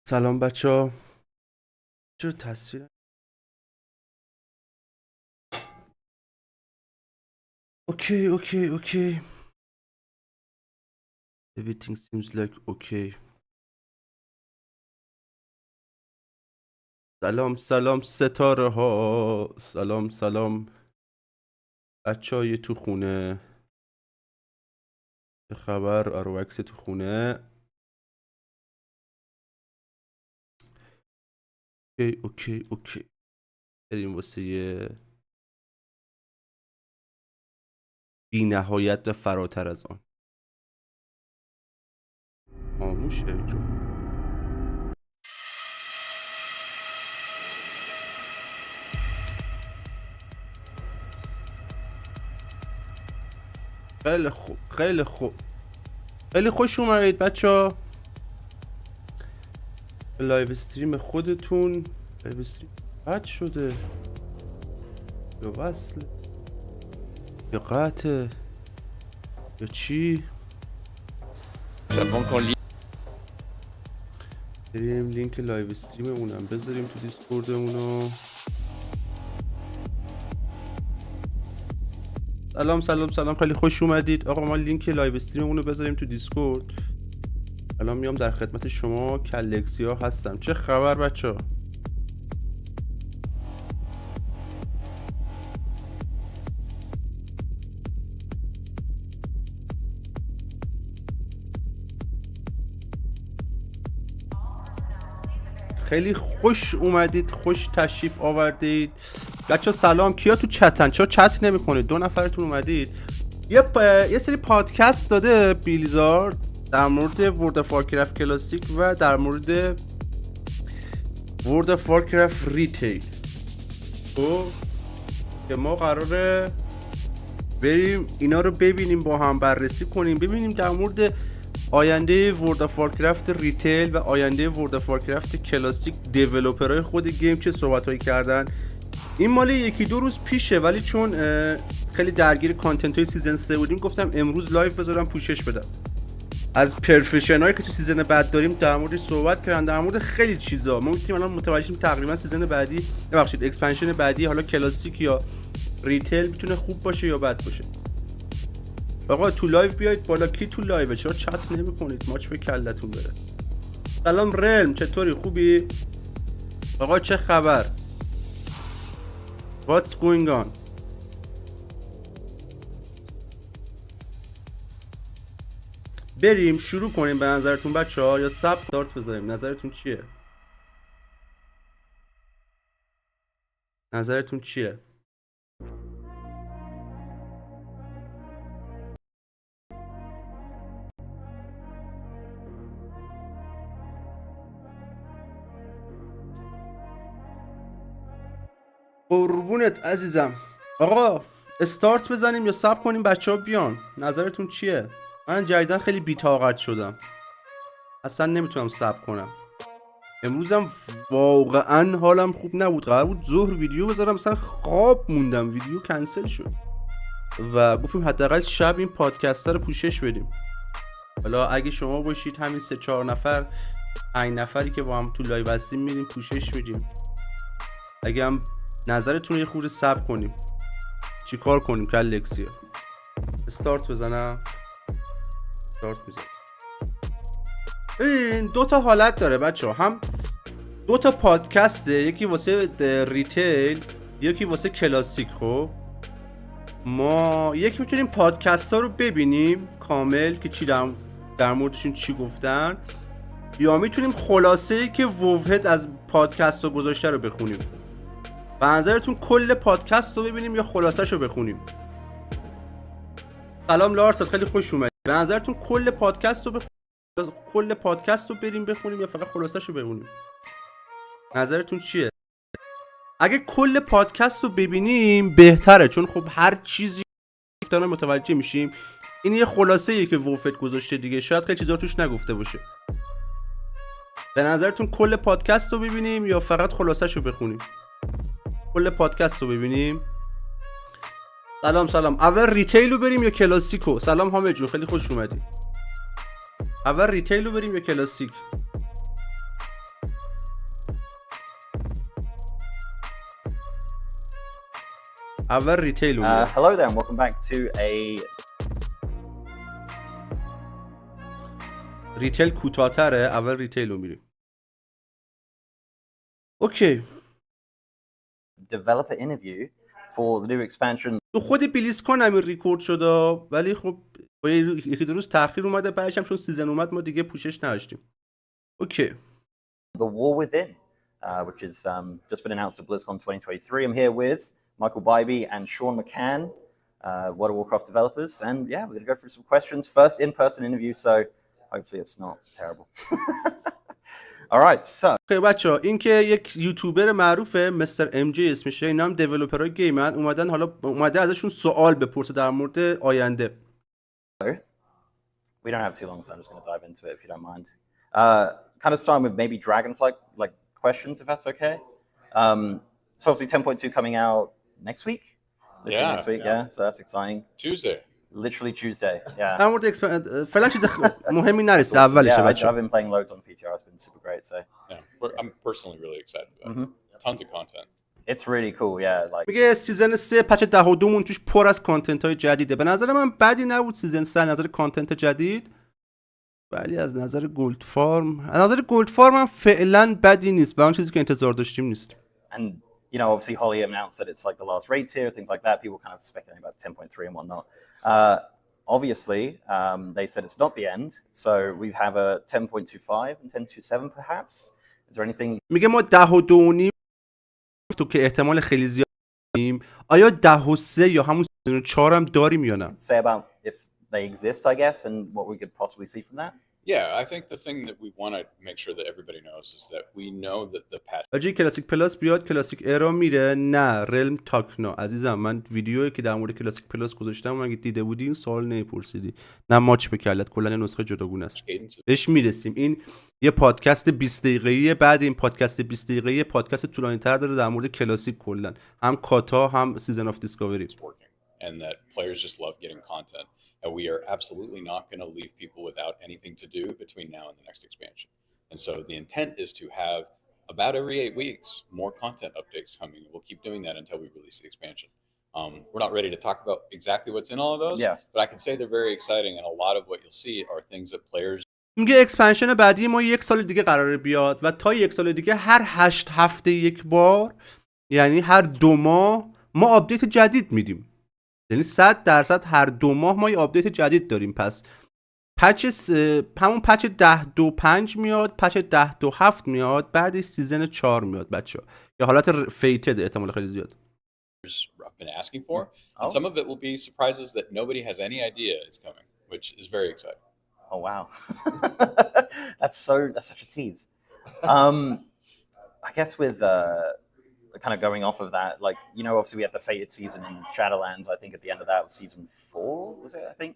سلام بچه ها. چرا تصویر اوکی everything seems like okay. سلام ستاره ها. سلام بچه های تو خونه. چه خبر؟ آروکس تو خونه. اوکی بریم واسه یه بی نهایت و فراتر از آن. خاموشه میکروفون. خیلی خوش اومدید بچه ها. لایو استریم خودتون. لایو استریم قطع شده یا وصل یا قطعه یا چی؟ بریم لینک لایو استریممونم بذاریم تو دیسکوردمونو. سلام خیلی خوش اومدید آقا. ما لینک لایو استریممونو بذاریم تو دیسکورد. الان میام در خدمت شما. کلکسیا هستم. چه خبر بچه ها؟ خیلی خوش اومدید، خوش تشریف آوردید بچه ها. سلام. کیا تو چتن؟ چرا چت نمی کنید؟ 2 نفرتون اومدید. یه سری پادکست داده بیلیزارد در مورد وارکرفت کلاسیک و در مورد وارکرفت ریتیل. که ما قراره بریم اینا رو ببینیم، با هم بررسی کنیم، ببینیم در مورد آینده وارکرفت ریتیل و آینده وارکرفت کلاسیک دیولپرهای خود گیم چه صحبتایی کردن. این مالی 1-2 روز پیشه، ولی چون خیلی درگیر کانتنت های سیزن 3 بودیم گفتم امروز لایو بذارم پوشش بدم. از پرفشن هایی که تو سیزن بعد داریم در موردش صحبت کردن، در مورد خیلی چیزا. ما میتونیم الان متوجه شیم تقریبا سیزن بعدی، ببخشید اکسپنشن بعدی، حالا کلاسیک یا ریتیل میتونه خوب باشه یا بد باشه. آقا تو لایو بیاید بالا. کی تو لایوه؟ چرا چت نمی‌کنید؟ ماچ به کلتون بره. سلام رلم، چطوری؟ خوبی؟ آقا چه خبر؟ What's going on؟ بریم شروع کنیم به نظرتون بچه ها، یا سب دارت بذاریم؟ نظرتون چیه؟ قربونت عزیزم. آقا استارت بزنیم یا سب کنیم بچه ها بیان؟ نظرتون چیه؟ من جدیدن خیلی بی‌طاقت شدم، اصلا نمیتونم صبر کنم. امروزم واقعا حالم خوب نبود. قرار بود ظهر ویدیو بذارم، مثلا خواب موندم، ویدیو کنسل شد و گفتیم حداقل شب این پادکست رو پوشش بدیم. حالا اگه شما باشید همین 3-4 نفر 5 نفری که با هم تو لایو هستیم میریم پوشش میدیم. اگه هم نظرتون رو یه خورده صبر کنیم چیکار کنیم؟ کلکسیا استارت بزنم. استارت میزنم. این 2 تا حالت داره بچه ها. هم 2 تا پادکسته، یکی واسه ریتیل یکی واسه کلاسیک. خب ما یکی میتونیم پادکست ها رو ببینیم کامل که چی در موردشون چی گفتن، یا میتونیم خلاصه‌ای که ووهد از پادکست ها گذاشته رو بخونیم. به نظرتون کل پادکست رو ببینیم یا خلاصش رو بخونیم؟ سلام لارس، خیلی خوش اومدید. به نظرتون کل پادکست رو بریم بخونیم یا فقط خلاصش رو بخونیم؟ نظرتون چیه؟ اگه کل پادکست رو ببینیم بهتره، چون خب هر چیزی داریم متوجه میشیم. این یه خلاصه‌ایه که ووفت گذاشته دیگه، شاید خیلی چیزا توش نگفته باشه. به نظرتون کل پادکست رو ببینیم یا فقط خلاصش رو بخونیم؟ کل پادکست رو ببینیم. سلام. اول ریتیل رو بریم یا کلاسیکو؟ سلام حامد جون، خیلی خوش اومدی. اول ریتیل رو بریم یا کلاسیک؟ اول ریتیل Hello there and welcome back to a ریتیل کوتاه‌تره. اول ریتیل رو میریم. اوکی. developer interview for the new expansion. تو خود بیلیزکن همین ریکورد شده ولی خب با یکی دو روز تأخیر اومده، بعدش هم چون سیزن اومد ما دیگه پوشش نداشتیم. اوکی. The War Within, which is just been announced at BlizzCon 2023. I'm here with Michael Bybee and Sean McCann, World of Warcraft developers, and yeah, we're going to go through some questions. First in-person interview, so hopefully it's not terrible. All right, so. اوکی بچه‌ها، این که یک یوتیوبر معروفه مستر ام جی اسمشه، اینا هم دیولپرای گیمن، اومده ازشون سوال بپرسه در مورد آینده. We don't have too long, so I'm just going to dive into it if you don't mind. Kind of starting with maybe Dragonflight like questions, if that's okay. So obviously 10.2 coming out next week. Literally next week, yeah. So that's exciting. Tuesday. Literally Tuesday, yeah. در مورد فعلا چیز مهمی نرسید اولشه بچه‌ها. I've been playing loads on PTR. It's been super great. So Yeah, I'm personally really excited about it. Tons of content. it's really cool, yeah. Like میگه سیزن 3 پچ 12 مون توش پر از کانتنت های جدیده. به نظر من بدی نبود سیزن 3 از نظر کانتنت جدید، ولی از نظر گولد فارم هم فعلا بدی نیست. به اون چیزی که انتظار داشتیم نیست. and you know, obviously Holly announced that it's like the last raid tier, things like that. People kind of speculating about 10.3 and whatnot. Obviously, they said it's not the end, so we have a 10.25 and 10.27 perhaps. Is there anything? میگه ما 10.5 تو که احتمال خیلی زیاد داریم. آیا 10.3 یا همون سیزن 4 هم داریم یا نه؟ Say about if they exist, I guess, and what we could possibly see from that. Yeah, I think the thing that we want to make sure that everybody knows is that we know that the patch. آجی کلاسیک پلاس بیاد، کلاسیک ایرا میره. نه رلم تاکنا عزیزم، من ویدیویی که در مورد کلاسیک پلاس گذاشتم اگه دیده بودی این سوال نمیپرسیدی. نه ماچ به کلت، کلا نسخه جداگونه است. بهش میرسیم. این یه پادکست 20 دقیقه‌ایه. بعد این پادکست 20 دقیقه‌ای پادکست طولانی‌تر داره در مورد کلاسیک کلا، هم کاتا هم سیزن اف دیسکاوری. And that players just love getting content. And we are absolutely not going to leave people without anything to do between now and the next expansion. And so the intent is to have about every 8 weeks more content updates coming. We'll keep doing that until we release the expansion. We're not ready to talk about exactly what's in all of those, but I can say they're very exciting, and a lot of what you'll see are things that players. میگه اکسپنشن بعدی ما 1 سال دیگه قراره بیاد و تا 1 سال دیگه هر 8 هفته یک بار، یعنی هر 2 ماه ما آپدیت جدید میدیم. یعنی 100% هر 2 ماه ما یه آپدیت جدید داریم. پس همون پچ 10.25 میاد، پچ 10.7 میاد، بعدش سیزن 4 میاد بچه‌ها. یا حالت فیتد احتمال خیلی زیاد. I've been asking for, and some of it will be surprises that nobody has any idea is coming, which is very exciting. Oh wow, that's such a tease. I guess with kind of going off of that, like, you know, obviously we had the fated season in Shadowlands. I think at the end of that was season 4, was it? I think.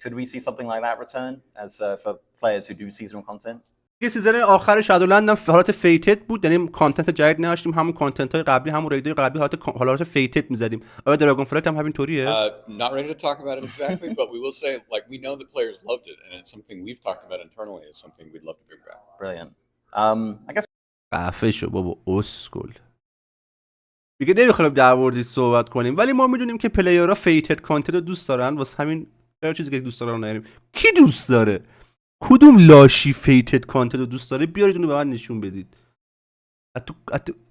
Could we see something like that return as for players who do seasonal content? یه سیزن آخر شادولند هم حالت فیتد بود، یعنی کانتنت جدید نداشتیم، همون کانتنت های قبلی، همون ریدای قبلی حالت فیتد می‌زدیم. آیا دراگون فلایت هم همین طوریه؟ Not ready to talk about it exactly, but we will say like we know the players loved it, and it's something we've talked about internally. It's something we'd love to bring back. Brilliant. I guess. قفه شو بابا اسکول. میگه نمیخوایم در موردش صحبت کنیم، ولی ما میدونیم که پلیرها فیتد کانتنت رو دوست دارن، واسه همین هر چیزی که دوست دارن نمیاریم. کی دوست داره؟ کدوم لاشی فیتد کانتنت رو دوست داره؟ بیارید اونو به من نشون بدید.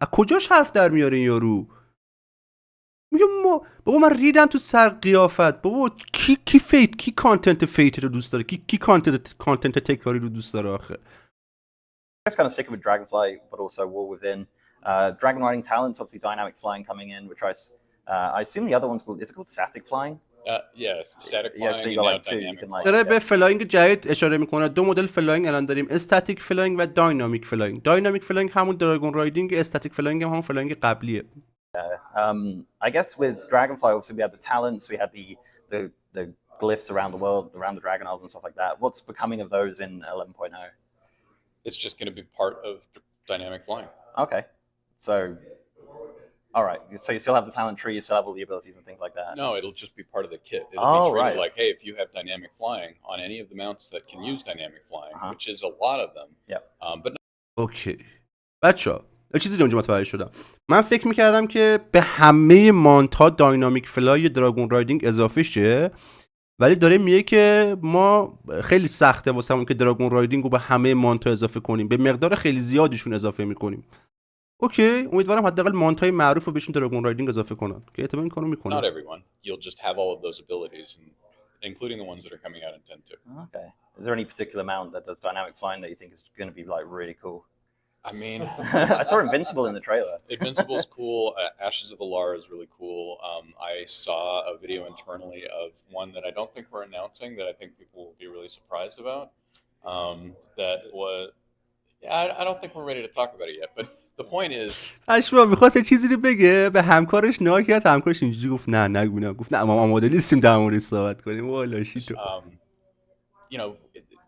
از کجاش حرف در میاره این یارو؟ میگه بابا من ریدم تو سر قیافت. بابا کی کانتنت فیتد رو دوست داره؟ کی کانتنت تکراری رو دوست داره آخه؟ I guess kind of sticking with Dragonflight, but also War Within. Dragon riding talents, obviously dynamic flying coming in, which I assume the other one's called. Is it called static flying? Yeah, static flying. Yeah, so you got like 2. You can like. داره به فلاینگ جدید اشاره میکنه. 2 مدل فلاینگ الان داریم، استاتیک فلاینگ و داینامیک فلاینگ. داینامیک فلاینگ همون دراگون رایدینگ، استاتیک فلاینگ هم همون فلاینگ قبلیه. I guess with Dragonfly, obviously we had the talents, we had the glyphs around the world, around the Dragon Isles and stuff like that. What's becoming of those in 11.0? It's just going to be part of dynamic flying. Okay, so all right. So you still have the talent tree, you still have all the abilities and things like that. No, it'll just be part of the kit. It'll be treated right. like, hey, if you have dynamic flying on any of the mounts that can use dynamic flying, which is a lot of them. Yep. But اوکی. بچه‌ها چیزی اونجا متوجه شدم. من فکر میکردم که به همه مانتا داینامیک فلای دراگون رایدینگ اضافه شه، ولی داره میگه که ما خیلی سخته واسمون که دراگون رایدینگ رو به همه مانتا اضافه کنیم، به مقدار خیلی زیادشون اضافه میکنیم. اوکی، امیدوارم حداقل مانتای معروف رو بهشون دراگون رایدینگ اضافه کنن که احتمال این کارو میکنن. Not everyone. You'll just have all of those abilities, including the ones that are coming out in 10.2. Okay. Is there any particular mount that does dynamic flying that you think is going to be like really cool? I mean, I saw Invincible in the trailer. Invincible is cool. Ashes of Alara is really cool. I saw a video internally of one that I don't think we're announcing that I think people will be really surprised about. That was, I don't think we're ready to talk about it yet, but the point is. اشوا می‌خواست یه چیزی رو بگه، به همکارش نگاه کرد، همکارش اینجوری گفت نه نگو، گفت نه ما آماده نیستیم در موردش صحبت کنیم. والا شیتو. You know,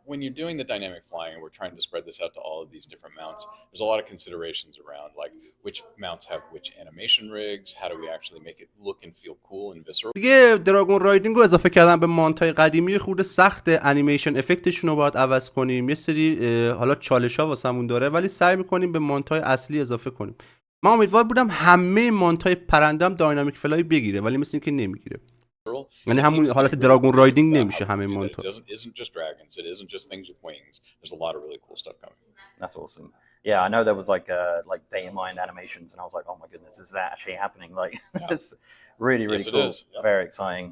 when you're doing the dynamic flying and we're trying to spread this out to all of these different mounts, there's a lot of considerations around like which mounts have which animation rigs, how do we actually make it look and feel cool and visceral. دیگه دراگون رایدینگ رو اضافه کردن به مانتای قدیمی خورده سخته، انیمیشن افکتشون رو باید عوض کنیم، یه سری حالا چالش‌ها واسمون داره، ولی سعی می‌کنیم به مانتای اصلی اضافه کنیم. من امیدوار بودم همه مانتای پرندم داینامیک فلای بگیره، ولی مثل اینکه نمیگیره. یعنی همون حالت دراگون رایدینگ نمیشه همه مانتا. Isn't just dragons. It isn't just things with wings. There's a lot of really cool stuff coming. That's awesome. Yeah, I know there was like data mined animations, and I was like, oh my goodness, is that actually happening? Like, it's really cool. Yep. Very exciting.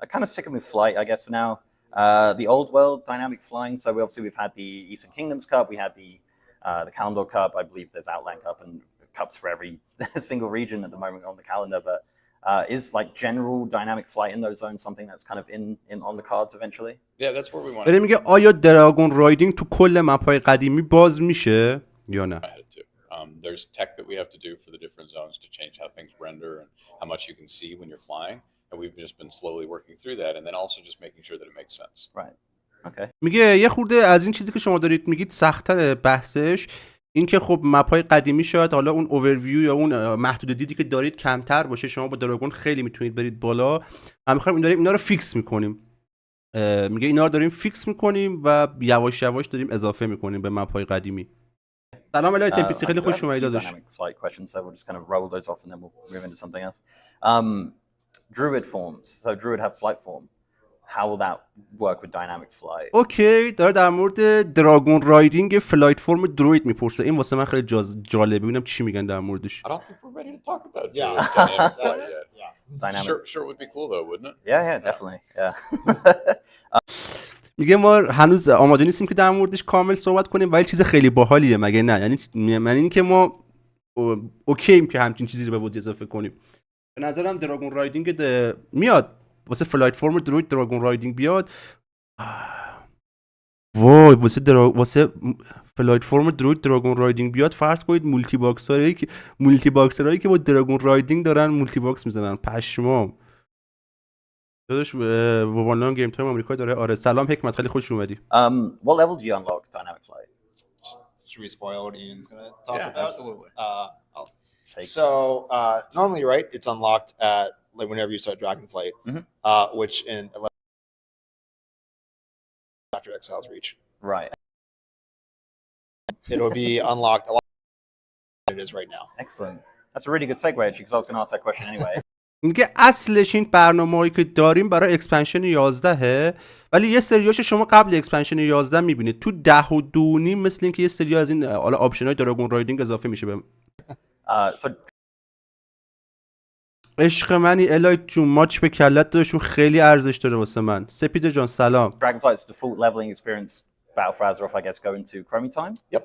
I kind of sticking with flight, I guess, for now. The old world dynamic flying. So we've had the Eastern Kingdoms Cup. We had the Kalimdor Cup. I believe there's Outland Cup and cups for every single region at the moment on the calendar, but. Is like general dynamic flight in those zones something that's kind of in on the cards eventually? Yeah, that's where we want. داره میگه آیا دراگون رایدینگ تو کل مپ‌های قدیمی باز میشه یا نه؟ There's tech that we have to do for the different zones to change how things render and how much you can see when you're flying, and we've just been slowly working through that, and then also just making sure that it makes sense. Right. Okay. میگه یه خورده از این چیزی که شما دارید میگید سخت‌تر بحثش، این که خب مپ‌های قدیمی شاید حالا اون اوورویو یا اون محدود دیدی که دارید کمتر باشه، شما با دراگون خیلی میتونید برید بالا. ما می‌خوایم اینا رو فیکس می‌کنیم. میگه اینا رو داریم فیکس می‌کنیم و یواش یواش داریم اضافه می‌کنیم به مپ‌های قدیمی. سلام علیکم تمپیسی، خیلی خوش اومدید داداش. Druid forms. So Druid have flight form. How will that work with dynamic flight? اوکی، داره در مورد دراگون رایدینگ فلایت فرم دروید میپرسه. این واسه من خیلی جالبه، ببینم چی میگن در موردش. I don't think we're ready to talk about Yeah. dynamic flight yet. Yeah. Dynamic. Sure would be cool though, wouldn't it? Yeah, definitely. Yeah. میگه ما هنوز آماده نیستیم که در موردش کامل صحبت کنیم، ولی چیز خیلی باحالیه مگه نه؟ یعنی اینکه ما اوکییم که همچین چیزی رو به بازی اضافه کنیم. به نظرم دراگون رایدینگ میاد واسه فلایت فرم دروید دراگون رایدینگ بیاد. وای واسه فلایت فرم دروید دراگون رایدینگ بیاد، فرض کنید مولتی باکسرایی که با دراگون رایدینگ دارن مولتی باکس میزنن. پشمام. داداش ووالان گیم تایم آمریکا داره. آره سلام حکمت، خیلی خوش اومدی. What level do you unlock dynamic flight? Should we spoil what Ian's going to talk Yeah, about? absolutely. So normally, right, it's unlocked at like whenever you start Dragonflight, which in after Exile's Reach, Right. it'll be unlocked a lot than it is right now. Excellent. That's a really good segue actually, because I was going to ask that question anyway. میگه اصلش این برنامه‌ای که داریم برای اکسپنشن 11 ولی یه سریاش شما قبل اکسپنشن 11 میبینید. تو 10 و 2 نیم مثل اینکه یه سری از این حالا آپشن‌های دراگون رایدینگ اضافه میشه به So عشق منی الایت جون، ماچ به کلت داشون خیلی ارزش داره واسه من. سپید جان سلام. Dragonflight's default leveling experience battle for Azeroth, I guess, go into Chromie time? Yep.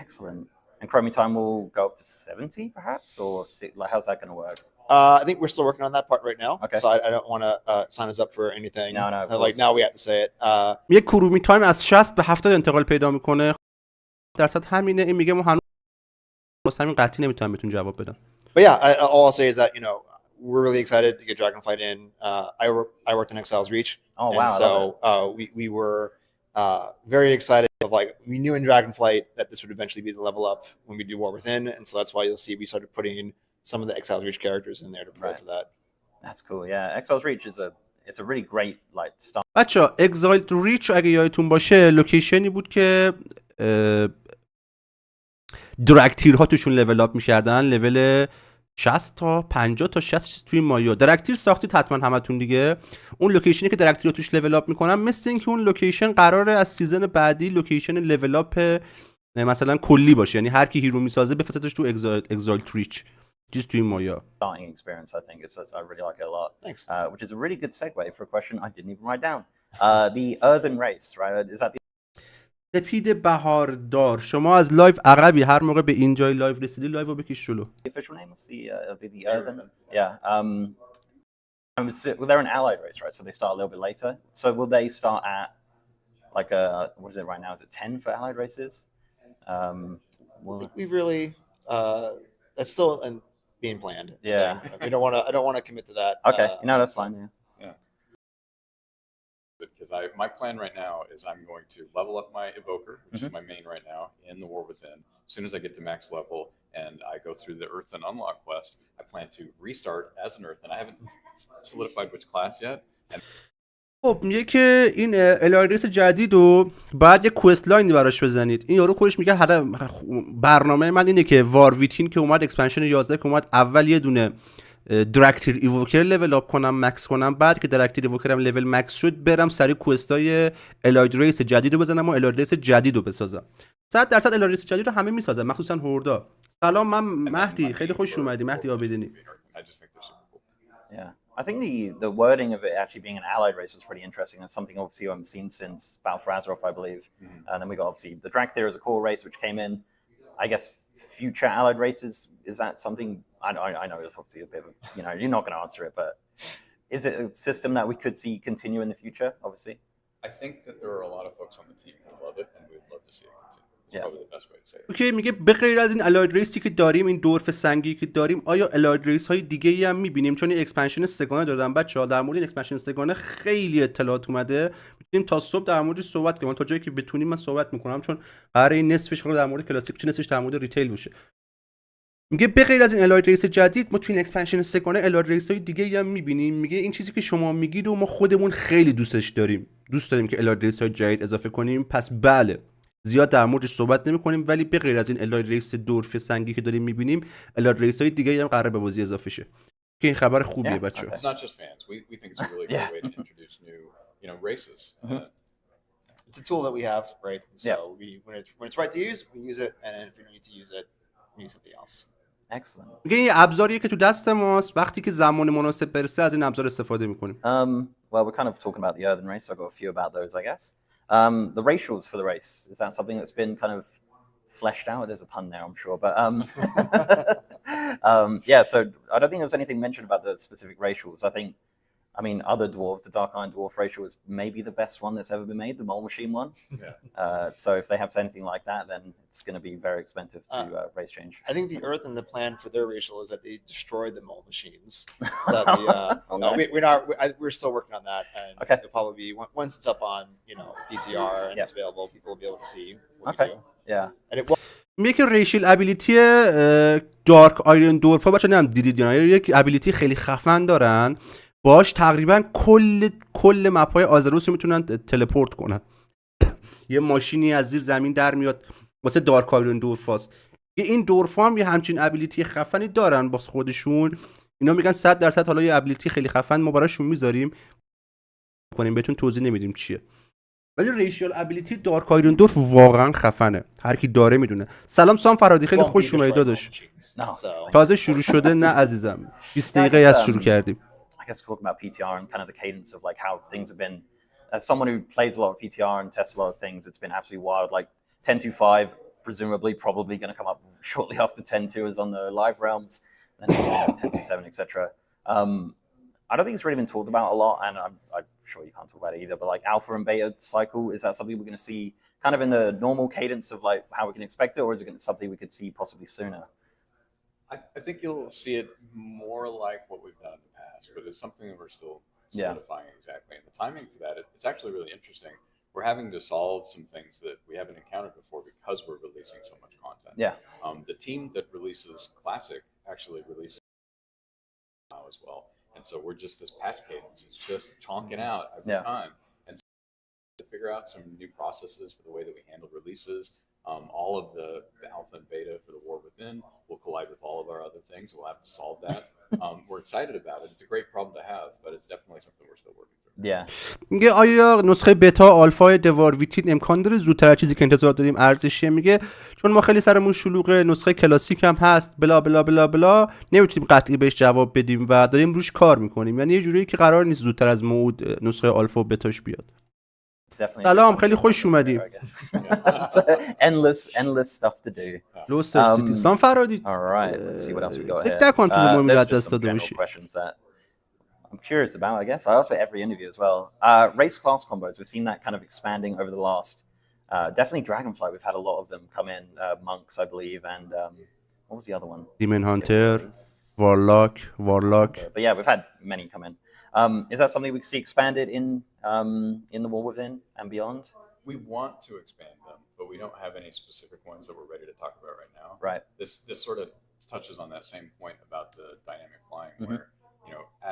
Excellent. And Chromie time will go up to 70 perhaps, or like how's that going to work? I think we're still working on that part right now. Okay. So I don't want to sign us up for anything. No, of like course. now we have to say it. یه کرومی تایم از 60 به 70 انتقال پیدا میکنه. درصد همینه. این میگه ما هنوز واسه همین قطعی نمیتونم بهتون جواب بدم. But yeah, all I'll say is that we're really excited to get Dragonflight in. I worked in Exile's Reach. Oh wow! And so we were very excited of like we knew in Dragonflight that this would eventually be the level up when we do War Within, and so that's why you'll see we started putting some of the Exile's Reach characters in there to prepare for that. That's cool. Yeah, Exile's Reach is it's a really great like start. بچه‌ها اگزایلد ریچ اگه یادتون باشه لوکیشنی بود که درگ تیرها توشون لول اپ می‌کردن، لول 60 تا 50 تا 60 چیز توی مایا. درگ تیر ساختید حتما همتون دیگه. اون لوکیشنی که درگ تیرها توش لول اپ میکنن، مثل اینکه اون لوکیشن قراره از سیزن بعدی لوکیشن لول اپ مثلا کلی باشه، یعنی هر کی هیرو میسازه بفرستش تو اگزالت ریچ چیز توی مایا. Starting experience, I think I really like it a lot. Thanks. Which is a really good segue for a question I didn't even write down. The earthen race, right? Is that the سپید بهاردار، شما از لایو عقبی، هر موقع به اینجای لایو رسیدی لایو رو بکش جلو. official name? What's the earthen? Yeah. Well, they're an allied race, right? So they start a little bit later. So will they start at like what is it right now? Is it 10 for allied races? I think we've really that's still being planned. Yeah. I don't want to commit to that. Okay. That's fine. Yeah. Because my plan right now is I'm going to level up my evoker, which is my main right now in the War Within. As soon as I get to max level and I go through the Earth and Unlock quest, I plan to restart as an Earth, and I haven't solidified which class yet. خب میگه که این الایریس جدید رو بعد یه کوست لاینی براش بزنید. این یارو خودش میگه برنامه من اینه که وارویتین که اومد اکسپنشن 11 که اومد، اول یه دونه درکتیر ایووکر لول اپ کنم، مکس کنم، بعد که درکتیر ایووکرم لول مکس شد برم سری کوستای الاید ریس جدید رو بزنم و الاید ریس جدید رو بسازم. 100% الاید ریس جدید رو همه میسازن، مخصوصا هوردا. سلام، من مهدی، خیلی خوش اومدی مهدی آبدینی. Yeah. I think the wording of it actually being an allied race was pretty interesting. That's something obviously we haven't seen since Battle for Azeroth, I believe. And then we got obviously the Dractyr as a core race, which came in. I guess future allied races, is that something? I know it's obviously a bit of, you're not going to answer it, but is it a system that we could see continue in the future? Obviously. I think that there are a lot of folks on the team who love it, and we'd love to see it continue. It's probably the best way to say it. اوکی، میگه به غیر از این الاید ریسی که داریم، این دورف سنگی که داریم، آیا الاید ریس های دیگه ای هم میبینیم؟ چون این اکسپنشن سگانه دادن بچه‌ها. در مورد این اکسپنشن سگانه خیلی اطلاعات اومده، میتونیم تا صبح در موردش صحبت کنیم. تا جایی که بتونیم من صحبت میکنم، چون قراره این نصفش رو در مورد کلاسیک، چه نصفش در مورد ریتیل باشه. میگه به غیر از این الاید ریس جدید، ما تو این اکسپنشن سگانه الاید ریس های دیگه ای هم میبینیم. میگه این چیزی که شما میگید و ما خودمون خیلی دوستش داریم. دوست داریم که الاید ریس های جدید اضافه کنیم. پس بله، زیاد در موردش صحبت نمی‌کنیم، ولی به غیر از این الاید ریس دورف سنگی که داریم می‌بینیم، الاید ریس های دیگه هم قراره به بازی اضافه شه. که این خبر خوبیه بچه‌ها. It's not just fans. We think it's a really great way to introduce new races. It's a tool that we have, right? So when it's right to use, we use it, and if we don't need to use it, we use something else. Excellent. میگه این ابزاریه که تو دست ماست، وقتی که زمان مناسب برسه از این ابزار استفاده می‌کنیم. Well, we're kind of talking about the earthen race, so I've got a few about those, I guess. The racials for the race, is that something that's been kind of fleshed out? There's a pun there, I'm sure, but yeah, so I don't think there was anything mentioned about the specific racials. I mean, other dwarves, the Dark Iron Dwarf racial is maybe the best one that's ever been made, the Mole Machine one. Yeah. So if they have anything like that, then it's going to be very expensive to race change. I think the Earth and the plan for their racial is that they destroy the Mole Machines. That we're still working on that, and it'll probably be once it's up on PTR and it's available, people will be able to see what we do. Yeah. And it میگه که ریشیل ابیلیتی دارک آیرون دورفا بچا نمیدونم دیدید یا نه، یک ابیلیتی خیلی خفن دارن، باش تقریبا کل مپ‌های آزروس رو میتونن تلپورت کنن. یه ماشینی از زیر زمین در میاد واسه دارک آیرون دورفاست. این دورفا هم یه همچین ابیلیتی خفنی دارن با خودشون. اینا میگن 100% حالا یه ابیلیتی خیلی خفن ما براشون میذاریم کنیم، بهتون توضیح نمیدیم چیه. ولی ریشیال ابیلیتی دارک آیرون دورف واقعا خفنه، هر کی داره میدونه. سلام سام فرادی، خیلی خوش اومدید داداش. تازه شروع شده نه عزیزم، 20 دقیقه از شروع کردیم. I guess talking about PTR and kind of the cadence of like how things have been. As someone who plays a lot of PTR and tests a lot of things, it's been absolutely wild. Like 10.2.5, presumably, probably going to come up shortly after 10.2 is on the live realms, then 10.2.7, etc. I don't think it's really been talked about a lot, and I'm sure you can't talk about it either. But like alpha and beta cycle, is that something we're going to see kind of in the normal cadence of like how we can expect it, or is it going to something we could see possibly sooner? I think you'll see it more like what we've done in the past, but it's something that we're still solidifying exactly. And the timing for that, it's actually really interesting. We're having to solve some things that we haven't encountered before because we're releasing so much content. Yeah. The team that releases Classic actually releases now as well. And so we're just this patch cadence. It's just chonking out every time. And so to figure out some new processes for the way that we handle releases, All of the alpha and beta for the war within will collide with all of our other things. We'll have to solve that. We're excited about it. It's a great problem to have, but it's definitely something we're still working through. Yeah. میگه آیا نسخه بتا آلفا دوار ویتین امکان داره زودتر از چیزی که انتظار داریم ارزشیه؟ میگه چون ما خیلی سرمون شلوغه، نسخه کلاسیک هم هست، بلا بلا بلا بلا، نمیتونیم قطعی بهش جواب بدیم و داریم روش کار میکنیم. یعنی یه جوری که قرار نیست زودتر از موعود نسخه آلفا و بتاش بیاد. سلام، خیلی خوش اومدیم. endless stuff to do. لوستر سیتی سان فرادی. All right, let's see what else we got here. فکر نکنم چیز مهمی There's از just دست some داده general باشی. questions that I'm curious about, I guess. I also every interview as well. Race class combos, we've seen that kind of expanding over the last. Definitely Dragonfly, we've had a lot of them come in. Monks, I believe, and what was the other one? دیمن هانتر، وارلاک. But yeah, we've had many come in. Is that something we can see expanded in the War Within and beyond? We want to expand them, but we don't have any specific ones that we're ready to talk about right now. Right. This sort of touches on that same point about the dynamic flying, where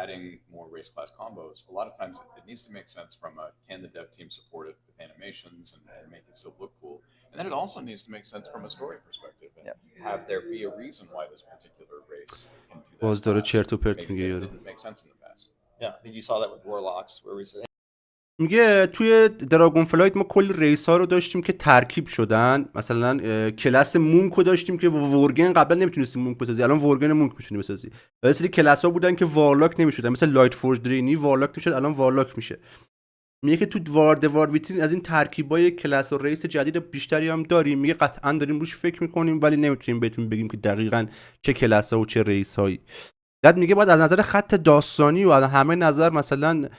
adding more race class combos. A lot of times it needs to make sense from a can the dev team support it with animations and make it still look cool, and then it also needs to make sense from a story perspective and have there be a reason why this particular race can do that. باز داره چرت و پرت میگه. Maybe it didn't make sense in the past. Yeah, I think you saw that with Warlocks where we said میگه توی دراگون فلایت ما کلی ریس ها رو داشتیم که ترکیب شدن. مثلا کلاس مونک رو داشتیم که وورگن قبلا نمیتونستی مونک بسازی، الان وورگن مونک میتونی بسازی. و یه سری کلاس ها بودن که وارلاک نمیشدن، مثل لایت فورج درینی وارلاک میشد، الان وارلاک میشه. میگه که تو وار ویتین از این ترکیبای کلاس و ریس جدید بیشتری هم داریم. میگه قطعا داریم روش فکر میکنیم ولی نمیتونیم بهتون بگیم که دقیقاً چه کلاس ها و چه ریس هایی. بعد میگه باید از نظر خط داستانی و از همه نظر مثلا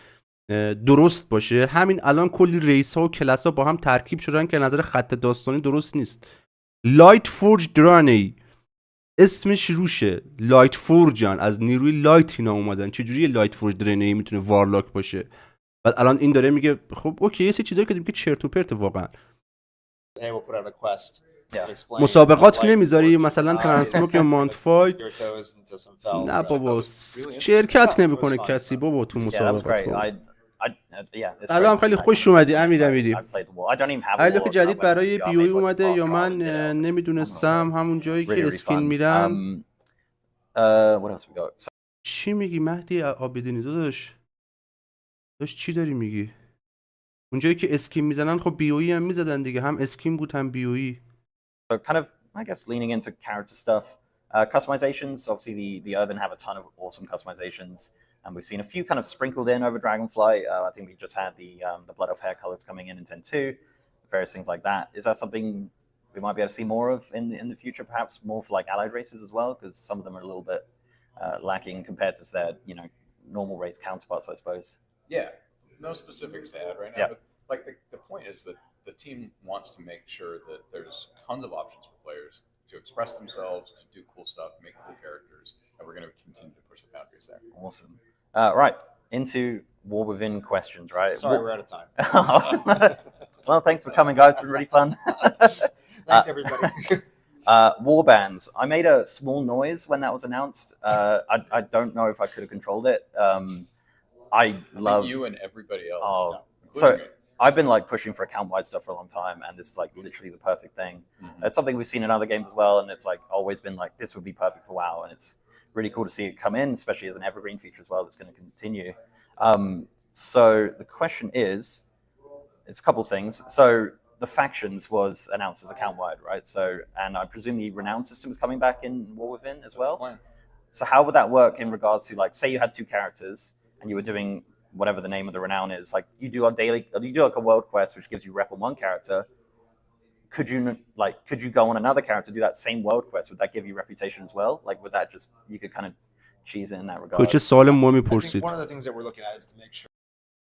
درست باشه. همین الان کلی ریس ها و کلاس ها با هم ترکیب شدن که نظر خط داستانی درست نیست. لایت فورج درانی اسمش روشه، لایت فورجن، از نیروی لایت اینا اومدن. چجوری لایت فورج درانی میتونه وارلاک باشه؟ بعد الان این داره میگه خب اوکی یه سری چیزایی که دیگه چرت و پرت واقعا. hey, we'll put out a quest. مسابقات نمیذاری مثلا ترانسموک یا مانتفای؟ نه بابا شرکت نمیکنه کسی بابا تو مسابقات. الان خیلی خوش اومدی امیری. ایلاک جدید برای بیوی اومده یا من نمیدونستم همون جایی که اسکین میرم. چی میگی مهدی آبدینی داداش چی داری میگی؟ اونجایی که اسکین میزنن خب بیوی هم میزدن دیگه، هم اسکین بود هم بیوی. So kind of, I guess, leaning into character stuff. Customizations, obviously the Urban have a ton of awesome customizations, and we've seen a few kind of sprinkled in over Dragonfly. I think we just had the Blood of Hair colors coming in 10.2, various things like that. Is that something we might be able to see more of in the future, perhaps more for like allied races as well, because some of them are a little bit lacking compared to their normal race counterparts, I suppose. Yeah, no specifics to add right now, but like the point is that the team wants to make sure that there's tons of options for players to express themselves, to do cool stuff, make cool characters, and we're going to continue to push the boundaries there. Awesome. Right, into War Within questions, right? Sorry, we're out of time. Well, thanks for coming, guys. It's been really fun. Thanks, everybody. War bands. I made a small noise when that was announced. I don't know if I could have controlled it. I love you and everybody else. Oh, including so me. I've been like pushing for account-wide stuff for a long time, and this is like literally the perfect thing. Mm-hmm. It's something we've seen in other games as well, and it's like always been like this would be perfect for WoW, and it's really cool to see it come in, especially as an evergreen feature as well that's going to continue. So the question is, it's a couple things. So the factions was announced as account-wide, right? So, and I presume the renown system is coming back in War Within as well. That's the plan. So how would that work in regards to like, say you had two characters and you were doing whatever the name of the renown is, like you do like a world quest which gives you rep on one character. Could you go on another character, do that same world quest? Would that give you reputation as well? Like would that just, you could kind of cheese it in that regard? چه سوال مهمی I think پرسید. one of the things that we're looking at is to make sure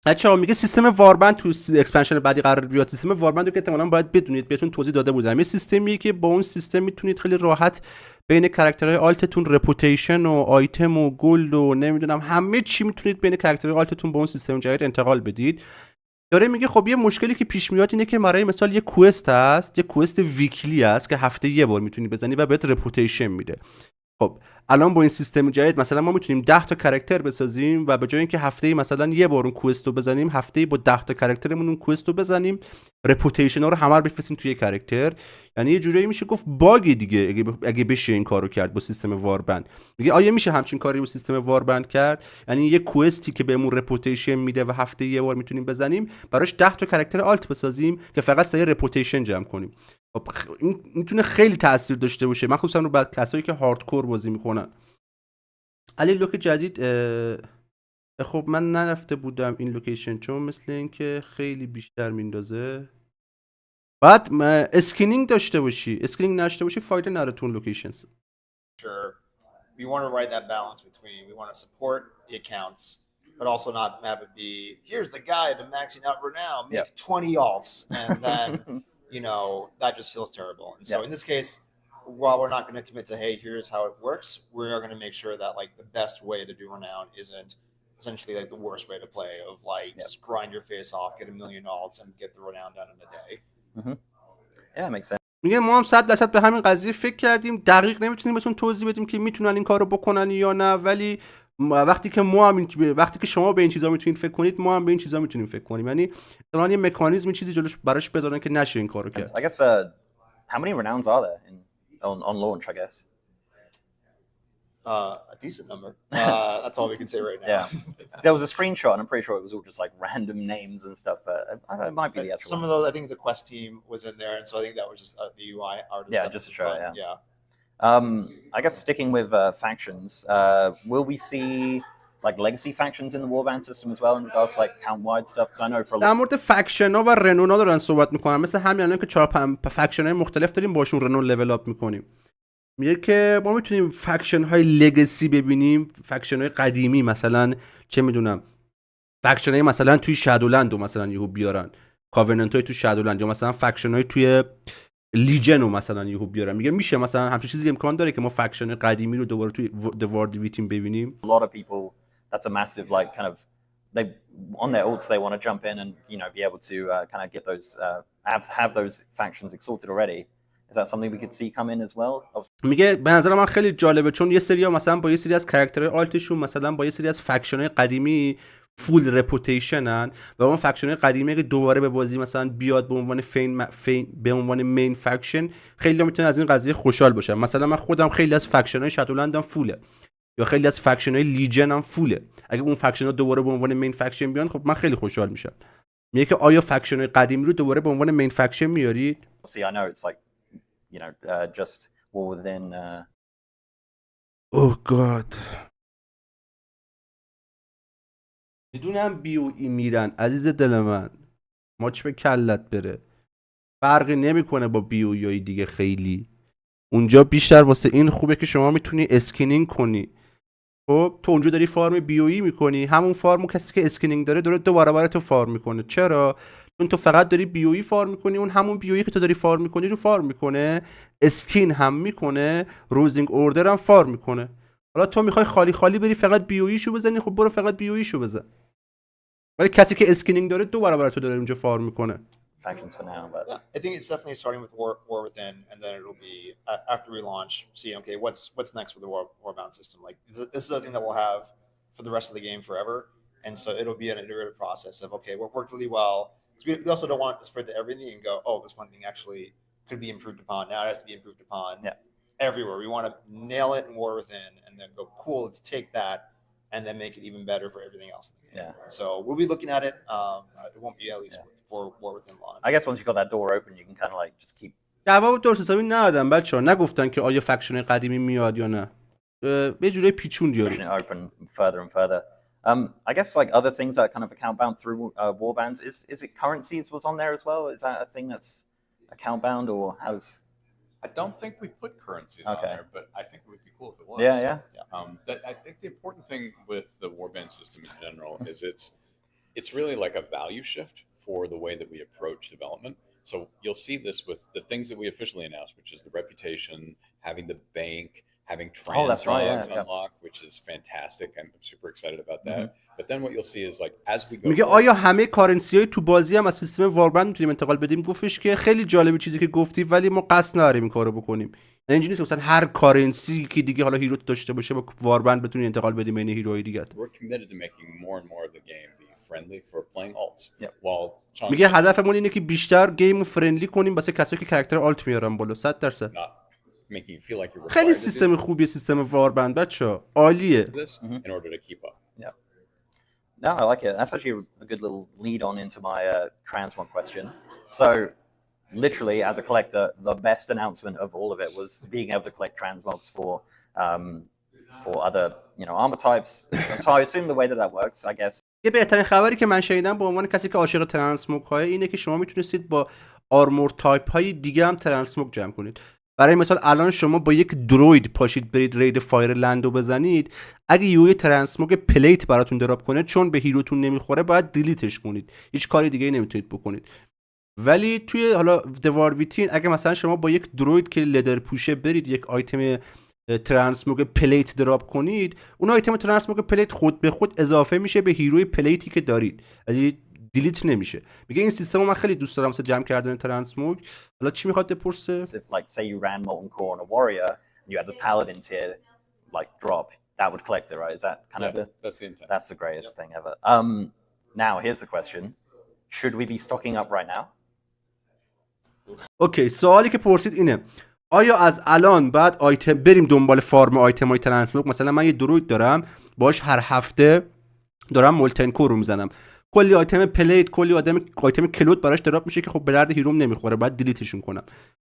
بچه‌ها میگه سیستم واربند تو اکسپنشن بعدی قرار بیاد. سیستم واربند رو که احتمالاً باید بدونید، بهتون توضیح داده بودم. یه سیستمیه که با اون سیستم میتونید خیلی راحت بین کاراکترهای آلتتون رپوتیشن و آیتم و گلد و نمیدونم همه چی میتونید بین کاراکترهای آلتتون با اون سیستم جدید انتقال بدید. داره میگه خب یه مشکلی که پیش میاد اینه که برای مثال یه کوست هست، یه کوست ویکلی هست که هفته یه بار میتونی بزنی و بهت رپوتیشن میده. خب الان با این سیستم جدید مثلا ما میتونیم 10 تا کاراکتر بسازیم و به جای اینکه هفته‌ای مثلا یه بار اون کوست رو بزنیم، هفته‌ای با 10 تا کاراکترمون اون کوست رو بزنیم، رپوتیشن ها رو همه رو بفرستیم توی کاراکتر. یعنی یه جوری میشه گفت باگ دیگه اگه بشه این کارو کرد با سیستم واربند. میگه آیا میشه همچین کاری با سیستم واربند کرد؟ یعنی یه کوستی که بهمون رپوتیشن میده و هفته یه بار میتونیم بزنیم، براش 10 تا کاراکتر آلت بسازیم که فقط سری رپوتیشن جمع کنیم. خب این میتونه خیلی تاثیر داشته باشه، مخصوصا رو بعد کسایی که هاردکور بازی میکنن. علی لوک جدید خب من نرفته بودم این لوکیشن چون مثل اینکه خیلی بیشتر میندازه. بعد اسکینینگ داشته باشی، اسکینینگ نشته باشی فایده نداره تو اون لوکیشنز. Sure. We want to write that balance between we want to support the accounts, but also not have it be here's the guide to maxing out renown, make 20 alts, and then you know that just feels terrible. And so in this case, while we're not going to commit to hey here's how it works, we are going to make sure that like the best way to do renown isn't essentially like the worst way to play of like just grind your face off, get a million alts, and get the renown done in a day. Yeah, makes sense. میگه ما هم 100% به همین قضیه فکر کردیم، دقیق نمیتونیم بهتون توضیح بدیم که میتونن این کارو بکنن یا نه، ولی وقتی که شما به این چیزا میتونید فکر کنید، ما هم به این چیزا میتونیم فکر کنیم. یعنی الان یه مکانیزم چیزی جلوش براش بذارن که نشه این کارو کرد. I guess how many renowns are there on launch, I guess? A decent number. That's all we can say right now. Yeah. There was a screenshot, and I'm pretty sure it was all just like random names and stuff, but it might be the actual Some of those, I think the Quest team was in there, and so I think that was just the UI artist. Yeah, just to try, yeah. I guess sticking with factions, will we see like legacy factions in the warband system as well in regards to like count-wide stuff? Because I know for a در مورد فکشن ها و رنونا دارن صحبت میکنن، مثل همین الان که 4-5 فکشن های مختلف داریم باشون رنون لول اپ میکنیم. میگه که ما میتونیم فکشن های لگسی ببینیم، فکشن های قدیمی، مثلا چه میدونم فکشن های مثلا توی شادولند رو مثلا یهو بیارن، کاوننت های توی شادولند، یا مثلا فکشن های توی لیجن رو مثلا یهو بیارن. میگه میشه مثلا همچین چیزی امکان داره که ما فکشن های قدیمی رو دوباره توی دوارد ویتیم ببینیم. lot of people, that's a massive like kind of they on their ults they want to jump in and you know be able to kind of get those have those factions exalted already. Is that something we could see come in as well? میگه به نظر من خیلی جالبه، چون یه سری ها مثلا با یه سری از کاراکترهای آلتشون مثلا با یه سری از فکشن‌های قدیمی فول رپوتیشنن و اون فکشن‌های قدیمی که دوباره به بازی مثلا بیاد به عنوان به عنوان مین فکشن، خیلی میتونن از این قضیه خوشحال باشن. مثلا من خودم خیلی از فکشن‌های شادولندم فوله، یا خیلی از فکشن‌های لیجن هم فوله. اگه اون فکشن‌ها دوباره به عنوان مین فکشن بیان، خب من خیلی خوشحال میشم. میگه که آیا فکشن‌های قدیمی رو دوباره به عنوان مین فکشن میارید؟ See, I know it's like you know just war within Oh god. میدونم BOE میرن عزیز دل من، ماچ به کلت بره، فرقی نمیکنه با BOE های دیگه. خیلی اونجا بیشتر واسه این خوبه که شما میتونی اسکینینگ کنی. خب تو اونجا داری فارم BOE میکنی، همون فارمو کسی که اسکینینگ داره دو برابر تو فارم میکنه. چرا؟ چون تو فقط داری BOE فارم میکنی، اون همون BOE که تو داری فارم میکنی رو فارم میکنه، اسکین هم میکنه، روزینگ اوردر هم فارم میکنه. حالا تو میخوای خالی خالی بری فقط BOE شو بزنی، خب برو فقط BOE شو بزن. ولی کسی که اسکینینگ داره دو برابر تو داره اونجا فارم میکنه. factions for now, but Yeah, I think it's definitely starting with War Within, and then it'll be after we launch, seeing okay, what's next for the Warbound system. Like this is a thing that we'll have for the rest of the game forever, and so it'll be an iterative process of okay, what worked really well. We also don't want to spread to everything and go, oh, this one thing actually could be improved upon. Now it has to be improved upon everywhere. We want to nail it in War Within, and then go, cool, let's take that and then make it even better for everything else in the game. Yeah. So we'll be looking at it. It won't be at least for War Within launch. I guess once you got that door open, you can kind of like just keep. جواب درست حسابی ندادن بچه‌ها، نگفتن که آیا فکشن قدیمی میاد یا نه. به جوری پیچون دیاری. pushing it open further and further. I guess like other things that kind of account bound through warbands, is it currencies was on there as well? Is that a thing that's account bound, or how's? I don't think we put currencies on there, but I think it would be cool if it was. Yeah. I think the important thing with the warband system in general is it's really like a value shift for the way that we approach development. So you'll see this with the things that we officially announced, which is the reputation, having the bank, having trans logs unlocked, which is fantastic. I'm super excited about that. But then what you'll see is like as we go. میگه آیا همه کارنسی های تو بازی هم از سیستم واربند میتونیم انتقال بدیم؟ گفتش که خیلی جالبی چیزی که گفتی، ولی ما قصد نداریم این کارو بکنیم. اینجوری نیست که مثلا هر کارنسی که دیگه حالا هیرو داشته باشه با واربند بتونی انتقال بدی بین هیروهای دیگه. We're committed to making more and more of the game be friendly for playing alts. Yep. While Sean میگه هدفمون اینه که بیشتر گیمو فرندلی کنیم واسه کسایی که کاراکتر آلت میارن بالا. 100%. not making you feel like you're خیلی required to do سیستم خوبیه سیستم واربند بچه‌ها. عالیه. this in order to keep up. Yeah. No, I like it. That's actually a good little lead on into my transmog question. So, literally, as a collector, the best announcement of all of it was being able to collect transmogs for other, armor types. So I assume the way that works, I guess. یه بهترین خبری که من شنیدم به عنوان کسی که عاشق ترانسموگ های اینه که شما میتونستید با آرمور تایپ های دیگه هم ترانسموگ جمع کنید. برای مثال الان شما با یک دروید پاشید برید رید فایر لندو بزنید، اگه یه ترانسموگ پلیت براتون دراپ کنه چون به هیروتون نمیخوره باید دیلیتش کنید، هیچ کاری دیگه نمیتونید بکنید. ولی توی حالا دوار ویتین اگه مثلا شما با یک دروید که لدر پوشه برید یک آیتم ترانسموگ پلیت دراپ کنید، اون آیتم ترانسموگ پلیت خود به خود اضافه میشه به هیروی پلیتی که دارید، یعنی دیلیت نمیشه. میگه این سیستم رو من خیلی دوست دارم واسه جمع کردن ترانسموگ. حالا چی میخواد بپرسه؟ If like say you ran molten core on a warrior and you had the paladin tier like drop, that would collect it, right? Is that kind of That's the intent. that's the greatest thing ever. Now here's the question: should we be stocking up right now? اوکی، سوالی که پرسید اینه آیا از الان بعد آیتم بریم دنبال فارم آیتم های ترانسموگ؟ مثلا من یه دروید دارم باش هر هفته دارم مولتن کور رو میزنم، کلی آیتم پلیت کلی آیتم کلود براش دراپ میشه که خب به درد هیروم نمیخوره، باید دیلیتشون کنم.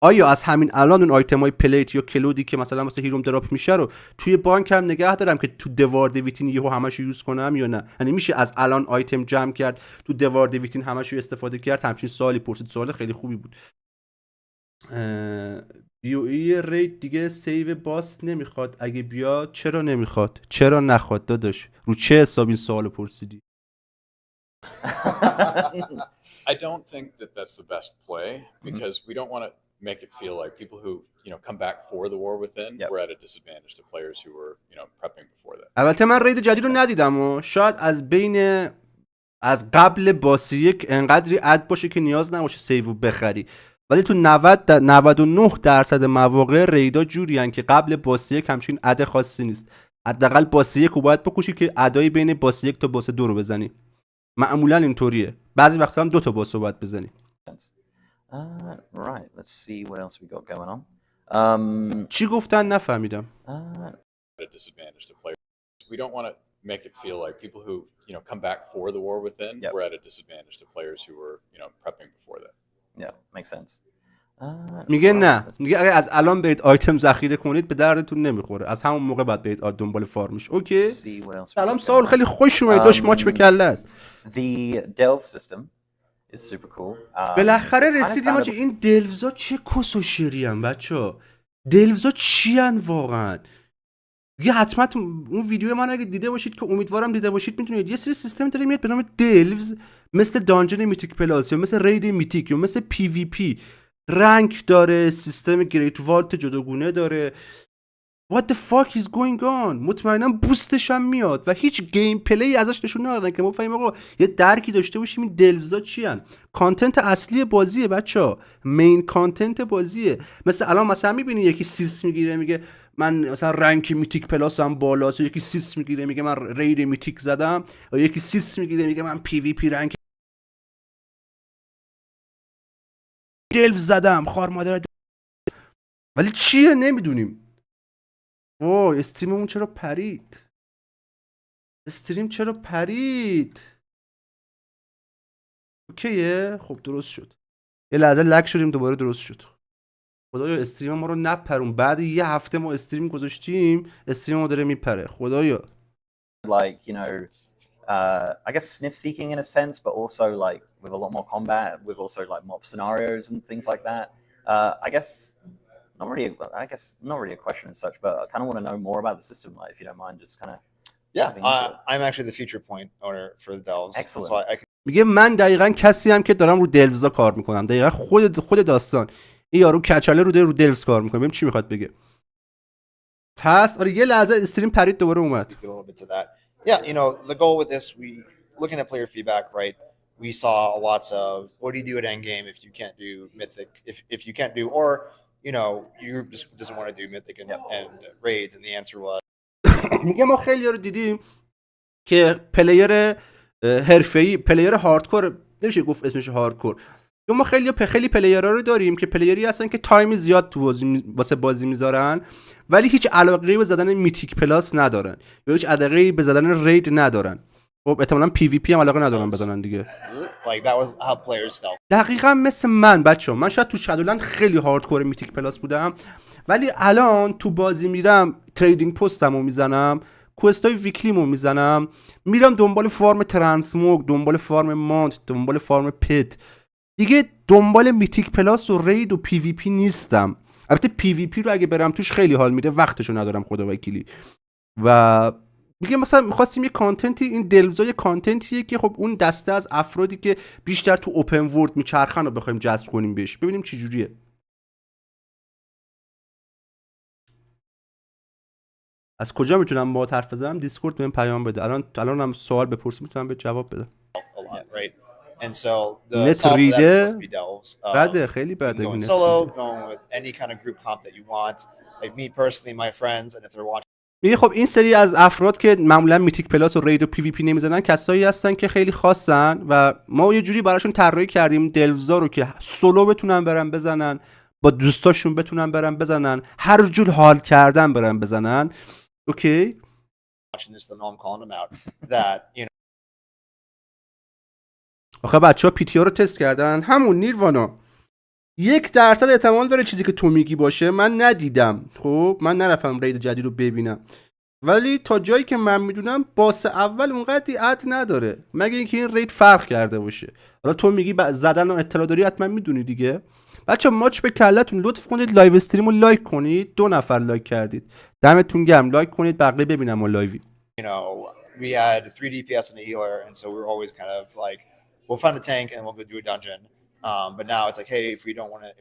آیا از همین الان اون آیتم های پلیت یا کلودی که مثلا واسه هیروم دراپ میشه رو توی بانکم نگه دارم که تو دوار دیویتین یهو همش یوز کنم یا نه؟ یعنی میشه از الان آیتم جمع کرد تو دوار دیویتین همش رو استفاده کرد؟ همچین سوالی پرسید. سوال خیلی خوبی بود. بیوئی رید دیگه سیو باس نمیخواد، اگه بیاد چرا نمیخواد؟ چرا نخواد داداش؟ رو چه حساب این سوالو پرسیدی؟ I don't think that that's the best play because we don't want to make it feel like people who, come back for the war within were at a disadvantage to players who were, prepping before that. البته من رید جدید رو ندیدم و شاید از قبل باس یک انقدری اد باشه که نیاز نباشه سیو بخری، ولی تو 99% مواقع ریدا جوریان که قبل باس یک همچین اد خاصی نیست. حداقل باس یک رو باید بکشی که ادای بین باس یک تا باس 2 رو بزنی. معمولا اینطوریه. بعضی وقتا هم 2 تا باس رو باید بزنی. Right, let's see what else we got going on. چی گفتن نفهمیدم. At a disadvantage to players. We don't want to make it feel like people who, come back for the war within were at a disadvantage to players who were, prepping before that. Yeah, makes sense. میگه نه، میگه اگه از الان برید آیتم ذخیره کنید به دردتون نمیخوره، از همون موقع بعد برید دنبال فارمش. اوکی. سلام سوال خیلی خوش اومدید. داش ماچ به کلت. The delve system is super cool. بالاخره رسیدیم آجی. این دلوزا چه کس و شیری ان بچه‌ها؟ دلوزا چی ان واقعا؟ یه حتما اون ویدیو من اگه دیده باشید که امیدوارم دیده باشید میتونید یه سری سیستم داره میاد به نام دلوز، مثل دانجن میتیک پلاس یا مثل رید میتیک یا مثل پی وی پی، رنک داره، سیستم گریت والت جداگونه داره. What the fuck is going on؟ مطمئنا بوستش هم میاد و هیچ گیم پلی ازش نشون ندادن که ما فهمیم آقا یه درکی داشته باشیم این دلوزا چی ان. کانتنت اصلی بازیه بچه‌ها، مین کانتنت بازیه. مثل الان مثلا میبینی یکی سیس میگیره میگه من مثلا رنک میتیک پلاس هم بالاست، یکی سیس میگیره میگه من رید میتیک زدم، یا یکی سیس میگیره میگه من پی وی پی رنک دلوز زدم خار مادر ولی چیه نمیدونیم. وای استریممون چرا پرید؟ استریم چرا پرید؟ اوکیه خب درست شد. یه لحظه لک شدیم دوباره درست شد. خدایا استریم ما رو نپرون. بعد یه هفته ما استریم گذاشتیم استریم ما داره میپره. خدایا. Like, I guess sniff seeking in a sense, but also like with a lot more combat, with also like mob scenarios and things like that. I guess not really a question as such, but I kind of want to know more about the system, like if you don't mind just kind of. I'm actually the future point owner for the delves. Excellent. So I can... میگه من دقیقاً کسی هم که دارم رو دلوزا کار میکنم. دقیقاً خود داستان. این یارو کچله رو دلوز کار میکنه. ببین چی میخواد بگه. پس آره یه لحظه استریم پرید دوباره اومد. Yeah, the goal with this, we looking at player feedback, right? We saw lots of what do you do at endgame if you can't do mythic, if you can't do, or you know, you just doesn't want to do mythic and raids, and the answer was میگه ما خیلی رو دیدیم که پلیر حرفه‌ای، پلیر هاردکور، نمیشه گفت اسمش هاردکور، ما خیلی پلیرها رو داریم که پلیری هستن که تایم زیاد تو واسه بازی میذارن ولی هیچ علاقه‌ای به زدن میتیک پلاس ندارن یا هیچ علاقه‌ای به زدن رید ندارن. خب احتمالاً پی وی پی هم علاقه ندارن بزنن دیگه. like that was how players felt. دقیقاً مثل من بچه‌ها، من شاید تو شادولند خیلی هاردکور میتیک پلاس بودم ولی الان تو بازی میرم تریدینگ پستمو میزنم، کوستای ویکلیمو میزنم، میرم دنبال فارم ترانسموگ، دنبال فارم مانت، دنبال فارم پت، دیگه دنبال میتیک پلاس و رید و پی وی پی نیستم. البته پی وی پی رو اگه برم توش خیلی حال میده، وقتشو ندارم خدا وکیلی. و میگه مثلا می‌خواستیم یه کانتنتی، این دلزای کانتنتیه که خب اون دسته از افرادی که بیشتر تو اوپن ورلد میچرخن رو بخوایم جذب کنیم بهش، ببینیم چه جوریه. از کجا میتونم با حرف بزنم؟ دیسکورد بهم پیام بده. الانم سوال بپرسی میتونم به جواب بدم. And so the Net solve for that is reader. supposed to be delves. بده، خیلی بده. Going solo, going with any kind of group comp that you want. Like me personally, my friends, and if they're watching. میگه خب این سری از افراد که معمولا میتیک پلاس و رید و پی وی پی نمیزنن کسایی هستن که خیلی خاصن و ما یه جوری براشون طراحی کردیم دلوزا رو که سولو بتونن برن بزنن، با دوستاشون بتونن برن بزنن، هر جور حال کردن برن بزنن. اوکی؟ Watching this, then I'm calling them out. That you know. آخه بچه‌ها پی تی رو تست کردن، همون نیروانا 1% احتمال داره چیزی که تو میگی باشه. من ندیدم، خب من نرفتم رید جدید رو ببینم ولی تا جایی که من میدونم باس اول اونقدی اد نداره مگه اینکه این رید فرق کرده باشه. حالا تو میگی زدن و اطلاع داری، حتما میدونی دیگه. بچه ماچ به کلتون، لطف کنید لایو استریم رو لایک کنید. 2 نفر لایک کردید، دمتون گرم. لایک کنید بقیه ببینم و لایوی. You know, we had 3 DPS and a healer, and so we were always kind of like, we'll find a tank and we'll go do a dungeon. But now it's like, hey, if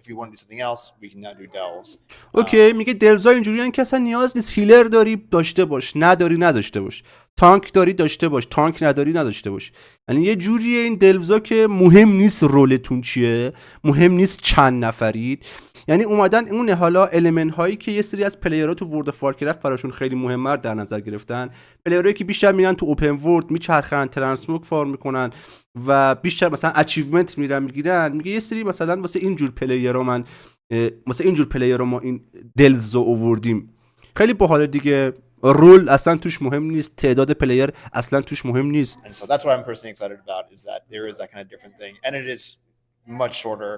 we want to do something else, we can now do delves. اوکی، میگه دلزا اینجوریه که اصلا نیاز نیست هیلر داری داشته باش، نداری نداشته باش، تانک داری داشته باش، تانک نداری نداشته باش. یعنی یه جوریه این دلزا که مهم نیست رولتون چیه، مهم نیست چند نفرید. یعنی اومدن اون حالا المنت هایی که یه سری از پلیرها تو ورلد اف وارکرفت براشون خیلی مهمه در نظر گرفتن. پلیرایی که بیشتر میرن تو اوپن ورلد میچرخن، ترانسموگ فارم میکنن و بیشتر مثلا اچیومنت میگیرن. میگه یه سری مثلا واسه اینجور پلیرها ما این دلزو آوردیم. خیلی باحال دیگه. رول اصلا توش مهم نیست، تعداد پلیر اصلا توش مهم نیست. And so that's what I'm personally excited about, is that there is that kind of different thing, and it is much shorter.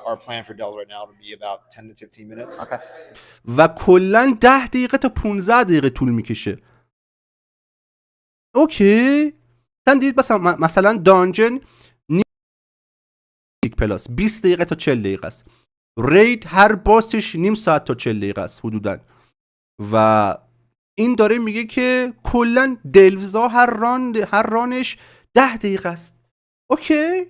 Our plan for delves right now would be about 10 to 15 minutes. Okay. و کلا 10 دقیقه تا 15 دقیقه طول میکشه. اوکی. دید مثلا دانجن پلاس 20 دقیقه تا 40 دقیقه است. رید هر باسش نیم ساعت تا 40 دقیقه است حدوداً. و این داره میگه که کلا دلوزا هر رانش 10 دقیقه است. اوکی.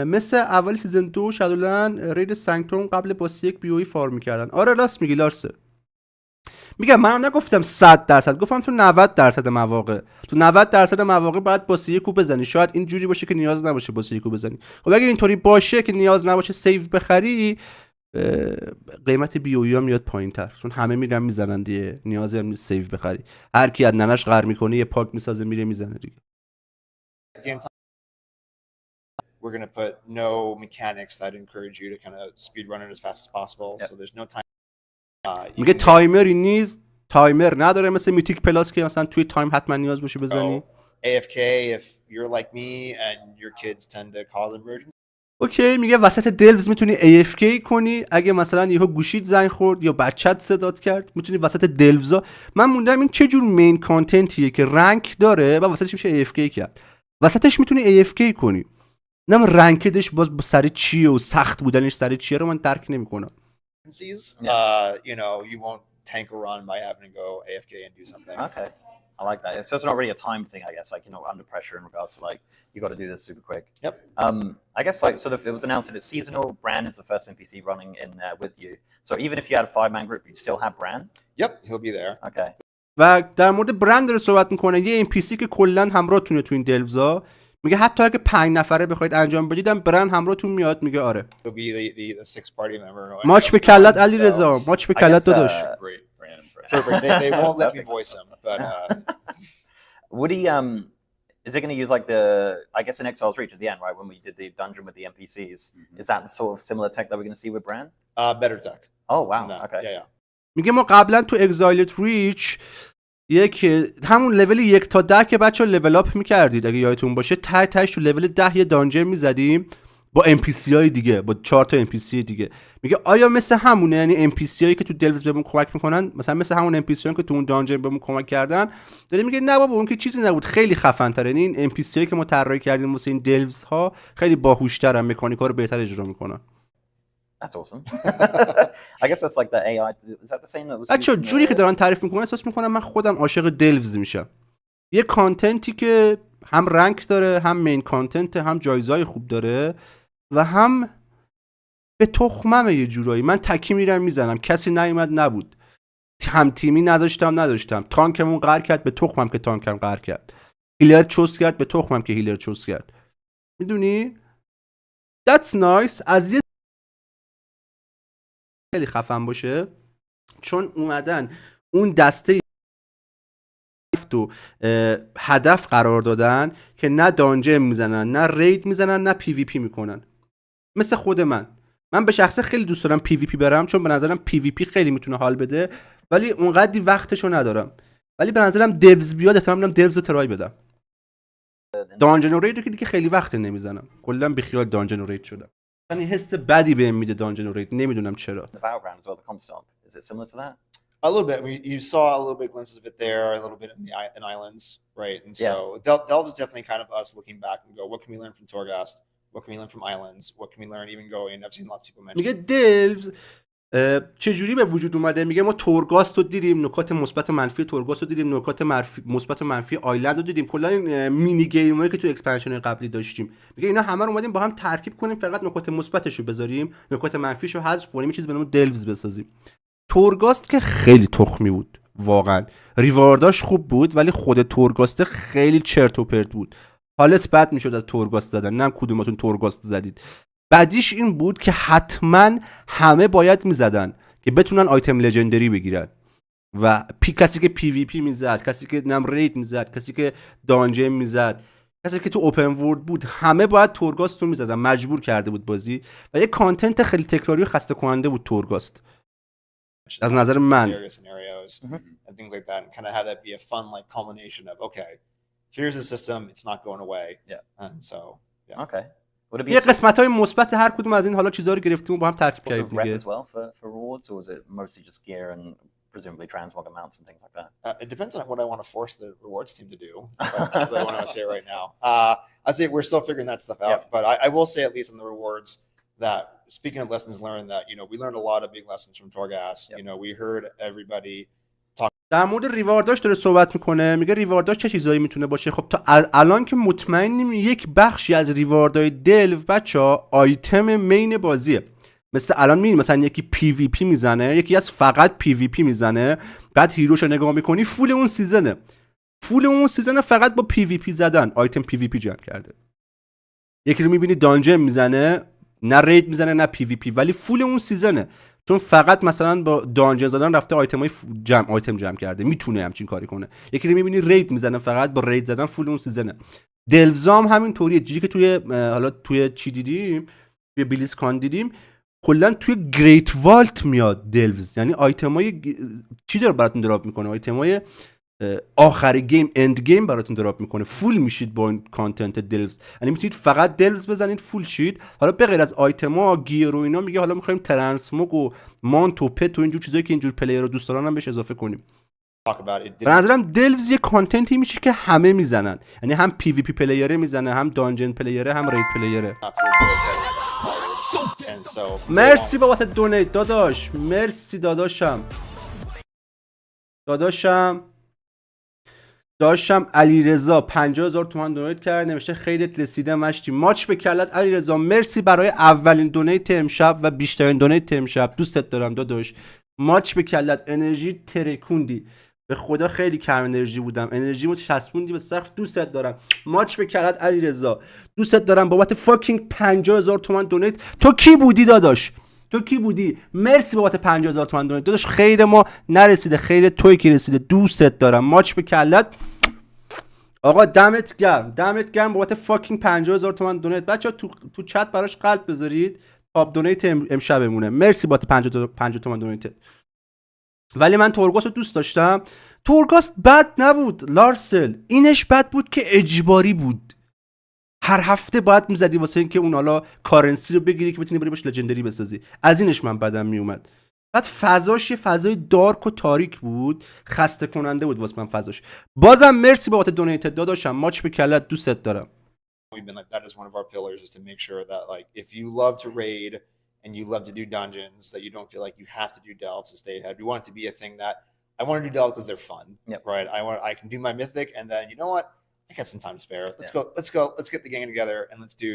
مثل اول سیزن 2 شادولند رید سانکتوم قبل باس 1 بی او ای فارم میکردن. آره راست میگی لارسه. میگم منم نگفتم 100%، گفتم تو 90% مواقع، تو 90% مواقع باید باس 1 بزنی. شاید این جوری باشه که نیاز نباشه باس 1 بزنی. خب اگه اینطوری باشه که نیاز نباشه سیو بخری، قیمت بی او ای میاد پایین‌تر، چون همه میرن میزنن دیگه، نیازی هم نیست سیو بخری. هر کی از ننش قهر میکنه یه پاک میسازه میره میزنه دیگه. We're going to put no mechanics that encourage you to kind of speed run it as fast as possible. So there's no time. میگه تایمری نیست، تایمر نداره مثل میتیک پلاس که مثلا توی تایم حتما نیاز باشه بزنی. AFK if you're like me and your kids tend to cause inversions. اوکی. میگه وسط دلز میتونی AFK کنی. اگه مثلا یهو گوشیت زنگ خورد یا بچت صدات کرد، میتونی وسط دلوزا. من موندم این چه جور مین کانتنتیه که رنک داره و وسطش میشه AFK کرد. وسطش میتونی AFK کنی. نم رنکدش باز سر چیه و سخت بودنش سر چیه رو من درک نمیکنم. You know, you won't tank a run by having to go AFK and do something. Okay. I like that. So it's not really a time thing, I guess, like, you know, under pressure in regards to like, you got to do this super quick. Yep. I guess like sort of it was announced that it's seasonal. Brand is the first NPC running in with you. So even if you had a 5-man group, you'd still have Brand? Yep, he'll be there. Okay. و در مورد برند رو صحبت میکنه. یه NPC که کلا همراهتونه تو این دلوزا. میگه حتی اگه 5 نفره بخواید انجام بدیدم برن همراهتون میاد. میگه آره. It'll be the six party member. ماچ به کلت علی رضا، ماچ به کلت داداش. Great brand impression. Perfect. They won't let me voice him, but Would he is it going to use like the, I guess in Exile's Reach at the end, right, when we did the dungeon with the NPCs, is that the sort of similar tech that we're going to see with Bran? better tech. Oh wow, than that. okay. Yeah. میگه ما قبلا تو اگزایلت ریچ یک همون لول 1 تا 10 که بچه‌ها لول اپ می‌کردید اگه یادتون باشه، تهش تو لول 10 یه دانجن می‌زدیم با ام پی سی های دیگه، با 4 تا ام پی سی دیگه. میگه آیا مثل همونه؟ یعنی ام پی سی هایی که تو دلوز بهمون کمک میکنن مثلا مثل همون ام پی سی هایی که تو اون دانجن بهمون کمک کردن؟ داره میگه نه بابا اون که چیزی نبود، خیلی خفن تره. یعنی این ام پی سی هایی که ما طراحی کردیم واسه این دلوز ها خیلی باهوش‌ترن، مکانیکا رو بهتر اجرا میکنن. That's awesome. I guess that's like the AI. Is that the same that was? بچه‌ها جوری که دارن تعریف میکنن احساس میکنم من خودم عاشق دلوز میشم. یه کانتنتی که هم رنک داره، هم مین کانتنت، هم جایزهای خوب داره و هم به تخممه یه جورایی. من تکی میرم میزنم، کسی نیومد نبود، هم تیمی نداشتم، تانکمون قهر کرد به تخمم که تانکم قهر کرد، هیلر چوس کرد به تخمم که هیلر چوس کرد. میدونی؟ That's nice. از یه خیلی خفن باشه چون اومدن اون دسته تو هدف قرار دادن که نه دانجن میزنن، نه رید میزنن، نه پی وی پی میکنن. مثل خود من به شخصه خیلی دوست دارم پی وی پی برم چون به نظرم پی وی پی خیلی میتونه حال بده، ولی اونقدی وقتشو ندارم. ولی به نظرم دیوز بیاد احتمال میدم دیوز رو ترای بدم. دانجن و رید رو که دیگه خیلی وقت نمیزنم، کلا بیخیال دانجن و رید شدم. یعنی حس بدی بهم میده دانجن و رید، نمیدونم چرا. The battleground as well, the comp stomp. Is it similar to that? A little bit. You saw a little bit glimpses of it there, a little bit in islands, right? And so Delve is definitely kind of us looking back and go, what can we learn from Torghast? What can we learn from islands? What can we learn even going? I've seen lots of people mention. میگه دلوز چجوری به وجود اومده؟ میگه ما تورگاست رو دیدیم، نکات مثبت و منفی تورگاست رو دیدیم، نکات مثبت و منفی آیلند رو دیدیم، کلا این مینی گیمایی که تو اکسپنشن قبلی داشتیم. میگه اینا همه رو اومدیم با هم ترکیب کنیم، فقط نکات مثبتش رو بذاریم، نکات منفیش رو حذف کنیم، یه چیز به نام دلوز بسازیم. تورگاست که خیلی تخمی بود واقعا، ریوارداش خوب بود ولی خود تورگاست خیلی چرت و پرت بود. حالت بد میشد از تورگاست زدن. نه کدوماتون تورگاست زدید. بعدیش این بود که حتما همه باید میزدن که بتونن آیتم لژندری بگیرن و کسی که پی وی پی میزد، کسی که نم ریت میزد، کسی که دانجن میزد، کسی که تو اوپن ورلد بود، همه باید تورگاست رو میزدن. مجبور کرده بود بازی و یه کانتنت خیلی تکراری و خسته کننده بود تورگاست از نظر من. And things like that, and kind of have that be a fun like culmination of okay, here's a system, it's not going away. And so Okay. Would it be یه قسمت‌های مثبت هر کدوم از این حالا چیزا رو گرفتیم و با هم ترکیب کردیم دیگه. as well for rewards, or is it mostly just gear and presumably transmog amounts and things like that? It depends on what I want to force the rewards team to do. If I want to say it right now. I say we're still figuring that stuff out, but I will say at least on the rewards that speaking of lessons learned, that we learned a lot of big lessons from Torghast. We heard everybody talk. در مورد ریوارداش داره صحبت میکنه. میگه ریوارداش چه چیزایی میتونه باشه. خب تا الان که مطمئنیم یک بخشی از ریواردای دلو بچا آیتم مین بازیه. مثل الان میبینی مثلا یکی پی وی پی میزنه، یکی از فقط پی وی پی میزنه، بعد هیروشو نگاه میکنی فول اون سیزنه فقط با پی وی پی زدن آیتم پی وی پی جمع کرده. یکی رو میبینی دانجن میزنه، نه رید میزنه نه پی وی پی، ولی فول اون سیزنه چون فقط مثلا با دانجن زدن رفته آیتمای آیتم جمع کرده، میتونه همچین کاری کنه. یکی رو میبینی رید میزنه، فقط با رید زدن فول اون سیزنه. دلوزام همین طوریه. چیزی که توی چی دیدیم، توی بیلیزارد دیدیم، کلا توی گریت والت میاد دلوز، یعنی آیتمای چی داره براتون دراپ میکنه، آیتمای آخر گیم اند گیم براتون دراپ میکنه. فول میشید با این کانتنت دلوز، یعنی میتونید فقط دلوز بزنید فول شید. حالا به غیر از آیتما گیر و اینا میگه حالا میخوایم ترانسموگ و مانت و پت و اینجور چیزایی که اینجور پلیر رو دوست دارن هم بهش اضافه کنیم. به نظرم دلوز یه کانتنتی میشه که همه میزنن، یعنی هم پی وی پی پلیره میزنه، هم دانجن پلیره، هم رید پلیره. مرسی بابت دونیت داداش، مرسی داداشم علیرضا 50000 تومان دونیت کرد، نوشته خیرت رسیده مشتی. ماچ به کلت علیرضا، مرسی برای اولین دونیت امشب و بیشترین دونیت امشب. دوستت دارم داداش. ماچ به کلت، انرژی ترکوندی. به خدا خیلی کم انرژی بودم، انرژیمو چسبوندی به سقف. دوستت دارم، ماچ به کلت علیرضا، دوستت دارم بابت فاکینگ 50000 تومان دونیت. تو کی بودی داداش؟ تو کی بودی؟ مرسی بابت 50000 تومان دونیت داداش، خیر ما نرسیده، خیر توی که رسیده. دوستت دارم، ماچ به کلت. آقا دمت گرم بابت فاکینگ 50000 تومان دونیت. بچه‌ها تو چت براش قلب بذارید، تاپ دونیت امشبمونه. مرسی بابت 50 تومان دونیت. ولی من تورگاست رو دوست داشتم. تورگاست بد نبود لارسل، اینش بد بود که اجباری بود، هر هفته باید میزدی واسه اینکه اون حالا کارنسی رو بگیری که بتونی بری باش لژندری بسازی. از اینش من بدم میومد. بعد فضاش یه فضای دارک و تاریک بود، خسته کننده بود واسه من فضاش. بازم مرسی بابت دونیت داداشم، ماچ به کلت، دوستت دارم. We've been like that is one of our pillars, is to make sure that like if you love to raid and you love to do dungeons, that you don't feel like you have to do delves to stay ahead. We want it to be a thing that I want to do delves because they're fun, right? I can do my mythic, and then you know what? I got some time to spare. Let's get the gang together and let's do,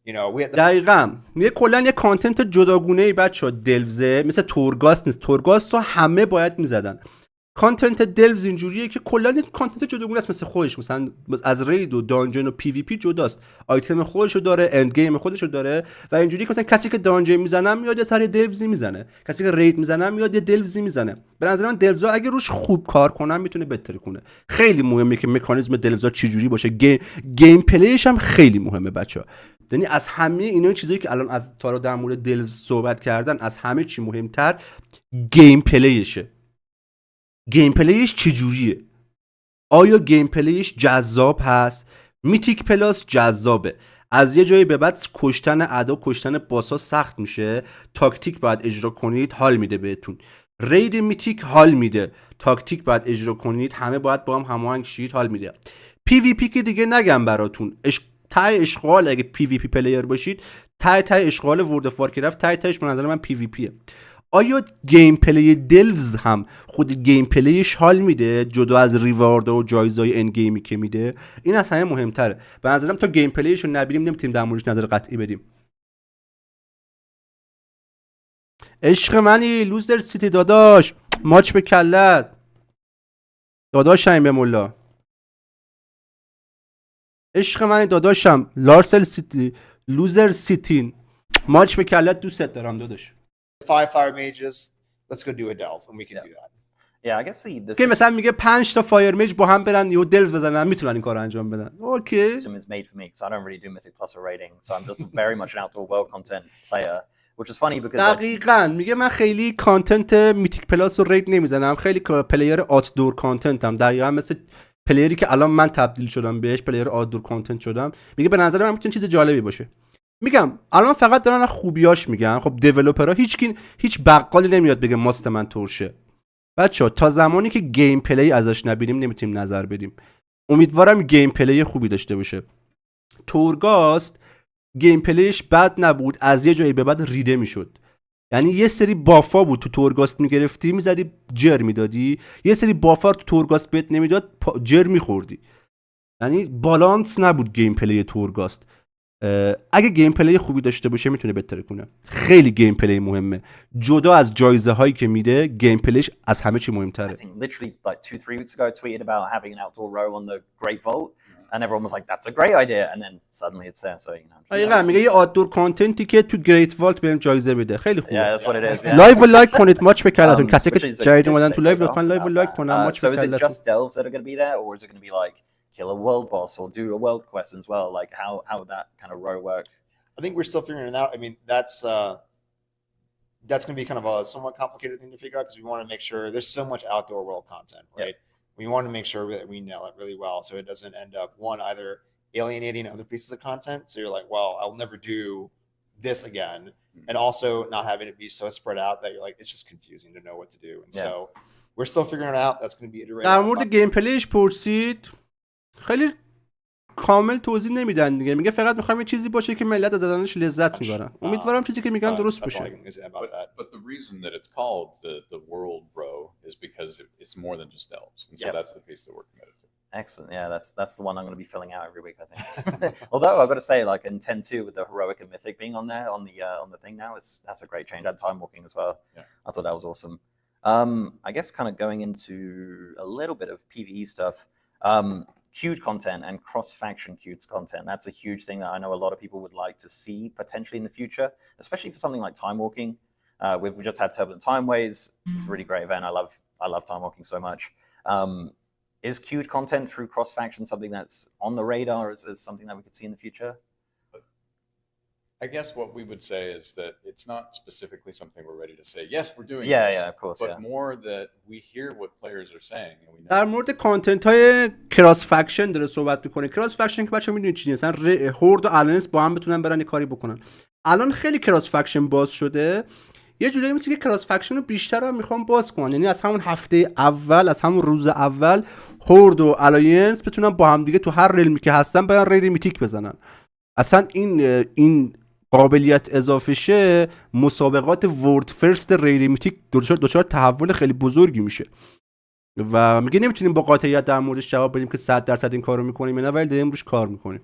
you know, we had دقیقاً یه کلا یه کانتنت جداگونه‌ای بچه‌ها دلوزه، مثل تورگاست نیست. تورگاست رو همه باید میزدن. کانتنت دلوز اینجوریه که کلا یه کانتنت جداگونه است مثل خودش، مثلا از رید و دانجن و پی وی پی جداست، آیتم خودشو داره، اند گیم خودشو داره و اینجوری که مثلا کسی که دانجن میزنه میاد یه سری دلوزی میزنه، کسی که رید میزنه میاد یه دلوزی میزنه. به نظر من دلوزا اگه روش خوب کار کنن میتونه بهتر کنه. خیلی مهمه که مکانیزم دلوزا چجوری باشه، گیم پلیش هم خیلی مهمه بچه‌ها. یعنی از همه اینا چیزایی که الان از تا در مورد دلوز صحبت کردن، از همه چی مهمتر گیم پلیشه. گیم پلیش چجوریه؟ آیا گیم پلیش جذاب هست؟ میتیک پلاس جذابه، از یه جایی به بعد کشتن اعدا، کشتن باسا سخت میشه، تاکتیک باید اجرا کنید، حال میده بهتون. رید میتیک حال میده، تاکتیک باید اجرا کنید، همه باید با هم هماهنگ شید، حال میده. پی وی پی که دیگه نگم براتون، تای اشغال اگه پی وی پی پلیر باشید، تای اشغال ورد اف وارکرفت تایش به نظر من پی وی پیه. آیا گیم پلی دلوز هم خود گیم پلیش حال میده جدا از ریوارد و جایزهای ان گیمی که میده؟ این از همه مهمتره. به نظرم تا گیم پلیش رو نبینیم نمیتونیم در موردش نظر قطعی بدیم. عشق منی لوزر سیتی داداش، ماچ به کلت داداشم به مولا، عشق منی داداشم لارسل سیتی لوزر سیتین، ماچ به کلت، دوستت دارم داداش. 5 fire mages, let's go do a delve and we can do that. Yeah, I guess the که مثلا میگه 5 تا فایر میج با هم برن یهو دلز بزنن، میتونن این کارو انجام بدن. اوکی. system is made for me, so I don't really do Mythic Plus or raiding, so I'm just very much an outdoor world content player, which is funny because دقیقاً میگه من خیلی کانتنت میتیک پلاس و رید نمیزنم، خیلی پلیر آتدور کانتنتم. دقیقاً مثل پلیری که الان من تبدیل شدم بهش، پلیر آتدور کانتنت شدم. میگه به نظر من میتونه چیز جالبی باشه. میگم الان فقط دارن خوبیاش میگن. خب دیولپرها هیچ بقالی نمیاد بگه ماست من ترشه. بچه‌ها تا زمانی که گیم پلی ازش نبینیم نمیتونیم نظر بدیم. امیدوارم گیم پلی خوبی داشته باشه. تورگاست گیم پلیش بد نبود، از یه جایی به بعد ریده میشد. یعنی یه سری بافا بود تو تورگاست میگرفتی میزدی جر میدادی، یه سری بافا تو تورگاست بهت نمیداد جر میخوردی. یعنی بالانس نبود گیم پلی تورگاست. اگه گیم پلی خوبی داشته باشه میتونه بهتر کنه. خیلی گیم پلی مهمه. جدا از جایزه هایی که میده، گیم پلیش از همه چی مهمتره. I think literally like 2-3 weeks ago I tweeted about having an outdoor row on the Great Vault and everyone was like that's a great idea and then suddenly it's there, so you know. دقیقاً میگه یه آتدور کانتنتی که تو گریت والت بهم جایزه بده. خیلی خوبه. Yeah, that's what it is. Yeah. لایو لایک کنید، ماچ بکلتون. کسی که جدید اومدن تو لایو لطفاً لایو لایک کنن، ماچ So is it بکلتون. just delves that are going to be there, or is it going to be like kill a world boss or do a world quest as well? Like how would that kind of row work? I think we're still figuring it out. I mean, that's going to be kind of a somewhat complicated thing to figure out because we want to make sure there's so much outdoor world content, right? Yeah. We want to make sure that we nail it really well so it doesn't end up either alienating other pieces of content. So you're like, well, I'll never do this again, and also not having it be so spread out that you're like, it's just confusing to know what to do. And so we're still figuring it out. That's going to be iterative. در مورد گیم پلیش پرسید، خیلی کامل توضیح نمیدن دیگه. میگه فقط میخوام یه چیزی باشه که ملت از زدنش لذت میبرن. امیدوارم چیزی که میگن درست باشه. But the reason that it's called the world row is because it's more than just delves, and so that's the piece that we're committed to. Excellent. Yeah, that's the one I'm going to be filling out every week, I think. Although I've got to say, like in 10.2 with the heroic and mythic being on there on the thing now, that's a great change. And time walking as well. Yeah. I thought that was awesome. I guess kind of going into a little bit of PvE stuff. Queued content and cross-faction queued content. That's a huge thing that I know a lot of people would like to see potentially in the future, especially for something like time walking. We've just had Turbulent Timeways. It's a really great event. I love time walking so much. Is queued content through cross-faction something that's on the radar as something that we could see in the future? I guess what we would say is that it's not specifically something we're ready to say, yes, we're doing Yeah, this, yeah, of course, but yeah. more that we hear what players are saying. And we know. در مورد کانتنت های کراس فکشن داره صحبت میکنه. کراس فکشن که بچه‌ها میدونید چیه، مثلا هورد و الینس با هم بتونن برن یه کاری بکنن. الان خیلی کراس فکشن باز شده، یه جوری مثل که کراس فکشن رو بیشتر هم میخوام باز کنن، یعنی از همون هفته اول، از همون روز اول هورد و الاینس بتونن با هم دیگه تو هر ریلمی که هستن برن ریل میتیک بزنن. اصلا این قابلیت اضافه شه، مسابقات ورد فرست ریل میتیک دچار تحول خیلی بزرگی میشه و میگه نمیتونیم با قاطعیت در موردش جواب بدیم که 100% این کارو میکنیم نه، ولی داریم روش کار میکنیم.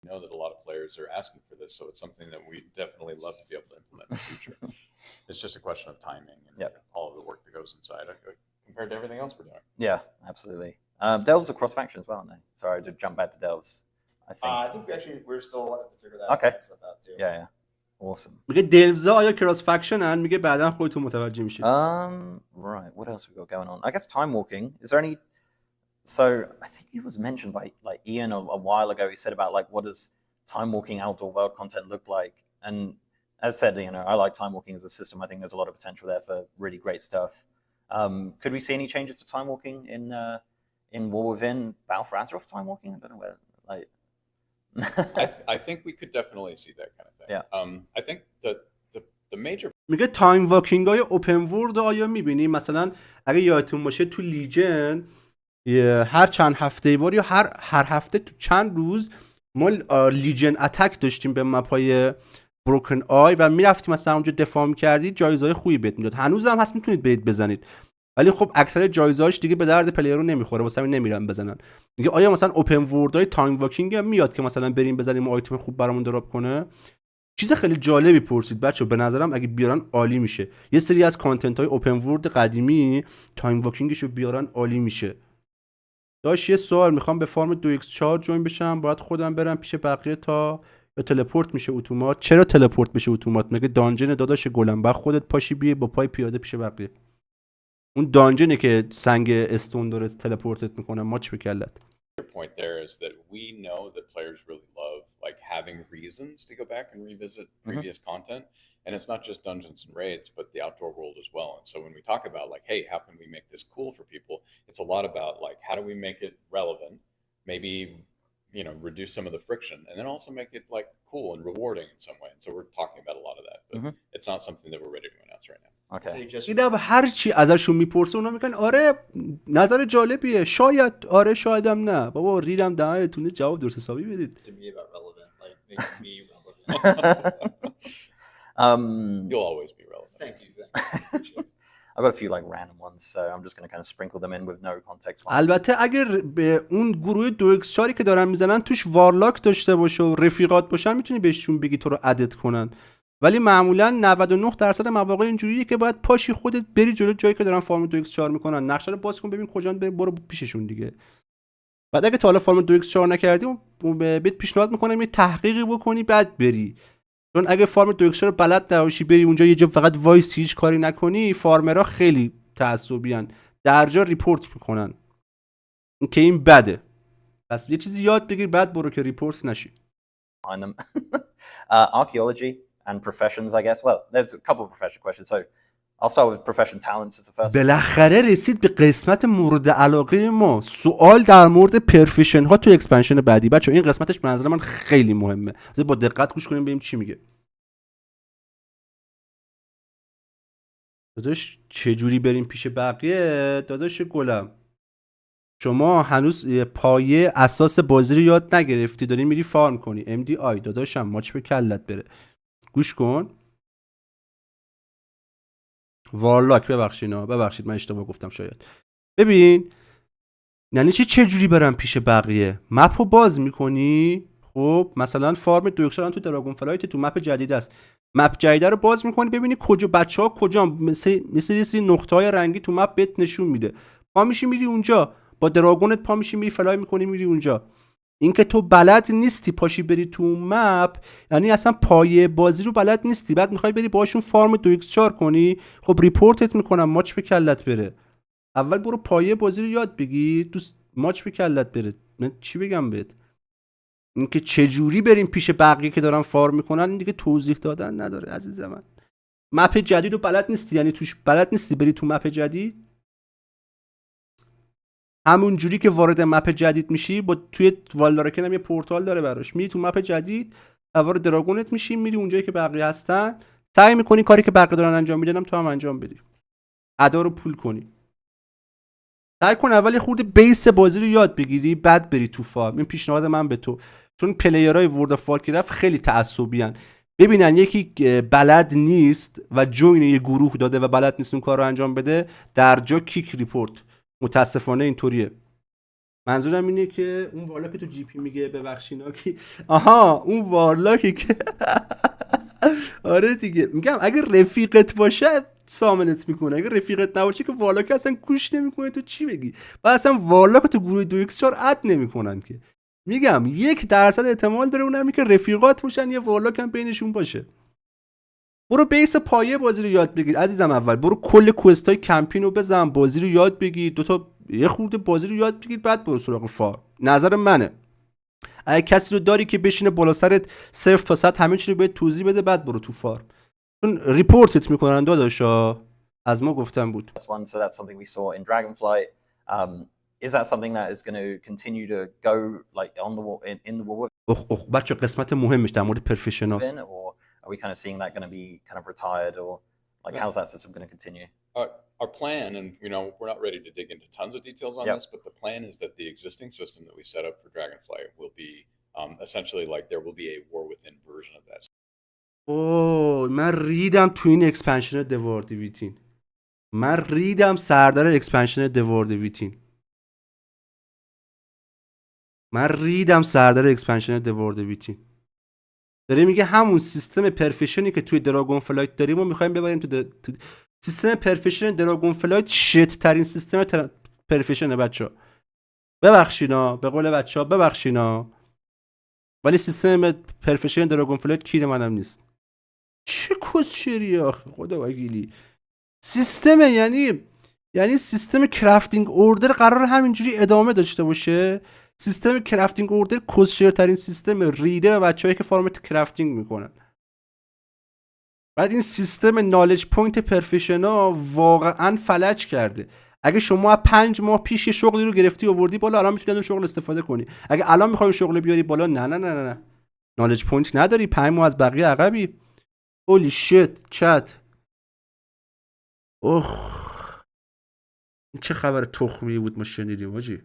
We know that a lot of players are asking for this, so it's something that we definitely love to be able to implement in the future. It's just a question of timing and all of the work that goes inside compared to everything else we're doing. Yeah, absolutely. Delves are cross-faction as well, aren't they? Sorry to jump back to Delves. I think we're still have to figure that stuff out too. Yeah. Awesome. میگه دلوزا آیا کراس فکشن ان؟ میگه بعداً خودتون متوجه میشید. Right. What else we got going on? I guess time walking. Is there any? So I think it was mentioned by like Ian a while ago. He said about like what does time walking outdoor world content look like? And as said, I like time walking as a system. I think there's a lot of potential there for really great stuff. Could we see any changes to time walking in War Within, Battle for Azeroth time walking? I don't know where like. I think we could definitely see that kind of thing. Yeah. I think that the major میگه تایم واکینگ های اوپن ورد آیا میبینیم؟ مثلا اگه یادتون باشه تو لیجن هر چند هفته بار یا هر هفته تو چند روز ما لیجن اتک داشتیم به مپای بروکن آی و میرفتیم مثلا اونجا دفاع میکردید، جایزهای خوبی بهت میداد. هنوز هم هست میتونید برید بزنید، ولی خب اکثر جایزه‌هاش دیگه به درد پلیرو نمیخوره، واسه همین نمیرن بزنن. میگه آیا مثلا اوپن وردای تایم واکینگ هم میاد که مثلا بریم بزنیم و آیتم خوب برامون دراپ کنه؟ چیز خیلی جالبی پرسید بچه‌ها، به نظرم اگه بیارن عالی میشه. یه سری از کانتنت های اوپن ورد قدیمی تایم واکینگشو بیارن عالی میشه. داش یه سوال، میخوام به فارم 2x4 جوین بشم، باید خودم برم پیش بقیه تا یا تلپورت میشه اتومات؟ چرا تلپورت میشه اتومات؟ مگه دانجن داداش گلم بعد خودت پاشی بیای با پای پیاده پیش بقیه؟ اون دانجنه که سنگ استون داره تلپورتت میکنه، ماچ به کلت. point there is that we know that players really love like having reasons to go back and revisit previous content, and it's not just dungeons and raids but the outdoor world as well. And so when we talk about like, hey, how can we make this cool for people, it's a lot about like how do we make it relevant, maybe reduce some of the friction, and then also make it like cool and rewarding in some way. And so we're talking about a lot of that, but it's not something that we're ready to announce right now. اینا به هر چی ازشون میپرسه اونا میگن آره نظر جالبیه، شاید آره شایدم نه. بابا ریدم دهنتون، جواب درست حسابی بدید. You'll always be relevant. Thank you. I've got a few like random ones, so I'm just going to kind of sprinkle them in with no context. البته اگر به اون گروه 2x4 که دارن میزنن توش وارلاک داشته باشه و رفیقات باشن، میتونی بهشون بگی تو رو ادت کنن، ولی معمولا 99% مواقع اینجوریه که باید پاشی خودت بری جلو جایی که دارن فارم 2x4 میکنن، نقشه رو باز کن ببین کجان، برو پیششون دیگه. بعد اگه تا حالا فارم 2x4 نکردی بهت پیشنهاد میکنم یه تحقیقی بکنی بعد بری، چون اگه فارم 2x4 رو بلد نباشی بری اونجا یه جا فقط وایس هیچ کاری نکنی، فارمرها خیلی تعصبیان، درجا ریپورت میکنن که این بده. پس یه چیزی یاد بگیر بعد برو که ریپورت نشی. Archaeology and professions, I guess. Well, there's a couple of profession questions. So I'll start with profession talents as the first. بالاخره رسید به قسمت مورد علاقه ما، سوال در مورد پرفشن ها تو اکسپنشن بعدی. بچه‌ها این قسمتش به نظر من خیلی مهمه، با دقت گوش کنیم ببینیم چی میگه. داداش چجوری بریم پیش بقیه؟ داداش گلم شما هنوز پایه اساس بازی رو یاد نگرفتی، داری میری فارم کنی MDI. داداشم ماچ به کلت بره، گوش کن. وارلاک ببخشید من اشتباه گفتم شاید. ببین یعنی چجوری برم پیش بقیه؟ مپو باز میکنی، خب مثلا فارم 2x4 تو دراگون فلایت تو مپ جدید است، مپ جدید رو باز میکنی ببینی کجا بچه‌ها کجا، مثل یه سری نقطه‌های رنگی تو مپ بهت نشون میده. پا میشی میری اونجا با دراگونت، پا میشی میری فلای میکنی میری اونجا. اینکه تو بلد نیستی پاشی بری تو مپ، یعنی اصلا پایه بازی رو بلد نیستی، بعد میخوای بری باشون فارم 2x4 کنی، خب ریپورتت میکنم ماچ به کلت بره. اول برو پایه بازی رو یاد بگیر، تو ماچ به کلت بره. من چی بگم بهت؟ اینکه چه جوری بریم پیش بقیه که دارن فارم میکنن این دیگه توضیح دادن نداره عزیز من. مپ جدید رو بلد نیستی، یعنی توش بلد نیستی بری تو مپ جدید. همون جوری که وارد مپ جدید میشی، با توی والدارکن هم یه پورتال داره براش، میری تو مپ جدید، سوار دراگونت میشی، میری اونجایی که بقیه هستن، سعی میکنی کاری که بقیه دارن انجام میدن تو هم انجام بدی، ادا رو پول کنی. سعی کن اول یه خورده بیس بازی رو یاد بگیری بعد بری تو فارم. این پیشنهاد من به تو، چون پلیرهای ورد اف وارکرفت خیلی تعصبیان. ببینن یکی بلد نیست و جوین یه گروه داده و بلد نیست اون کار رو انجام بده، در جا کیک ریپورت. متاسفانه اینطوریه. منظورم اینه که اون والا که تو جی پی میگه ببخشینا که اون والا که آره دیگه، میگم اگه رفیقت باشه سامنت میکنه، اگه رفیقت نباشه که والا که اصلا گوش نمیکنه تو چی بگی. و اصلا والا که تو گروه 2x4 اد نمیکنن که. میگم 1% احتمال داره اونم که رفیقات باشن یه والا کم بینشون باشه. برو بیس پایه بازی رو یاد بگیر عزیزم. اول برو کل کوست های کمپین رو بزن، بازی رو یاد بگیر، یه خورده بازی رو یاد بگیر بعد برو سراغ فار. نظر منه. اگه کسی رو داری که بشینه بالا سرت 0 تا 100 همه چی رو بهت توضیح بده بعد برو تو فار. چون ریپورتت میکنن داداشا، از ما گفتن بود. So that's something we saw in Dragonflight. Is that something that is going to continue to go like on the wall in the wall? بچه قسمت مهمش در مورد پرفشناست. Or are we kind of seeing that going to be kind of retired, or like how's that system going to continue? Our plan, and we're not ready to dig into tons of details on this, but the plan is that the existing system that we set up for Dragonflight will be essentially like there will be a war within version of that. من ریدم تو این اکسپنشن دوارد ویتین. من ریدم سردر اکسپنشن دوارد ویتین. داره میگه همون سیستم پرفشنی که توی دراگون فلایت داریم و میخوایم ببریم تو سیستم پرفشن دراگون فلایت. شت ترین سیستم پرفشنه بچه‌ها. ببخشینا به قول بچه‌ها ببخشینا، ولی سیستم پرفشن دراگون فلایت کیر منم نیست. چه کسچریه آخه خدا وکیلی. سیستم یعنی سیستم کرافتینگ اوردر قرار همینجوری ادامه داشته باشه. سیستم کرافتینگ اوردر کسچرترین سیستم ریده و بچه‌هایی که فارمت کرافتینگ میکنن. بعد این سیستم نالج پوینت پرفشنا واقعا فلج کرده. اگه شما 5 ماه پیش یه شغلی رو گرفتی آوردی بالا، الان میتونی از اون شغل استفاده کنی. اگه الان میخوای شغل بیاری بالا، نه نالج پوینت نداری، 5 ماه از بقیه عقبی. هولی شت چت. این چه خبر تخمی بود ما شنیدیم حاجی.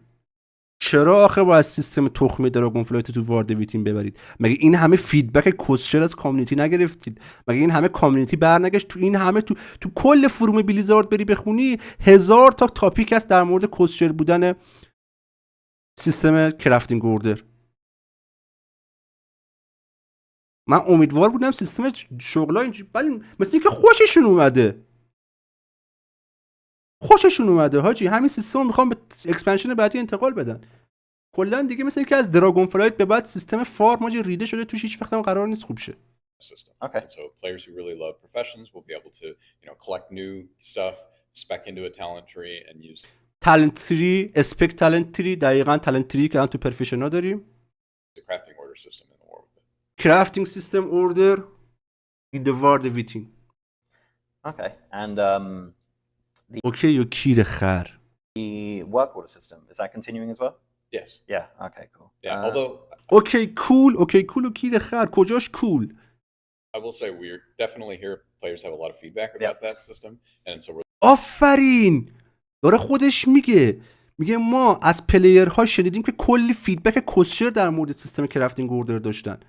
چرا آخه با از سیستم تخمی دراگون فلایت تو وارد ویتین ببرید؟ مگه این همه فیدبک کوسچر از کامیونیتی نگرفتید؟ مگه این همه کامیونیتی برنگشت؟ تو این همه تو کل فروم بیلیزارد بری بخونی 1000 تا تاپیک هست در مورد کوسچر بودن سیستم کرافتینگ اوردر. من امیدوار بودم سیستم شغلا اینجوری، ولی مثل اینکه خوششون اومده حاجی. همین سیستم رو میخوام به اکسپنشن بعدی انتقال بدن. کلا دیگه مثل اینکه از دراگون فلایت به بعد سیستم فارم حاجی ریده شده، توش هیچ وقت هم قرار نیست خوب شه. Okay. And so players who really love professions will be able to, collect new stuff, spec into a talent tree and use talent tree, spec talent tree. دقیقاً talent tree که الان تو پرفشنا داریم. the crafting order system in the war with it. Crafting system order in the world of eating. Okay. And اوکی و کیر خر. the work order system, is that continuing as well? Yes. Yeah. Okay. Cool. Yeah. Although اوکی کول و کیر خر. کجاش کول؟ I will say we're definitely here. Players have a lot of feedback about that system, and so we're. آفرین. داره خودش میگه ما از پلیرها شنیدیم که کلی فیدبک کوسچر در مورد سیستم کرافتینگ اوردر داشتن.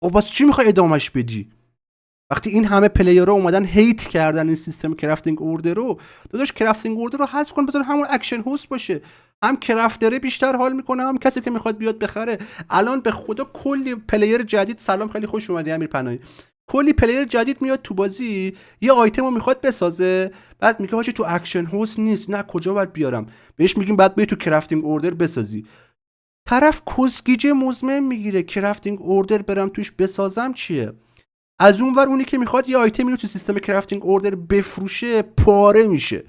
واسه چی میخوای ادامهش بدی؟ وقتی این همه پلیرها اومدن هیت کردن این سیستم کرافتینگ اوردر رو، داداش کرافتینگ اوردر رو حذف کن، بذار همون اکشن هوست باشه. هم کرافتره بیشتر حال میکنه، هم کسی که میخواد بیاد بخره. الان به خدا کلی پلیر جدید، سلام خیلی خوش اومدی امیر پناهی، کلی پلیر جدید میاد تو بازی، یه آیتم رو میخواد بسازه، بعد میگه حاجی تو اکشن هوست نیست، نه کجا باید بیارم، بهش میگیم بعد بری تو کرافتینگ اوردر بسازی. طرف کسگیجه مزمن میگیره کرافتینگ اوردر برم توش بسازم چیه؟ از اون ور اونی که میخواد یه آیتمی رو تو سیستم کرافتینگ اوردر بفروشه پاره میشه.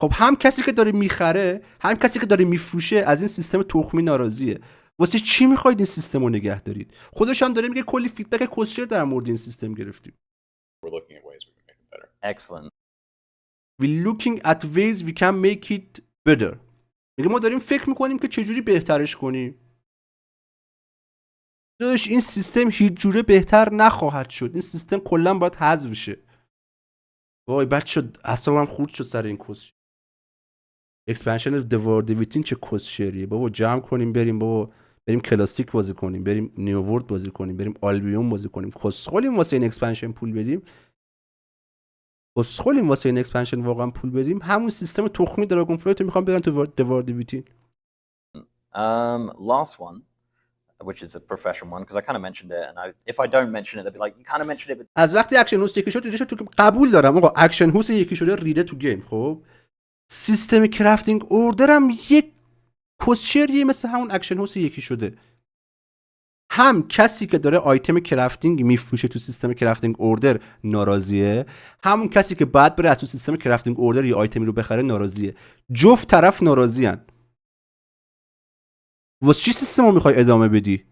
خب هم کسی که داره میخره هم کسی که داره میفروشه از این سیستم تخمی ناراضیه. واسه چی میخواید این سیستم رو نگه دارید؟ خودش هم داره میگه کلی فیدبک کسچر در مورد این سیستم گرفتیم. We're looking at ways we can make it better. Excellent. We looking at ways we can make it better. میگه ما داریم فکر میکنیم که چجوری بهترش کنیم. داداش این سیستم هیچ جوره بهتر نخواهد شد. این سیستم کلا باید حذف شه. وای بچه اصلا خورد شد سر این کس. اکسپنشن دواردویتین چه کس شریه بابا. جمع کنیم بریم بابا، بریم کلاسیک بازی کنیم، بریم نیوورد بازی کنیم، بریم آلبیون بازی کنیم. کسخولیم واسه این اکسپنشن پول بدیم. کسخولیم واسه این اکسپنشن واقعا پول بدیم. همون سیستم تخمی دراگون فلایت رو میخوام برن تو دواردویتین. Last one, which is a professional one, because I kind of mentioned it, and if I don't mention it, they'll be like, you kind of mentioned it. But... از وقتی اکشن هوست یکی شد ریده شد تو قبول دارم آقا، اکشن هوست یکی شده ریده تو گیم. خب سیستم کرافتینگ اوردر هم یک کسچریه مثل همون اکشن هوست یکی شده. هم کسی که داره آیتم کرافتینگ میفروشه تو سیستم کرافتینگ اوردر ناراضیه، همون کسی که بعد بره از تو سیستم کرافتینگ اوردر یه آیتمی رو بخره ناراضیه. جفت طرف ناراضیان. واسه چی سیستم رو میخوای ادامه بدی؟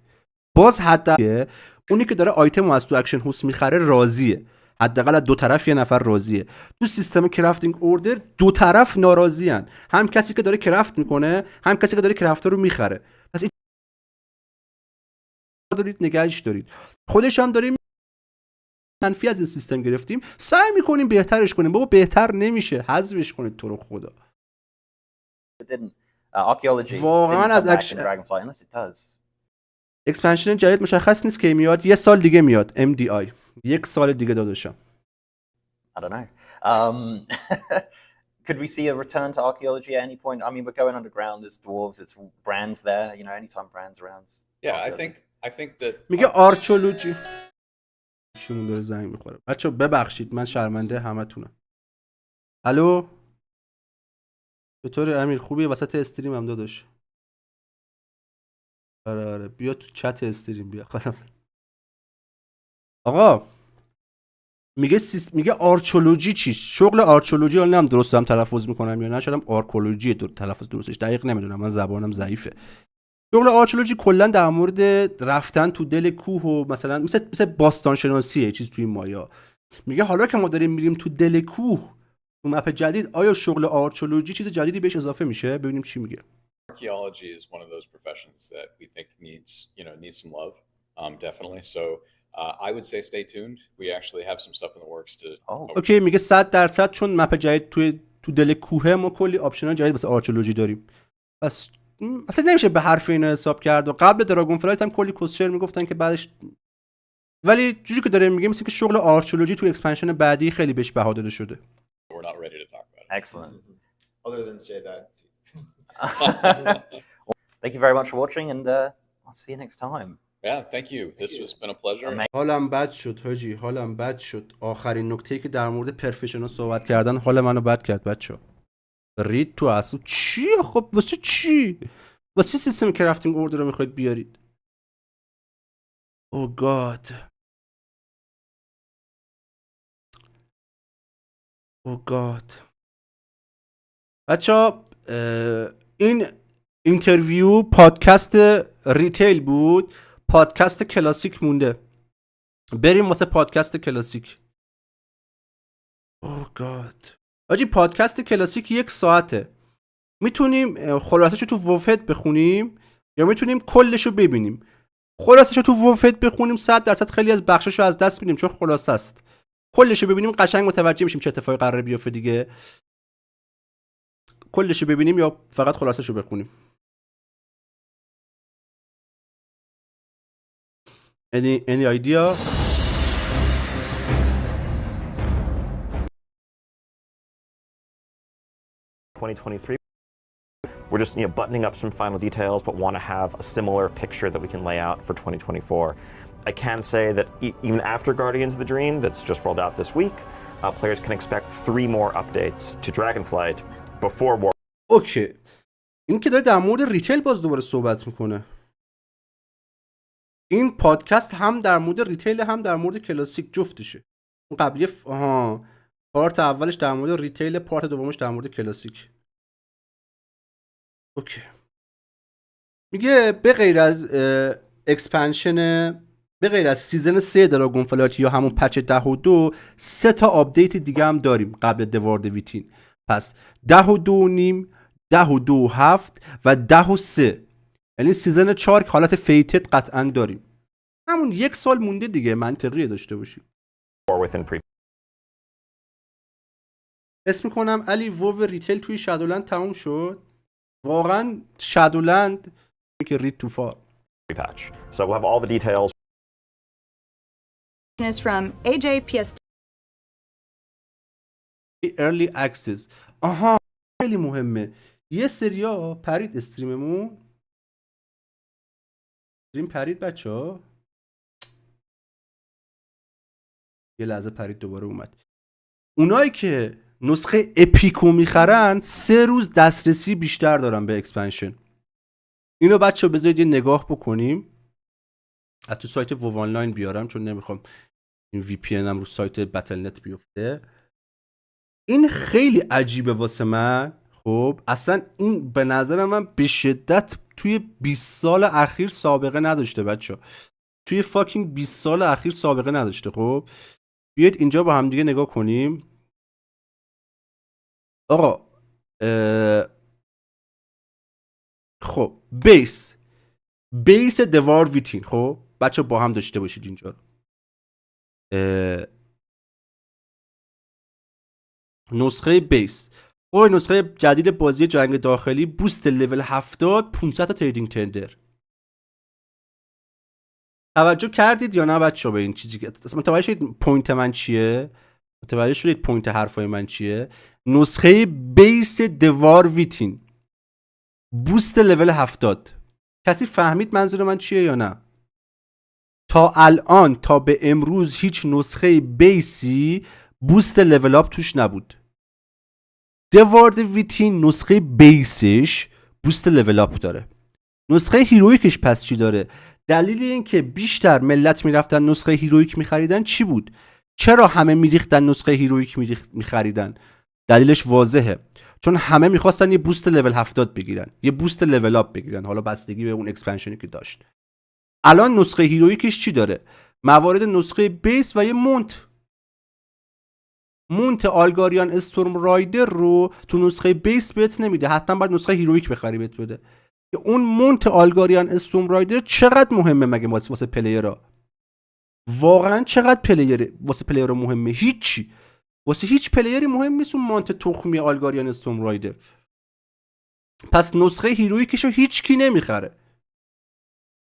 باز حداقل اونی که داره آیتم رو از تو اکشن هوست میخره راضیه. حداقل از دو طرف یه نفر راضیه. تو سیستم کرافتینگ اوردر دو طرف ناراضیان، هم کسی که داره کرافت میکنه هم کسی که داره کرافت رو میخره. پس این دارید نگهش دارید. خودش هم داریم منفی از این سیستم گرفتیم، سعی میکنیم بهترش کنیم. بابا بهتر نمیشه، حذفش کنید تو رو خدا. واقعا از اکسپنشن جدید مشخص نیست که میاد. یه سال دیگه میاد MDI. یک سال دیگه داداشم. I don't know. Could we see a return to archaeology at any point? I mean, we're going underground. There's dwarves. It's brands there. You know, anytime brands around. Yeah, I think that. میگه آرچولوژی. چیمون داره زنگ میخوره. بچه‌ها ببخشید من شرمنده همتونم. الو. چطوری امیر؟ خوبی؟ وسط استریم هم داداش. آره بیا تو چت استریم بیا. آقا میگه آرچولوژی چیست؟ شغل آرچولوژی حالا نمیدونم درست هم تلفظ میکنم یا نه، شاید آرکولوژی تلفظ درستش دقیق نمیدونم، من زبانم ضعیفه. شغل آرچولوژی کلا در مورد رفتن تو دل کوه و مثلا مثل باستان شناسیه چیز توی مایا. میگه حالا که ما داریم میریم تو دل کوه تو مپ جدید، آیا شغل آرچولوژی چیز جدیدی بهش اضافه میشه؟ ببینیم چی میگه. Archaeology is one of those professions that we think needs some love, definitely. So I would say stay tuned. We actually have some stuff in the works to. اوکی میگه 100% چون مپ جدید تو دل کوه ما کلی آپشنال جدید واسه آرچولوژی داریم. پس اصلا نمیشه به حرف اینو حساب کرد. و قبل دراگون فلایت هم کلی کسچر میگفتن که بعدش، ولی جوری که داره میگه مثل که شغل آرچولوژی تو اکسپنشن بعدی خیلی بهش بها داده شده. We're not ready to talk about it. Excellent. Other than say that. Thank you very much for watching, and I'll see you next time. Yeah, thank you. This has been a pleasure. حالم بد شد حاجی، حالم بد شد. آخرین نکته‌ای که در مورد پرفشنال صحبت کردن حال منو بد کرد بچه‌ها. رید تو اصلا چی؟ خب واسه چی؟ واسه سیستم کرافتینگ اوردر رو میخواید بیارید؟ او گاد. او گاد. بچه‌ها این اینترویو پادکست ریتیل بود. پادکست کلاسیک مونده. بریم واسه پادکست کلاسیک. اوه گاد. آجی پادکست کلاسیک 1 ساعته. میتونیم خلاصه‌شو تو ووفت بخونیم یا میتونیم کلشو ببینیم. خلاصه‌شو تو ووفت بخونیم 100% خیلی از بخشاشو از دست میدیم چون خلاصه است. کلشو ببینیم قشنگ متوجه میشیم چه اتفاقی قراره بیفته دیگه. کلشو ببینیم یا فقط خلاصه‌شو بخونیم. Any idea? We're just buttoning up some final details, but want to have a similar picture that we can lay out for 2024. I can say that even after Guardians of the Dream, that's just rolled out this week, players can expect 3 more updates to Dragonflight before War. اوکی، این که داره در مورد ریتیل باز دوباره صحبت میکنه. این پادکست هم در مورد ریتیل هم در مورد کلاسیک جفتشه. اون قبلی پارت اولش در مورد ریتیل، پارت دومش در مورد کلاسیک. اوکی. میگه به غیر از اکسپنشن، به غیر از سیزن 3 دراگون فلایت یا همون پچ 10.2، 3 تا آپدیت دیگه هم داریم قبل دوارد ویتین. پس 10.2.5، 10.2.7 و 10.3. یعنی سیزن 4 که حالت فیتد قطعا داریم. همون 1 سال مونده دیگه، منطقیه داشته باشیم. اسم میکنم علی وو ریتیل توی شادولند تموم شد. واقعا شادولند که رید تو فار. So we'll have all the details. Is from AJPST. Early access. آها خیلی مهمه. یه سریا پرید استریممون. استریم پرید بچه‌ها. یه لحظه پرید دوباره اومد. اونایی که نسخه اپیکو میخرن 3 روز دسترسی بیشتر دارن به اکسپنشن. اینو بچه‌ها بذارید یه نگاه بکنیم. از تو سایت وو آنلاین بیارم چون نمیخوام این وی پی ان هم رو سایت بتل نت بیفته. این خیلی عجیبه واسه من. خب اصلا این به نظر من به شدت توی 20 سال اخیر سابقه نداشته بچه‌ها. توی فاکینگ 20 سال اخیر سابقه نداشته. خب بیاید اینجا با هم دیگه نگاه کنیم. آقا خب بیس دوار ویتین. خب بچه با هم داشته باشید اینجا رو. نسخه بیس. نسخه جدید بازی جنگ داخلی، بوست لول 70، 500 تا تریدینگ تندر. توجه کردید یا نه بچه به این چیزی که متوجه شدید پوینت من چیه؟ متوجه شدید پوینت حرفای من چیه؟ نسخه بیس دوار ویتین، بوست لول 70. کسی فهمید منظور من چیه یا نه؟ تا الان تا به امروز هیچ نسخه بیسی بوست لول اپ توش نبود. دوارد ویتین نسخه بیسش بوست لول اپ داره. نسخه هیرویکش پس چی داره؟ دلیل این که بیشتر ملت میرفتن نسخه هیرویک میخریدن چی بود؟ چرا همه میریختن نسخه هیرویک میخریدن؟ دلیلش واضحه. چون همه میخواستن یه بوست لول 70 بگیرن، یه بوست لول اپ بگیرن، حالا بستگی به اون اکسپنشنی که داشت. الان نسخه هیرویکش چی داره؟ موارد نسخه بیس و یه مونت آلگاریان استورم رایدر رو تو نسخه بیس بهت نمیده، حتما باید نسخه هیرویک بخری بهت بده. اون مونت آلگاریان استورم رایدر چقدر مهمه مگه واسه پلیرها؟ واقعا چقدر واسه پلیرها مهمه؟ هیچی. واسه هیچ پلیری مهم نیست اون مانت تخمی آلگاریان استورم رایدر. پس نسخه هیرویکشو هیچ کی نمیخره.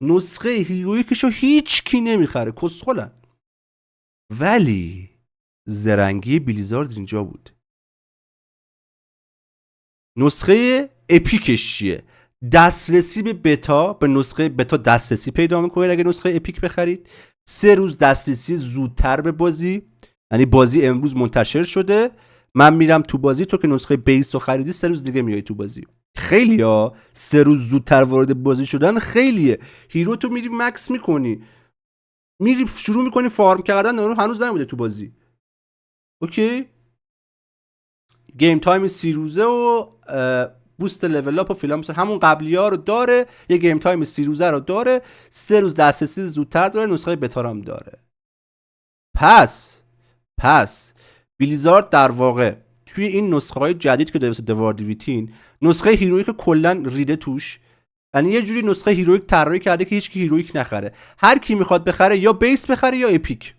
نسخه هیرویکشو هیچ کی نمیخره، کسخلن. ولی زرنگی بیلیزارد اینجا بود. نسخه اپیکش چیه؟ دسترسی به بتا، به نسخه بتا دسترسی پیدا میکنید اگه نسخه اپیک بخرید. 3 روز دسترسی زودتر به بازی. یعنی بازی امروز منتشر شده، من میرم تو بازی، تو که نسخه بیس رو خریدی 3 روز دیگه میای تو بازی. خیلیه 3 روز زودتر وارد بازی شدن، خیلیه. هیرو تو میری مکس میکنی، میری شروع میکنی فارم کردن، هنوز نمیده تو بازی. اوکی، گیم تایم 30 روزه و بوست لول اپ و فلان همون قبلی ها رو داره. یه گیم تایم 30 روزه رو داره، 3 روز دسترسی زودتر داره، نسخه بتا هم داره. پس بیلیزارد در واقع توی این نسخه های جدید که داره واسه دوارد ویتین، نسخه هیرویک کلا ریده توش. یعنی یه جوری نسخه هیرویک طراحی کرده که هیچ کی هیرویک نخره. هر کی میخواد بخره یا بیس بخره یا اپیک.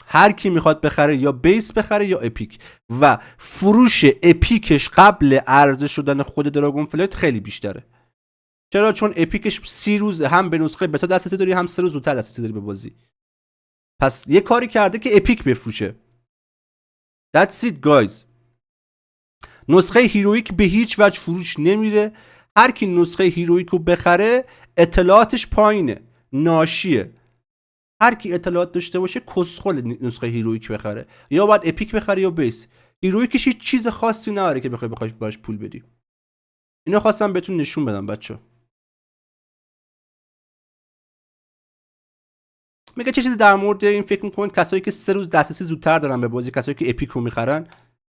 هر کی میخواد بخره یا بیس بخره یا اپیک. و فروش اپیکش قبل عرضه شدن خود دراگون فلایت خیلی بیشتره. چرا؟ چون اپیکش 30 روز هم به نسخه بتا دسترسی داری، هم 3 روز زودتر دسترسی داری به بازی. پس یه کاری کرده که اپیک بفروشه. That's it guys. نسخه هیرویک به هیچ وجه فروش نمیره. هر کی نسخه هیرویک رو بخره اطلاعاتش پایینه. ناشیه. هر کی اطلاعات داشته باشه کسخل نسخه هیرویک بخره، یا باید اپیک بخره یا بیس. هیرویکش هیچ چیز خاصی نداره که بخوای باش پول بدی. اینا خواستم بهتون نشون بدم بچه‌ها. میگه چه چیزی در مورد این فکر میکنید کسایی که 3 روز دسترسی زودتر دارن به بازی، کسایی که اپیک رو میخرن؟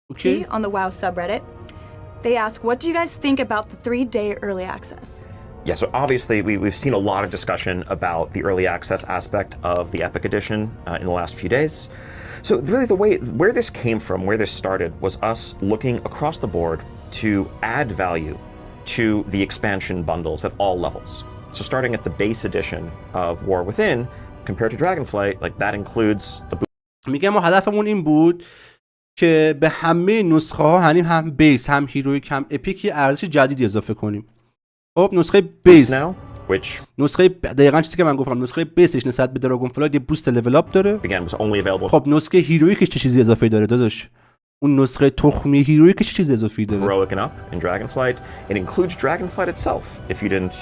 اوکی. On the WoW subreddit, they ask, what do you guys think about the 3-day early access? Yeah, so obviously we've seen a lot of discussion about the early access aspect of the Epic Edition in the last few days. So really where this came from, where this started, was us looking across the board to add value to the expansion bundles at all levels. So starting at the base edition of War Within, compared to Dragonflight, like that includes the میگه ما هدفمون این بود که به همه نسخه ها هم بیس هم هیرویک هم اپیک ارزش جدیدی اضافه کنیم. خب نسخه بیس نسخه دقیقاً چیزی که من گفتم، نسخه بیسش نسبت به دراگون فلایت یه بوست لول اپ داره. خب نسخه هیرویکش چه چیزی اضافه داره داداش؟ اون نسخه تخمی هیرویکش چه چیزی اضافه داره؟ Heroic up in Dragonflight. It includes Dragonflight itself if you didn't,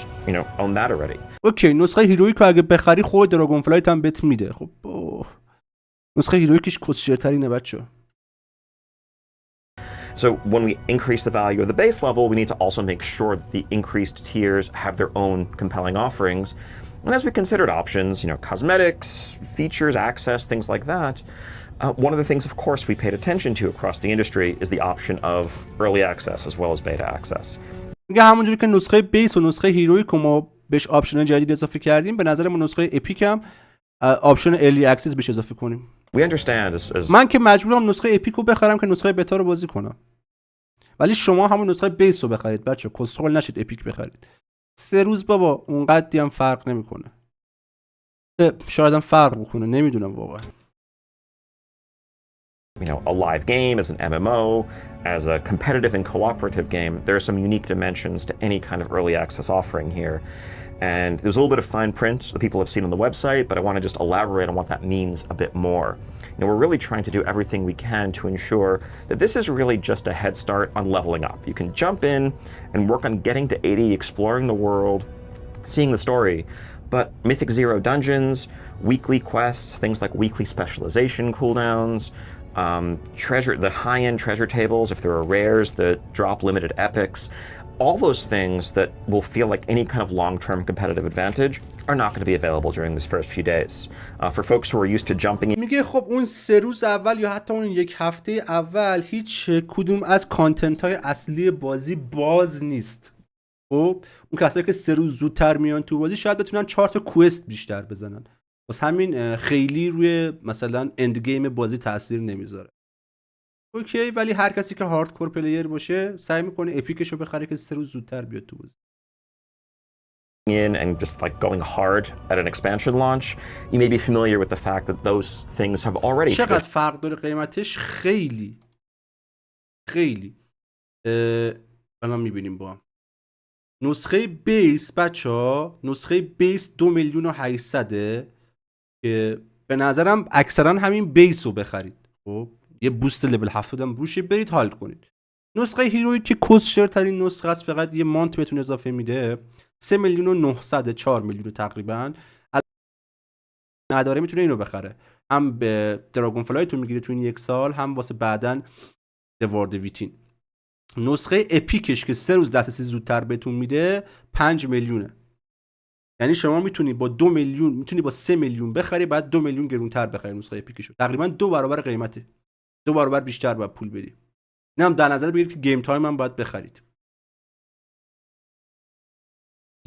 own that already. اوکی نسخه هیرویک رو اگه بخری خود دراگون فلایت هم بهت میده. خب نسخه هیرویکش کسشرترینه بچه‌ها. So when we increase the value of the base level, we need to also make sure that the increased tiers have their own compelling offerings. And as we considered options, cosmetics, features, access, things like that, one of the things, of course, we paid attention to across the industry is the option of early access as well as beta access. میگه همونجوری که نسخه بیس و نسخه هیرویک رو ما بهش آپشن جدید اضافه کردیم، به نظر ما نسخه اپیک هم آپشن ارلی اکسس بهش اضافه کنیم. We understand as من که مجبورم نسخه اپیک رو بخرم که نسخه بتا رو بازی کنم، ولی شما همون نسخه بیس رو بخرید بچه، کسخل نشید اپیک بخرید. 3 روز بابا اونقدی هم فرق نمیکنه. شاید هم فرق بکنه، نمیدونم واقعا. A live game, as an MMO, as a competitive and cooperative game, there are some unique dimensions to any kind of early access offering here. And there's a little bit of fine print that people have seen on the website, but I want to just elaborate on what that means a bit more. We're really trying to do everything we can to ensure that this is really just a head start on leveling up. You can jump in and work on getting to 80, exploring the world, seeing the story, but Mythic Zero dungeons, weekly quests, things like weekly specialization cooldowns, the high-end treasure tables, if there are rares that drop limited epics, all those things that will feel like any kind of long-term competitive advantage are not going to be available during these first few days. For folks who are used to jumping in. میگه خب اون 3 روز اول یا حتی اون 1 هفته اول هیچ کدوم از کانتنت های اصلی بازی باز نیست. خب اون کسایی که 3 روز زودتر میان تو بازی شاید بتونن 4 تا کوست بیشتر بزنن. واسه همین خیلی روی مثلا اند گیم بازی تاثیر نمیذاره. اوکی، ولی هر کسی که هاردکور پلیر باشه سعی میکنه اپیکشو بخره که 3 روز زودتر بیاد تو بازی. In and just like going hard at an expansion launch, you may be familiar with the fact that those things have already. چقدر فرق داره قیمتش؟ خیلی الان میبینیم با هم. نسخه بیس بچه‌ها، نسخه بیس 2,800,000 که به نظرم اکثرا همین بیس رو بخرید. خب یه بوست لول 70 هم روشه، برید حال کنید. نسخه هیرویک که کسشر ترین نسخه است، فقط یه مانت بهتون اضافه میده، 3,900,000 4 میلیون تقریبا نداره، میتونه اینو بخره. هم به دراگون فلایت رو میگیره تو این 1 سال، هم واسه بعدن دوارد ویتین. نسخه اپیکش که 3 روز دسترسی زودتر بهتون میده 5 میلیونه. یعنی شما میتونی با 2 میلیون، میتونی با 3 میلیون بخری، بعد 2 میلیون گرونتر بخری نسخه اپیکشو. تقریبا 2 برابر قیمته. 2 برابر بیشتر باید پول بدی. اینم در نظر بگیرید که گیم تایم هم باید بخرید.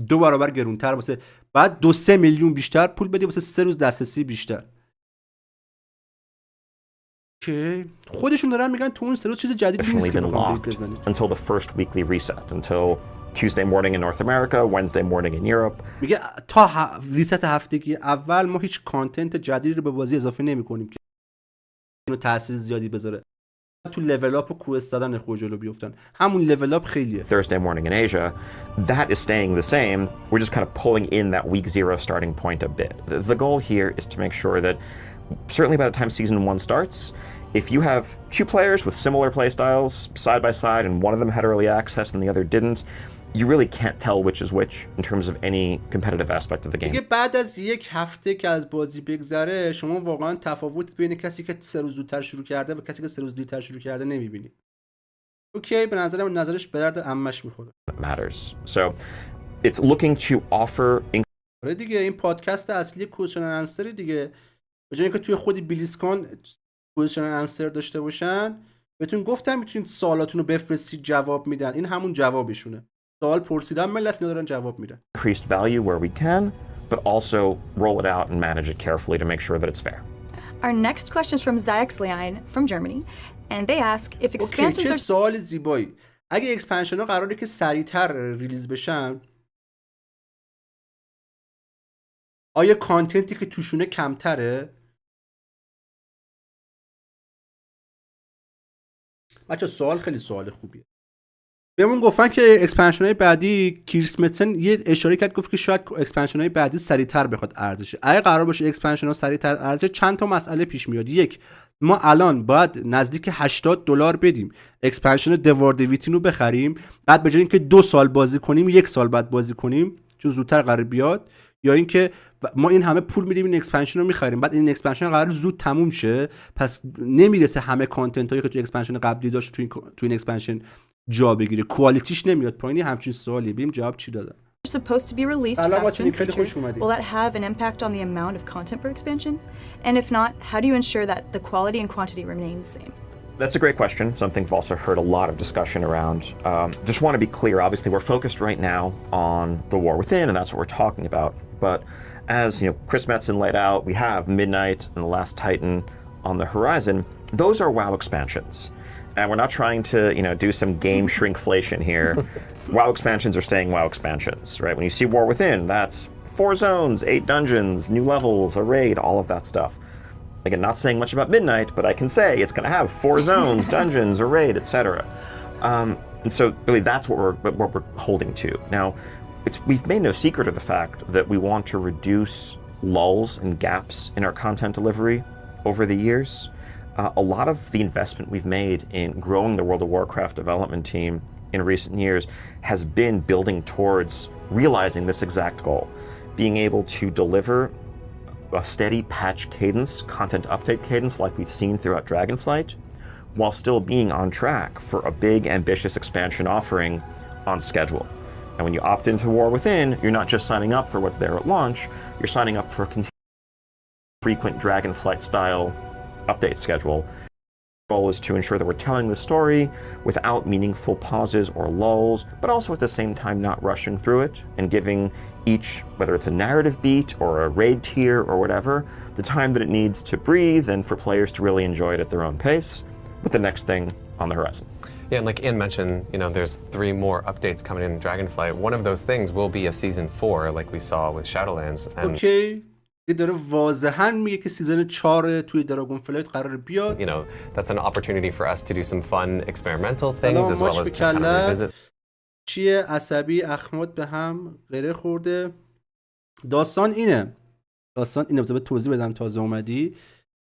2 برابر گرونتر واسه بعد 2-3 میلیون بیشتر پول بدی واسه 3 روز دسترسی بیشتر. که خودشون دارن میگن تو اون 3 روز چیز جدیدی نیست که بخوام بزنید. Until the first weekly reset, until Tuesday morning in North America, Wednesday morning in Europe. میگه تا ریست هفتگی اول ما هیچ کانتنت جدیدی رو به بازی اضافه نمی‌کنیم که اینو تاثیر زیادی بذاره. تو لول اپ و کوست دادن خود جلو بیفتن. همون لول اپ خیلیه. Thursday morning in Asia, that is staying the same. We're just kind of pulling in that week 0 starting point a bit. The goal here is to make sure that certainly by the time season 1 starts, if you have 2 players with similar playstyles side by side and one of them had early access and the other didn't, you really can't tell which is which in terms of any competitive aspect of the game. دیگه بعد از یک هفته که از بازی بگذره شما واقعا تفاوت بین کسی که 3 روز زودتر شروع کرده و کسی که 3 روز دیرتر شروع کرده نمیبینی. اوکی، به نظرم نظرش به درد عمش میخوره. Matters. So it's looking to offer آره دیگه، این پادکست اصلی کوشن انسر دیگه. به جای اینکه توی خود بیلیزکون کوشن انسر داشته باشن، بهتون گفتم میتونید سوالاتونو بفرستید جواب میدن. این همون جوابشونه. سوال پرسیدن ملت ندارن جواب میدن. increased value where we can, but also roll it out and manage it carefully to make sure that it's fair. Our next question is from Zayaxlian from Germany, and they ask if اوکی، expansions چه are سوال زیبایی. اگه اکسپنشن ها قراره که سریعتر ریلیز بشن، آیا کانتنتی که توشونه کمتره؟ بچه سوال خیلی سوال خوبیه. بهمون گفتن که اکسپنشن های بعدی، کریسمتن یه اشاره کرد گفت که شاید اکسپنشن های بعدی سریعتر بخواد ارزشه. اگه قرار باشه اکسپنشن ها سریعتر ارزشه، چند تا مسئله پیش میاد. یک، ما الان باید نزدیک $80 بدیم اکسپنشن دواردویتین رو بخریم، بعد به جای اینکه 2 سال بازی کنیم 1 سال بعد بازی کنیم چون زودتر قرار بیاد، یا اینکه ما این همه پول میدیم این اکسپنشن رو میخریم بعد این اکسپنشن قرار زود تموم شه، پس نمیرسه همه کانتنت هایی که تو اکسپنشن قبلی داشت تو این اکسپنشن جا بگیره، کوالیتیش نمیاد پایین. همچین سوالی بریم جواب چی دادن. supposed to be released سلام faster in the خیلی خوش future, اومدی. will that have an impact on the amount of content per expansion? And if not, how do you ensure that the quality and quantity remain the same? That's a great question. Something we've also heard a lot of discussion around. Just want to be clear, obviously we're focused right now on the war within, and that's what we're talking about. But as you know, Chris Metzen laid out, we have Midnight and The Last Titan on the horizon. Those are WoW expansions. And we're not trying to, do some game shrinkflation here. WoW expansions are staying WoW expansions, right? When you see War Within, that's 4 zones, 8 dungeons, new levels, a raid, all of that stuff. Again, not saying much about Midnight, but I can say it's going to have 4 zones, dungeons, a raid, etc. And so really that's what we're holding to. Now, we've made no secret of the fact that we want to reduce lulls and gaps in our content delivery over the years. A lot of the investment we've made in growing the World of Warcraft development team in recent years has been building towards realizing this exact goal, being able to deliver a steady patch cadence, content update cadence like we've seen throughout Dragonflight, while still being on track for a big, ambitious expansion offering on schedule. And when you opt into War Within, you're not just signing up for what's there at launch, you're signing up for a frequent Dragonflight-style update schedule. The goal is to ensure that we're telling the story without meaningful pauses or lulls, but also at the same time not rushing through it and giving each, whether it's a narrative beat or a raid tier or whatever, the time that it needs to breathe and for players to really enjoy it at their own pace, with the next thing on the horizon. Yeah, and like Ian mentioned, there's 3 more updates coming in Dragonflight. One of those things will be a season 4, like we saw with Shadowlands. And اوکی، داره واضحاً میگه که سیزن 4 توی دراگون فلایت قرار بیاد. that's an opportunity for us to do some fun experimental things as well as to kind of revisit. چیه عصبی اخمات به هم غره خورده. داستان اینه بذار توضیح بدم تازه اومدی.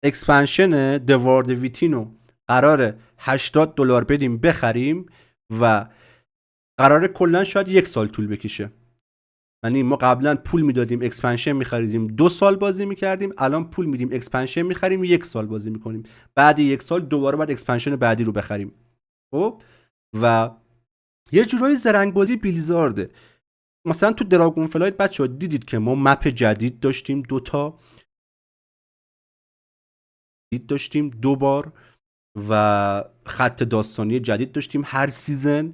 اکسپنشن دواردویتینو قراره $80 بدیم بخریم و قراره کلا شاید 1 سال طول بکشه. یعنی ما قبلا پول میدادیم اکسپنشن میخریدیم 2 سال بازی میکردیم، الان پول میدیم اکسپنشن میخریم 1 سال بازی میکنیم، بعد 1 سال دوباره بعد اکسپنشن بعدی رو بخریم. خب و یه جورایی زرنگ بازی بیلیزارده. مثلا تو دراگون فلایت بچه‌ها دیدید که ما مپ جدید داشتیم، 2 تا داشتیم 2 بار و خط داستانی جدید داشتیم هر سیزن.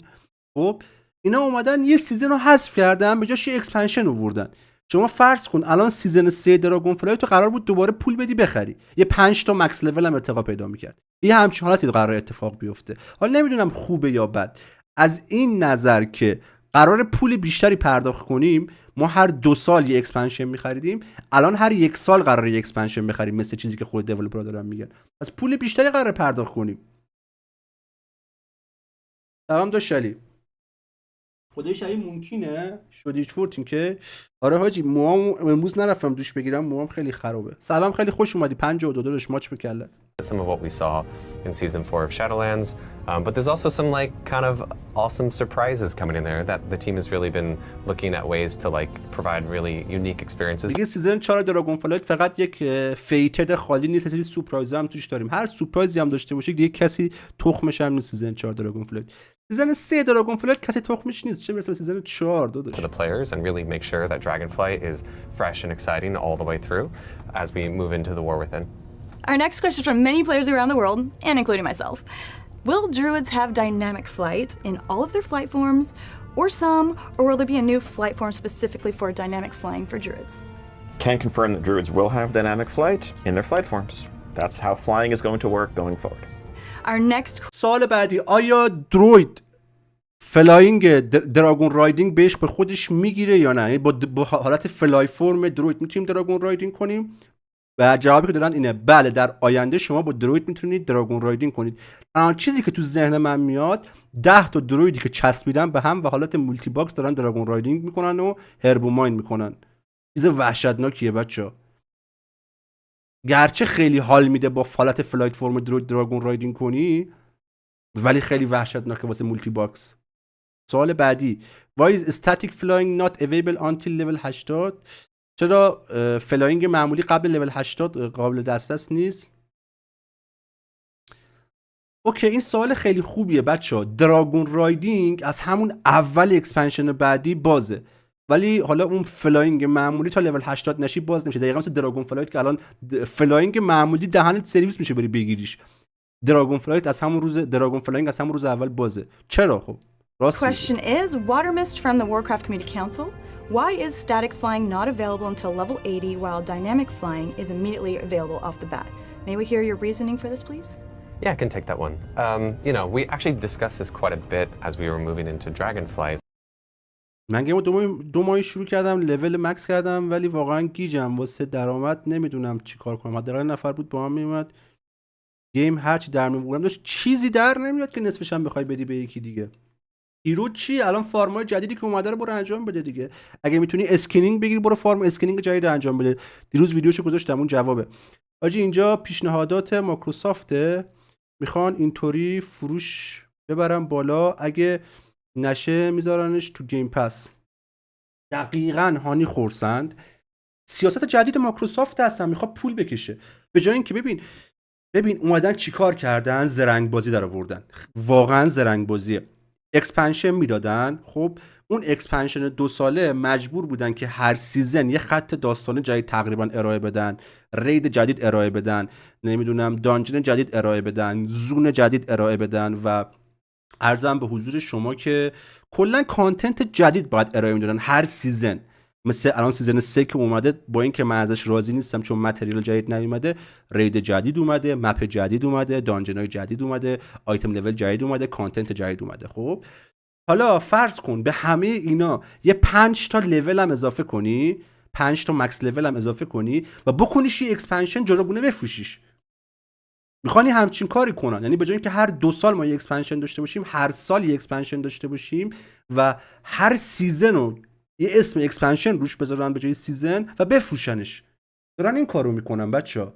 خب اینا اومدن یه سیزن رو حذف کردن، به جاش یه اکسپنشن آوردن. شما فرض کن الان سیزن 3 دراگون فلایت تو قرار بود دوباره پول بدی بخری، یه 5 تا مکس لول هم ارتقا پیدا می‌کرد. یه همچین حالتی قرار اتفاق بیفته. حالا نمیدونم خوبه یا بد، از این نظر که قرار پول بیشتری پرداخت کنیم. ما هر 2 سال یه اکسپنشن می‌خریدیم، الان هر 1 سال قراره یه اکسپنشن بخریم، مثل چیزی که خود دیولپرها دارن میگن. پس پول بیشتری قراره پرداخت کنیم. تمام داشلی خدای شایی ممکنه شدی چورتین که آره حاجی موام امروز نرفتم دوش بگیرم، موام خیلی خرابه. سلام خیلی خوش اومدی 52 داداش ماچ بکله. some of what we saw in season 4 of Shadowlands. But there's also some like kind of awesome surprises coming in there that the team has really been looking at ways to like provide really unique experiences. دیگه سیزن 4 دراگون فلایت فقط یک فیتد خالی نیست، سری سورپرایز هم توش داریم. هر سورپرایزی هم داشته باشه دیگه کسی تخمش هم نیست. سیزن 4 دراگون فلایت، سیزن 3 دراگون فلایت کسی تخمش نیست، چه برسه به سیزن 4 داداش. To the players and really make sure that Dragonflight is fresh and exciting all the way through as we move into the war within. Our next question from many players around the world, and including myself. Will druids have dynamic flight in all of their flight forms, or some, or will there be a new flight form specifically for dynamic flying for druids? Can confirm that druids will have dynamic flight in their flight forms. That's how flying is going to work going forward. Our next سوال بعدی، آیا دروید فلاینگ دراگون رایدینگ بهش به خودش میگیره یا نه؟ یعنی با حالت فلای فرم دروید میتونیم دراگون رایدینگ کنیم؟ و جوابی که دادن اینه بله، در آینده شما با دروید میتونید دراگون رایدینگ کنید. چیزی که تو ذهن من میاد 10 تا درویدی که چسبیدن به هم و حالت مولتی باکس دارن دراگون رایدینگ میکنن و هربو ماین میکنن. چیز وحشتناکیه بچا. گرچه خیلی حال میده با حالت فلایت فرم دروید دراگون رایدینگ کنی، ولی خیلی وحشتناکه واسه مولتی باکس. سوال بعدی، why is static flying not available until level 80؟ چرا فلاینگ معمولی قبل لول 80 قابل دسترس نیست؟ اوکی، این سوال خیلی خوبیه بچه‌ها. دراگون رایدینگ از همون اول اکسپنشن بعدی بازه، ولی حالا اون فلاینگ معمولی تا لول 80 نشی باز نمیشه. دقیقاً مثل دراگون فلایت که الان فلاینگ معمولی دهنت سرویس میشه بری بگیریش. دراگون فلایت از همون روز دراگون فلاینگ از همون روز اول بازه. چرا خب؟ question is, Water Mist from the Warcraft Community Council. Why is static flying not available until level 80 while dynamic flying is immediately available off the bat? May we hear your reasoning for this, please? Yeah, I can take that one. You know, we actually discussed this quite a bit as we were moving into Dragonflight. من گیمو دو ماهی شروع کردم، لول مکس کردم، ولی واقعا گیجم واسه درآمد، نمیدونم چی کار کنم. حداقل نفر بود با هم میومد گیم هرچی در میبرم داشت چیزی در نمیاد که نصفش هم بخوای بدی به یکی دیگه. هیرو چی؟ الان فارمای جدیدی که اومده رو برو انجام بده دیگه. اگه میتونی اسکینینگ بگیر برو فارم اسکینینگ جدید انجام بده. دیروز ویدیوشو گذاشتم اون جوابه. آجی اینجا پیشنهادات مایکروسافته، میخوان اینطوری فروش ببرن بالا، اگه نشه میذارنش تو گیم پس. دقیقاً هانی خورسند. سیاست جدید مایکروسافت هستن، میخواد پول بکشه. به جای اینکه ببین اومدن چیکار کردن، زرنگ بازی در آوردن. واقعاً زرنگ بازیه. اکسپنشن میدادن، خب اون اکسپنشن 2 ساله مجبور بودن که هر سیزن یه خط داستان جدید تقریبا ارائه بدن، رید جدید ارائه بدن، نمیدونم دانجن جدید ارائه بدن، زون جدید ارائه بدن و عرضم به حضور شما که کلا کانتنت جدید باید ارائه میدادن هر سیزن. مثل الان سیزن 3 که اومده، با اینکه من ازش راضی نیستم چون متریال جدید نیومده، رید جدید اومده، مپ جدید اومده، دانجنای جدید اومده، آیتم لول جدید اومده، کانتنت جدید اومده. خب حالا فرض کن به همه اینا یه 5 تا لول هم اضافه کنی، 5 تا مکس لول هم اضافه کنی و بکنیش یه اکسپنشن جداگونه بفروشیش. میخوانی همچین کاری کنن، یعنی به جای اینکه هر 2 سال ما یه اکسپنشن داشته باشیم، هر سال یه اکسپنشن داشته باشیم و هر سیزن رو یه اسم اکسپنشن روش بذارن به جای سیزن و بفروشنش. دارن این کارو میکنن بچه‌ها.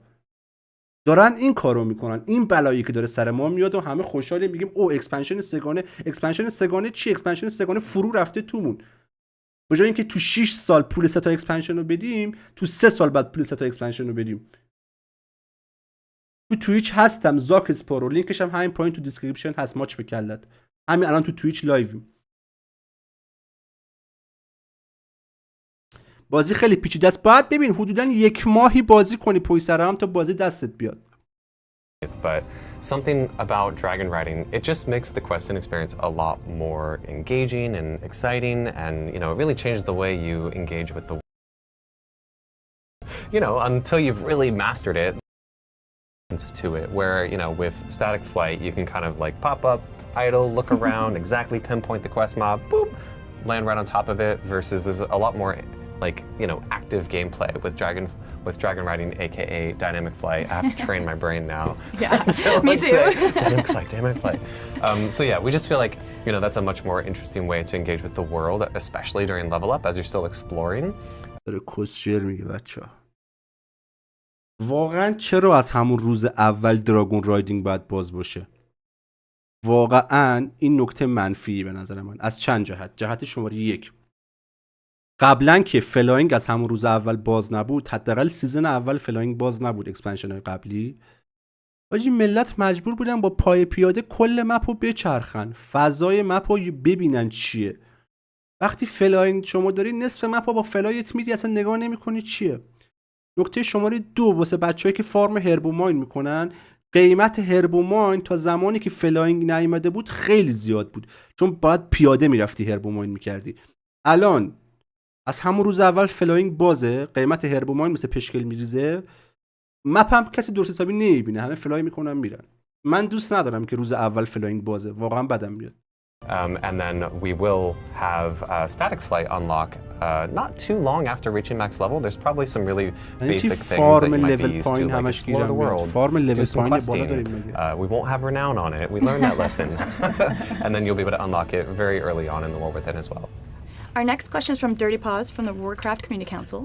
دارن این کارو میکنن. این بلایی که داره سر ما میاد و همه خوشحالیم میگیم او اکسپنشن سگانه. اکسپنشن سگانه چی؟ اکسپنشن سگانه فرو رفته تومون. به جای اینکه تو 6 سال پول 3 تا اکسپنشن رو بدیم، تو 3 سال بعد پول 3 تا اکسپنشن رو بدیم. تو توییچ هستم، زاک اسپارو، لینکش هم همین پایین تو دیسکریپشن هست. ماچ بکلت. همین الان تو توییچ لایویم. بازی خیلی پیچیده است. باید ببین حدوداً 1 ماهی بازی کنی پشت سر هم تا بازی دستت بیاد. But something about dragon riding, it just makes the question experience a lot more engaging and exciting, and you know, it really changes the way you engage with the, you know, until you've really mastered it to it, where you know, with static flight you can kind of like pop up, idle, look around, exactly pinpoint the quest mob, boop, land right on top of it, versus there's a lot more like, you know, active gameplay with dragon riding, aka dynamic flight. I have to train my brain now. Yeah, me too. Dynamic flight. So yeah, we just feel like, you know, that's a much more interesting way to engage with the world, especially during level up as you're still exploring. داره کسشر میگه بچه‌ها. واقعا چرا از همون روز اول دراگون رایدینگ باید باز باشه؟ واقعا این نکته منفی به نظر من از چند جهت. جهت شماره 1، قبلا که فلاینگ از همون روز اول باز نبود، حداقل سیزن اول فلاینگ باز نبود، اکسپنشن های قبلی، آجی ملت مجبور بودن با پای پیاده کل مپو بچرخن، فضای مپو ببینن چیه. وقتی فلاینگ شما داری نصف مپو با فلایت میری اصلا نگاه نمیکنی چیه. نکته شماره 2، واسه بچه‌ای که فارم هرب و ماین میکنن، قیمت هرب و ماین تا زمانی که فلاینگ نیومده بود خیلی زیاد بود، چون باید پیاده میرفتی هرب و ماین میکردی. الان از همون روز اول فلاینگ بازه، قیمت هرب و ماین مثل پشکل میریزه، مپ هم کسی درست حسابی نمیبینه، همه فلای میکنن میرن. من دوست ندارم که روز اول فلاینگ بازه، واقعا بدم میاد. And then we will have static flight unlock not too long after reaching max level. There's probably some really basic things that you might be used to, like explore the world, do some questing. We won't have renown on it. We learned that lesson. And then you'll be able to unlock it very early on in the War Within as well. Our next question is from Dirty Paws from the Warcraft Community Council.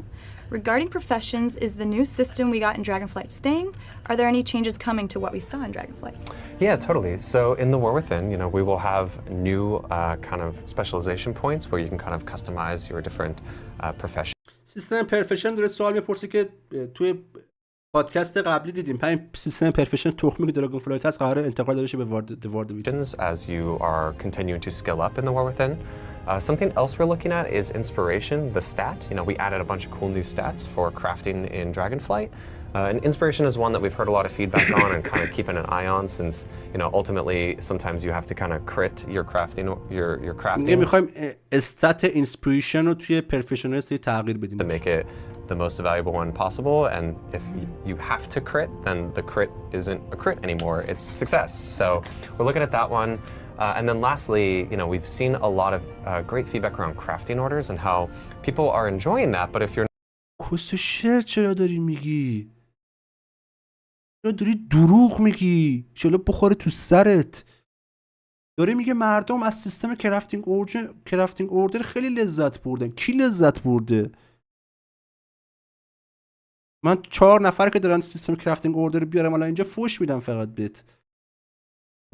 Regarding professions, is the new system we got in Dragonflight staying? Are there any changes coming to what we saw in Dragonflight? Yeah, totally. So in the War Within, we will have new kind of specialization points where you can kind of customize your different professions. سیستم پرفشن داره سوال میپرسه که توی پادکست قبلی دیدیم سیستم پرفشن تخمی که دراگون فلایت هست قراره انتقال داده شه به وارد ویتن. As you are continuing to skill up in the War Within. Something else we're looking at is inspiration, the stat. We added a bunch of cool new stats for crafting in Dragonflight. And inspiration is one that we've heard a lot of feedback on and kind of keeping an eye on, since ultimately sometimes you have to kind of crit your crafting. میخوایم استات اینسپیریشن رو توی پرفشنالیست تغییر بدیم. To make it the most valuable one possible, and if you have to crit, then the crit isn't a crit anymore, it's success. So we're looking at that one. And then lastly, we've seen a lot of great feedback around crafting orders and how people are enjoying that, but if you're کس شعر چرا داری میگی؟ چرا داری دروغ میگی؟ چرا بخوره تو سرت؟ داره میگه مردم از سیستم کرافتینگ اوردر خیلی لذت بردن. کی لذت برده؟ من 4 نفر که دارن سیستم کرافتینگ اوردر بیارم الان اینجا فوش میدم فقط بهت.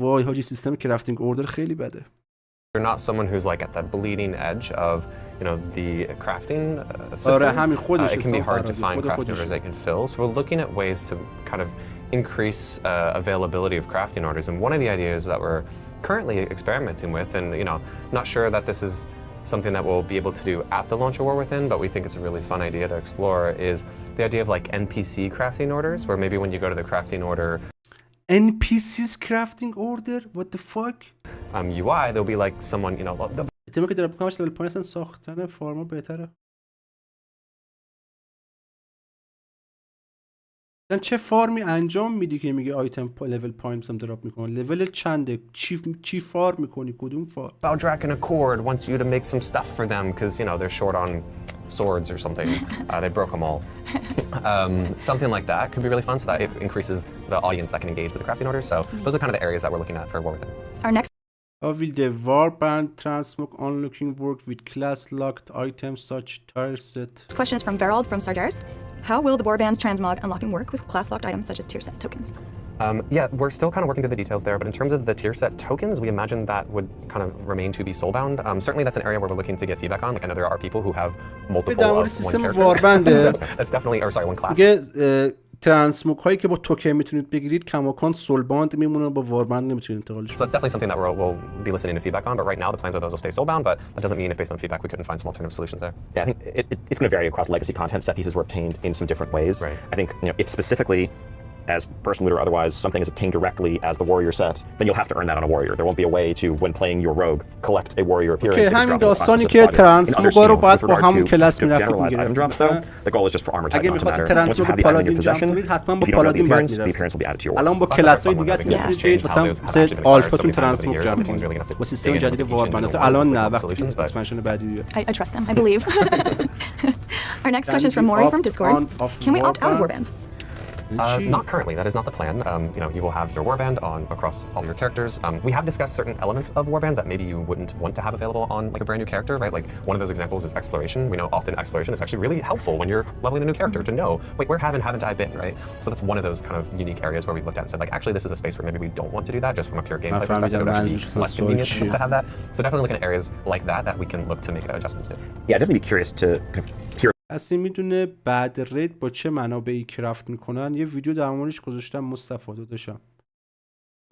وای حاجی سیستم کرافتینگ اوردر خیلی بده. you're not someone who's like at the bleeding edge of the crafting system, it can be hard to find crafting orders that can fill. So we're looking at ways to kind of increase availability of crafting orders. And one of the ideas that we're currently experimenting with, and not sure that this is something that we'll be able to do at the launch of War Within, but we think it's a really fun idea to explore, is the idea of like NPC crafting orders, where maybe when you go to the crafting order NPC's crafting order? What the fuck? UI, there'll be like someone, تیمی که داره بکنمش لول پایین ساختن فارما بهتره. چه فارمی انجام میدی که میگه آیتم لول پایین هم دراپ میکنه؟ لول چنده؟ چی فارم میکنی؟ کدوم فارم؟ Baldrack and Accord wants you to make some stuff for them because they're short on swords or something. They broke them all. Something like that could be really fun, so that it increases the audience that can engage with the crafting orders. So those are kind of the areas that we're looking at for War Within. Our next How will the warband transmog unlocking work with class locked items such tire set? question is from Verald from Sargeras. How will the warband's transmog unlocking work with class locked items such as tier set tokens? Yeah, we're still kind of working through the details there, but in terms of the tier set tokens, we imagine that would kind of remain to be soulbound. Certainly that's an area where we're looking to get feedback on. Like I know there are people who have multiple of one character. So that's definitely, one class. ترانسموگ هایی که با توکن میتونید بگیرید کماکان سولباند میمونه، با واربند نمیتونید انتقالش So that's definitely something that we'll be listening to feedback on, but right now the plans are those will stay soulbound, but that doesn't mean if based on feedback we couldn't find some alternative solutions there. Yeah, I think it's going to vary across legacy content. Set pieces were obtained in some different ways. Right. I think if specifically as person looter or otherwise something is obtained directly as the warrior set, then you'll have to earn that on a warrior. There won't be a way to, when playing your rogue, collect a warrior appearance. همین داستانی که ترانسموگا رو باید با همون کلاس میرفتید میگرفتید. The goal is just for armor type اگه not to می‌خواستید matter. Once you ترانسموگ have the item in your پالادین جمع possession, کنید حتما با if you don't have the پالادین باید appearance, the میرفتید. appearance will be added to your الان با weapon. کلاس‌های دیگه میتونید مثلا سه آلفاتون ترانسموگ جمع کنید. با سیستم جدید واربند الان نه، وقتی اکسپنشن بعدی بیاد. I trust them, I believe. Our next question is from Maury from Discord. Can we opt out of warbands? Not currently. That is not the plan. You will have your warband on across all your characters. We have discussed certain elements of warbands that maybe you wouldn't want to have available on like a brand new character, right? Like one of those examples is exploration. We know often exploration is actually really helpful when you're leveling a new character to know, wait, where haven't I been, right? So that's one of those kind of unique areas where we looked at and said, like, actually, this is a space where maybe we don't want to do that just from a pure gameplay perspective. It would actually be less convenient to have that. So definitely look at areas like that we can look to make adjustments to. Yeah, I'd definitely be curious to kind of hear. کسی میدونه بعد رید با چه منابعی کرافت میکنن؟ یه ویدیو در موردش گذاشتم مصطفی داداشم.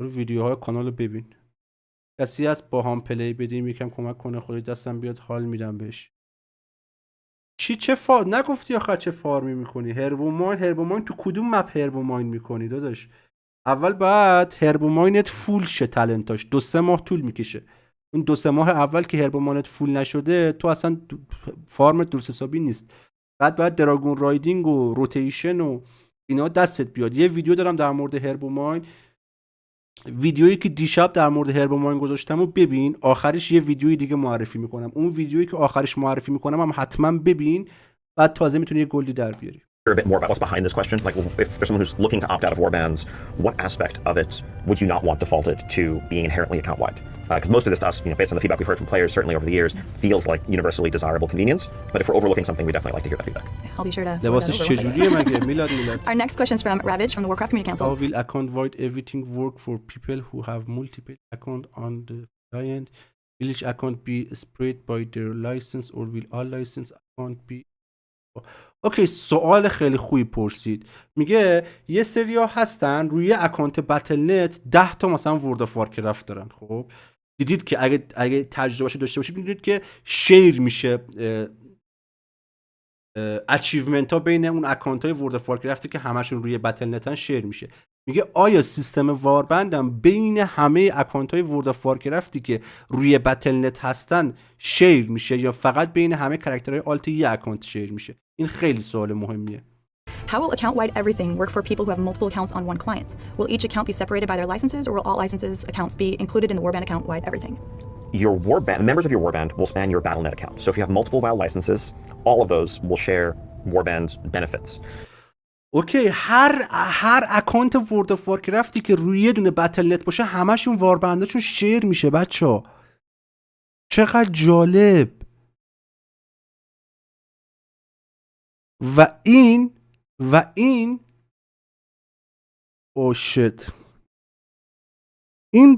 برو ویدیوهای کانال رو ببین. کسی هست با هم پلی بدیم یکم کمک کنه خودی دستم بیاد حال میدم بهش. چه نگفتی آخه چه فارمی میکنی؟ هربوماین تو کدوم مپ هربوماین میکنی داداش؟ اول بعد هربوماینت فول شه تالنتاش 2-3 ماه طول میکشه. اون 2-3 ماه اول که هربوماینت فول نشده تو اصلا فارمت درست حسابی نیست. بعد دراگون رایدینگ و روتیشن و اینا دستت بیاد. یه ویدیو دارم در مورد هربوماین، ویدیویی که دیشب در مورد هربوماین گذاشتم و ببین. آخرش یه ویدیوی دیگه معرفی میکنم. اون ویدیویی که آخرش معرفی میکنم هم حتما ببین، بعد تازه میتونی یه گلدی در بیاری. A bit more about what's behind this question. Like, if there's someone who's looking to opt out of warbands, what aspect of it would you not want defaulted to being inherently account-wide? Because most of this stuff, based on the feedback we've heard from players, certainly over the years, feels like universally desirable convenience. But if we're overlooking something, we definitely like to hear that feedback. I'll be sure to. لباسش چجوریه مگه؟ میلاد. Our next question is from Ravage from the Warkرفت Community Council. How will account void everything work for people who have multiple account on the client? Will each account be spread by their license or will all license account be اوکی، سوال خیلی خوبی پرسید. میگه یه سریا هستن روی اکانت بتل نت 10 تا مثلا ورد آف وارکرفت دارن. خب دیدید که اگه تجربهش داشته باشید میدونید که شیر میشه اچیومنت ها بین اون اکانت های ورد آف وارکرفتی که همشون روی بتل نتن شیر میشه. میگه آیا سیستم واربندم بین همه اکانت های ورد آف وارکرفتی که روی بتل نت هستن شیر میشه یا فقط بین همه کاراکترهای آلت یه اکانت شیر میشه؟ این خیلی سوال مهمیه. How will account-wide everything work for people who have multiple accounts on one client? Will each account be separated by their licenses, or will all licenses accounts be included in the warband account-wide everything? Your warband, members of your warband will span your BattleNet account. So if you have multiple WoW licenses, all of those will share warband benefits. اوکی، هر اکانت ورد آف وارکرفتی که روی یه دونه بتل نت باشه همشون واربنداشون شیر میشه. بچه‌ها چقدر جالب. و این او شت، این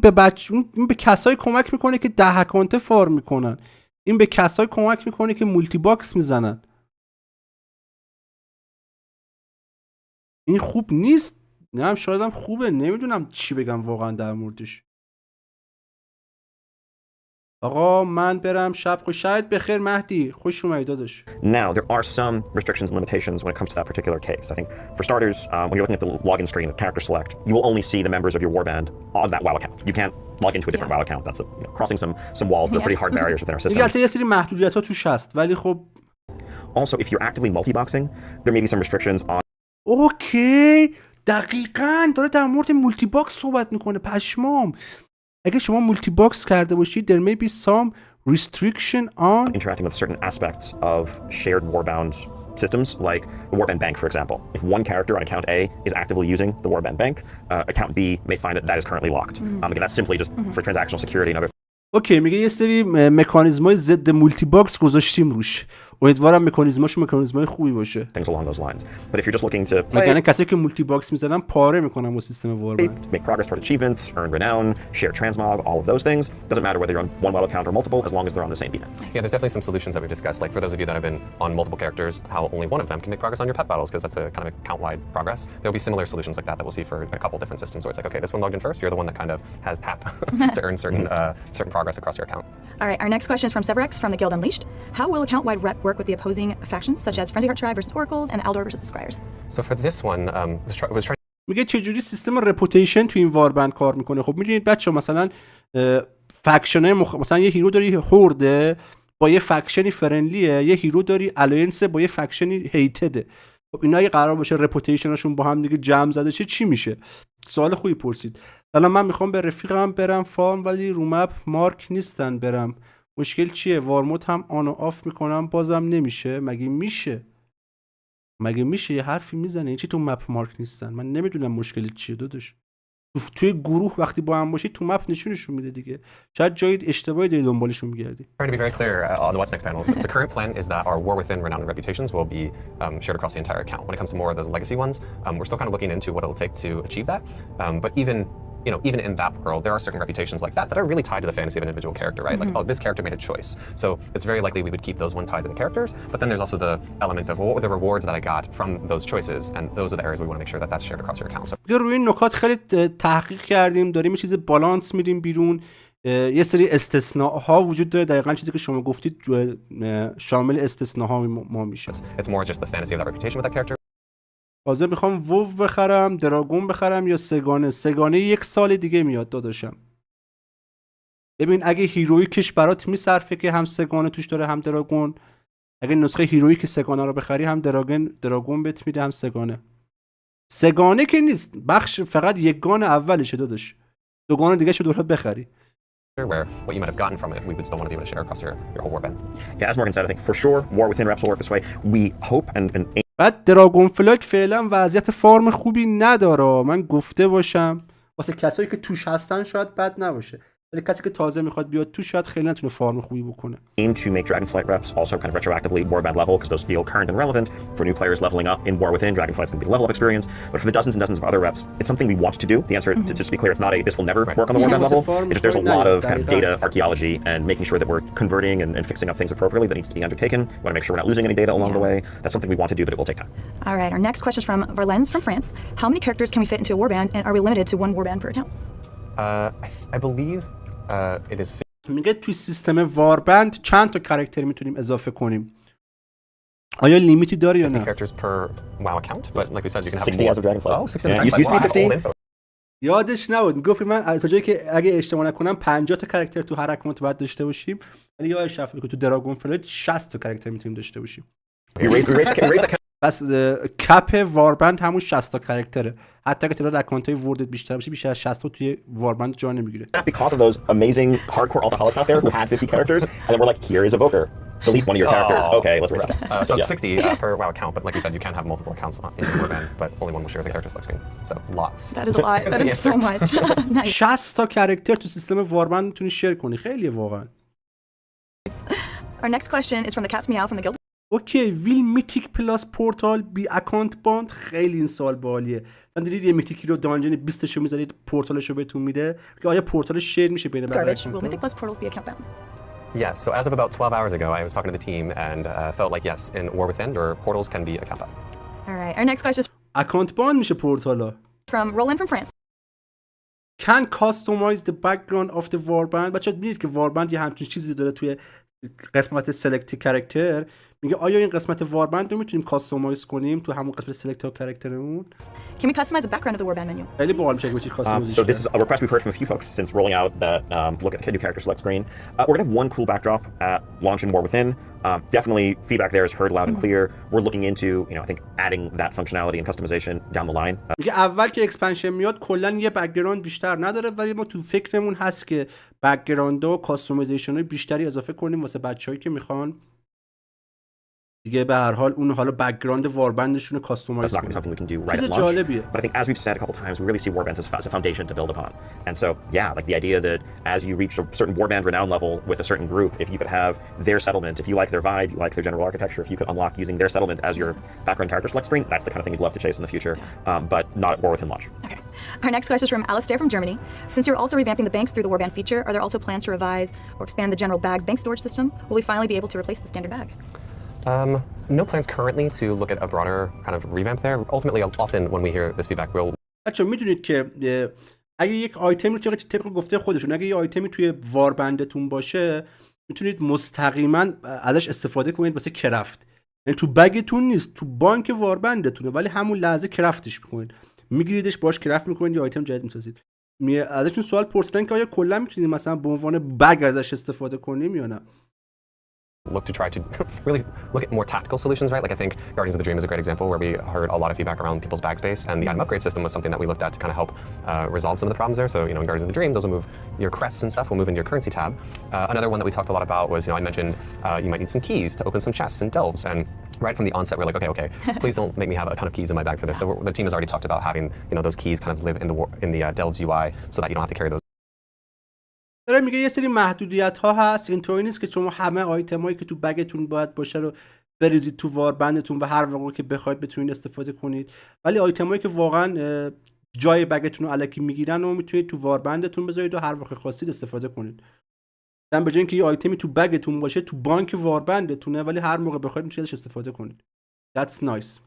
به کسایی کمک میکنه که 10 اکانت فارم میکنن. این به کسایی کمک میکنه که مولتی باکس میزنن. این خوب نیست. نه شاید هم خوبه، نمیدونم چی بگم واقعا در موردش. آقا من برم، شب خوش. شاید بخیر مهدی، خوش اومدی داداش. Now, there are some restrictions and limitations when it comes to that particular case. I think, for starters, when you're looking at the login screen of character select, you will only see the members of your warband on that WoW account. You can't log into a different WoW account. That's crossing some walls. They're pretty hard barriers within our system. البته یه سری محدودیت‌ها توش هست، ولی خب Also, if you're actively multi-boxing, there may be some restrictions on. اوکی، دقیقاً داره در مورد مولتی باکس صحبت میکنه. پشمام. اگه شما مولتی باکس کرده باشید there may be some restriction on interacting with certain aspects of shared warband systems, like the warband bank, for example. If one character on account A is actively using the warband bank, account B may find that is currently locked. Again, that's simply just for transactional security and other. اوکی، میگه یه سری مکانیزم‌های ضد مولتی باکس گذاشتیم روش. امیدوارم مکانیزم‌های خوبی باشه. Things along those lines. But if you're just looking to play, یعنی کسایی که مولتی باکس می‌زنن پاره می‌کنن با سیستم واربند. make progress toward achievements, earn renown, share transmog, all of those things. Doesn't matter whether you're on one WoW account or multiple, as long as they're on the same VNet. Yeah, there's definitely some solutions that we've discussed. Like for those of you that have been on multiple characters, how only one of them can make progress on your pet battles, because that's a kind of account-wide progress. There'll be similar solutions like that we'll see for a couple different systems where it's like, okay, this one logged in first, you're the one that kind of has tap to earn certain progress across your account. All right, our next question is from Severex from the Guild Unleashed. How will account-wide rep work with the opposing factions, such as Frenzy Heart Tribe versus Oracles and Aldor versus the Scryers? So for this one, was trying. میگه چجوری سیستم رپوتیشن تو این واربند کار میکنه. خب میدونید بچه‌ها مثلا فکشنای مثلا یه هیرو داری هورده با یه فکشنی فرندلیه، یه هیرو داری الاینس با یه فکشنی هیتده. خب اینا اگه قرار باشه رپوتیشنشون با هم دیگه جمع زده چی میشه؟ سوال خوبی پرسید. الان من میخوام به رفیقم برم فارم ولی رو مپ مارک نیستن برم. مشکل چیه؟ وارمود هم آن و آف میکنم بازم نمیشه. مگه میشه؟ مگه میشه یه حرفی میزنه این چی تو مپ مارک نیستن؟ من نمیدونم مشکلی چیه داداش. توی گروه وقتی با هم باشی تو مپ نشونشون میده دیگه. شاید جای اشتباهی داری دنبالشون میگردی. Trying to be very clear on the what's next panel. The current plan is that our war within renown and reputations will be shared across the entire account. When it comes to more of those legacy ones, we're still kind of looking into what it'll take to achieve that. But even in that world, there are certain reputations like that are really tied to the fantasy of an individual character, right? Like, oh, this character made a choice. So it's very likely we would keep those one tied to the characters. But then there's also the element of what were the rewards that I got from those choices, and those are the areas we want to make sure that that's shared across your account. So روی این نکات خیلی تحقیق کردیم، داریم یه چیز بالانس میدیم بیرون. یه سری استثناءها وجود داره، دقیقاً چیزی که شما گفتید شامل استثناءها ما میشه. it's more just the fantasy of that reputation with that character. حاضر میخوام وو بخرم، دراگون بخرم یا سگانه 1 سال دیگه میاد داداشم. ببین اگه هیرویکش برات میصرفه که هم سگانه توش داره هم دراگون، اگه نسخه هیرویک سگانه رو بخری هم دراگون بهت میده هم سگانه که نیست، بخش فقط یک گان اولشه داداش، دوگان دیگه شو دوباره بخری. Where what you might have gotten from it, we would still want to be able to share across your whole warband. Yeah, as Morgan said, I think for sure War Within reps will work this way. We hope and aim. بعد دراگون فلاگ فعلا وضعیت فارم خوبی نداره، من گفته باشم واسه کسایی که توش هستن شاید بد نباشه، ولی کسی که تازه میخواد بیاد توش شاید خیلی نتونه فارم خوبی بکنه. Aim to make Dragonflight reps also kind of retroactively warband level because those feel current and relevant for new players leveling up in War Within. Dragonflight's going to be a level up experience, but for the dozens and dozens of other reps, it's something we want to do. The answer, to just be clear, it's not a this will never work on the warband level. It's just there's a lot of kind of data archaeology and making sure that we're converting and fixing up things appropriately that needs to be undertaken. We want to make sure we're not losing any data along the way. That's something we want to do, but it will take time. All right, our next question is from Varlens from France. How many characters can we fit into a warband, and are we limited to one warband per account? I believe it is. میگه توی سیستم واربند چند تا کاراکتر میتونیم اضافه کنیم؟ آیا لیمیتی داره یا نه؟ characters per WoW account, but like we said, you can have 60 as a Dragonflight. Oh, 60 Yeah, as a used to be Dragonflight. 50. یادش نبود میگفت من تا جایی که اگه اشتباه نکنم 50 تا کاراکتر تو هر اکانت باید داشته باشیم، ولی یادش رفت که تو دراگون فلاگ 60 تا کاراکتر میتونیم داشته باشیم. We raised the پس کپ واربند همون 60 تا کاراکتره، حتی اگه تعداد اکانت‌های وردت بیشتر باشه بیشتر از 60 تا توی واربند جا نمیگیره. because of those amazing hardcore alcoholics out there who had 50 characters and then we're like, here is a Evoker. Delete one of your characters. Okay, let's raise that. So Yeah. 60 per WoW account, but like you said, you can have multiple accounts in your warband, but only one will share the character select screen. So lots. That is a lot. That is so much. Nice. 60 تا کاراکتر تو سیستم واربند میتونی شیر کنی، خیلیه واقعا. Our next question is from the Cat's Meow from the Guild. اوکی، ویل میتیک پلاس پورتال بی اکانت باند؟ خیلی این سوال بالیه. من دیدید یه میتیکی رو دانجن 20 شو میذارید پورتالشو بهتون میده که آیا پورتالش شیر میشه بین بقیه؟ Garbage. Will Mythic Plus portals be account bound? Yes, so as of about 12 hours ago, I was talking to the team and felt like yes, in War Within, your portals can be account bound. All right. Our next question is اکانت باند میشه پورتالا. from Roland from France. Can customize the background of the warband. بچه‌ها دیدید که واربند یه همچین چیزی داره توی قسمت سلکت کاراکتر. میگه آیا این قسمت واربند رو میتونیم کاستومایز کنیم تو همون قسمت سلکت کاراکترمون؟ Can we customize the background of the warband menu? خیلی باحال میشه که کاستومایز. So this is a request we've heard from a few folks since rolling out that look at the new character select screen. We're gonna have one cool backdrop at launch in War Within. Definitely feedback there is heard loud and clear. We're looking into, I think adding that functionality and customization down the line. میگه اول که اکسپنشن میاد کلا یه بک‌گراند بیشتر نداره، ولی ما تو فکرمون هست که بک‌گراند و کاستومایزیشن بیشتری اضافه کنیم واسه بچه‌هایی که میخوان دیگه به هر حال اون حالا بک‌گراند واربندشون رو کاستومایز That's not going to be کنیم. something we can do right چیز at launch. جالبیه. But I think as we've said a couple times, we really see warbands as a foundation to build upon. And so, yeah, like the idea that as you reach a certain warband renown level with a certain group, if you could have their settlement, if you like their vibe, you like their general architecture, if you could unlock using their settlement as your background character select screen, that's the kind of thing we'd love to chase in the future, but not at War Within launch. Okay. Our next question is from Alistair from Germany. Since you're also revamping the banks through the warband feature, are there also plans to revise or expand the general bags bank storage system? Will we finally be able to replace the standard bag? No plans currently to look at a broader kind of revamp there. Ultimately, often when we hear this feedback, we'll بچه‌ها میدونید که اگه یک آیتمی رو طبق گفته خودشون اگه یه آیتمی توی واربندتون باشه میتونید مستقیما ازش استفاده کنید واسه کرافت. یعنی تو بگتون نیست، تو بانک واربندتونه، ولی همون لحظه کرافتش میکنید، میگیریدش باش کرافت میکنید، یه آیتم جدید میسازید. ازشون سوال پرسیدن که آیا کلا میتونید مثلا به عنوان بگ ازش استفاده کنیم یا نه. look to try to really look at more tactical solutions, right? Like I think Guardians of the Dream is a great example where we heard a lot of feedback around people's bag space, and the item upgrade system was something that we looked at to kind of help resolve some of the problems there. So, in Guardians of the Dream, those will move your crests and stuff will move into your currency tab. Another one that we talked a lot about was, I mentioned you might need some keys to open some chests and delves, and right from the onset, we're like, okay, please don't make me have a ton of keys in my bag for this. So the team has already talked about having, those keys kind of live in the Delves UI so that you don't have to carry those. داره میگه یه سری محدودیت ها هست، اینطوری نیست که شما همه آیتمایی که تو بگتون باید باشه رو بریزید تو واربندتون و هر موقع که بخواید بتونید استفاده کنید، ولی آیتمایی که واقعا جای بگتون رو الکی میگیرن و میتونید تو واربندتون بذارید و هر وقت خواستید استفاده کنید. مثلا به جای اینکه یه آیتمی تو بگتون باشه تو بانک واربندتونه، ولی هر موقع بخواید میتونید ازش استفاده کنید. That's nice.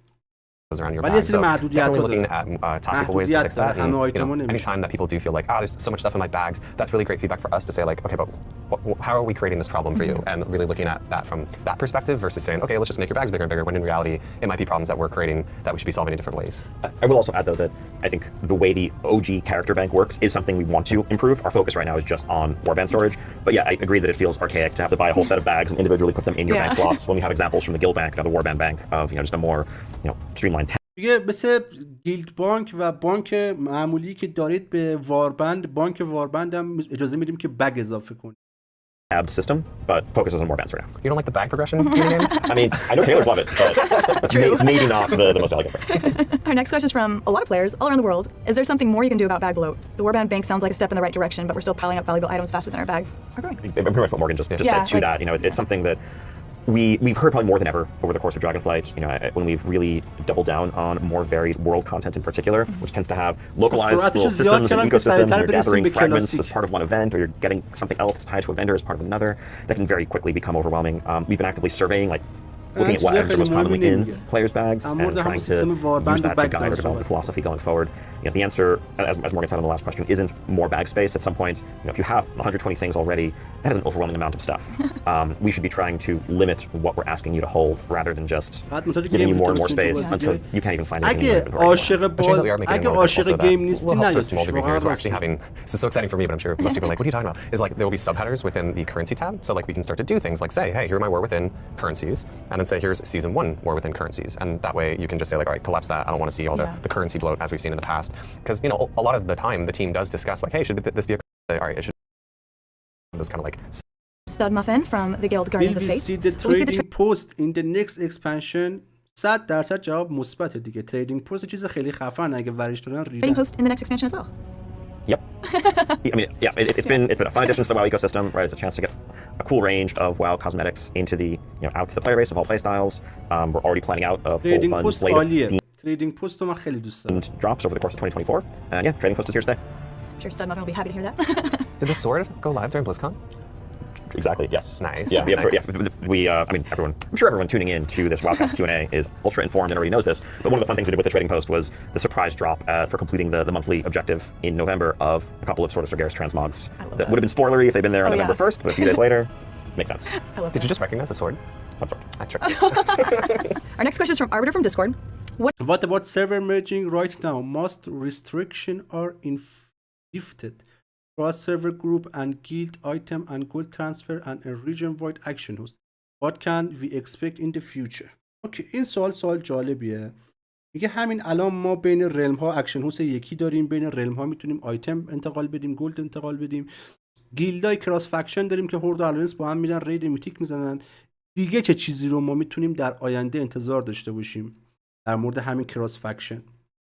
Around your ولی bag. یه سری So محدودیت definitely ها looking داره. at tactical ways to fix that. And, همه آیتما نمیشه. anytime that people do feel like, there's so much stuff in my bags, that's really great feedback for us to say like, okay, but how are we creating this problem for you? And really looking at that from that perspective versus saying, okay, let's just make your bags bigger and bigger, when in reality, it might be problems that we're creating that we should be solving in different ways. I will also add, though, that I think the way the OG character bank works is something we want to improve. Our focus right now is just on warband storage. But yeah, I agree that it feels archaic to have to buy a whole set of bags and individually put them in your bank slots when we have examples from the guild bank, the warband bank, of just a more streamlined. دیگه مثل گیلد بانک و بانک معمولی که دارید به واربند، بانک واربند هم اجازه میدیم که بگ اضافه کنید. Tab system, but focuses on warbands right now. You don't like the bag progression in your game? I mean, I know tailors love it, but it's maybe not the most elegant way. Our next question is from a lot of players all around the world. Is there something more you can do about bag bloat? The warband bank sounds like a step in the right direction, but we're still piling up valuable items faster than our bags are growing. Pretty much what Morgan just said to that. It's something that we've heard probably more than ever over the course of Dragonflight, when we've really doubled down on more varied world content in particular, which tends to have localized little systems and ecosystems, and you're gathering fragments as part of one event, or you're getting something else tied to a vendor as part of another, that can very quickly become overwhelming. We've been actively surveying, looking at what items are most commonly in players' bags and trying to use that to guide our development philosophy going forward. The answer, as Morgan said on the last question, isn't more bag space. At some point, if you have 120 things already, that is an overwhelming amount of stuff. We should be trying to limit what we're asking you to hold rather than just giving you more and more space until you can't even find anything in your inventory. اگه عاشق گیم نیستی نه. We're actually having, this is so exciting for me, but I'm sure most people are like, what are you talking about? Is there will be subheaders within the currency tab, so we can start to do things like say, hey, here are my war within currencies, and then say here's season 1 war within currencies, and that way you can just say all right, collapse that. I don't want to see all the currency bloat as we've seen in the past, because a lot of the time the team does discuss hey, should this be a all right, it should those kind of Stud Muffin from the Guild Guardians of Will we Fate. see the trading post in the next expansion? 100% جواب مثبت دیگه. تریدینگ پست چیز خیلی خفن اگه ورش دادن Trading ریدن. post in the next expansion as well. Yep. I mean, yeah, it's been a fun addition to the WoW ecosystem, right? It's a chance to get a cool range of WoW cosmetics into the out to the player base of all playstyles. We're already planning out a full تریدینگ fun پست slate of عالیه. تریدینگ پست رو من خیلی دوست دارم. themed drops over the course of 2024. And yeah, trading post is here to stay. I'm sure Stud Muffin will be happy to hear that. Did the sword go live during BlizzCon? Exactly. Yes. Nice. Yeah. Nice. We. I mean, everyone. I'm sure everyone tuning in to this Wildcast Q&A is ultra informed and already knows this. But one of the fun things we did with the trading post was the surprise drop for completing the monthly objective in November of a couple of sort of Sargeras transmogs. That would have been spoilery if they'd been there on November 1st, but a few days later, makes sense. Did you just recognize the sword? What sword? Our next question is from Arbiter from Discord. What about server merging right now? Most restriction are lifted. Cross server group and guild item and gold transfer and a region wide action host. What can we expect in the future? اوکی این سوال جالبیه. میگه همین الان ما بین رلم ها اکشن هوس یکی داریم، بین رلم ها میتونیم آیتم انتقال بدیم، گلد انتقال بدیم، گیلدای کراس فکشن داریم که هورد و الانس با هم میرن رید میتیک میزنن. دیگه چه چیزی رو ما میتونیم در آینده انتظار داشته باشیم در مورد همین کراس فکشن؟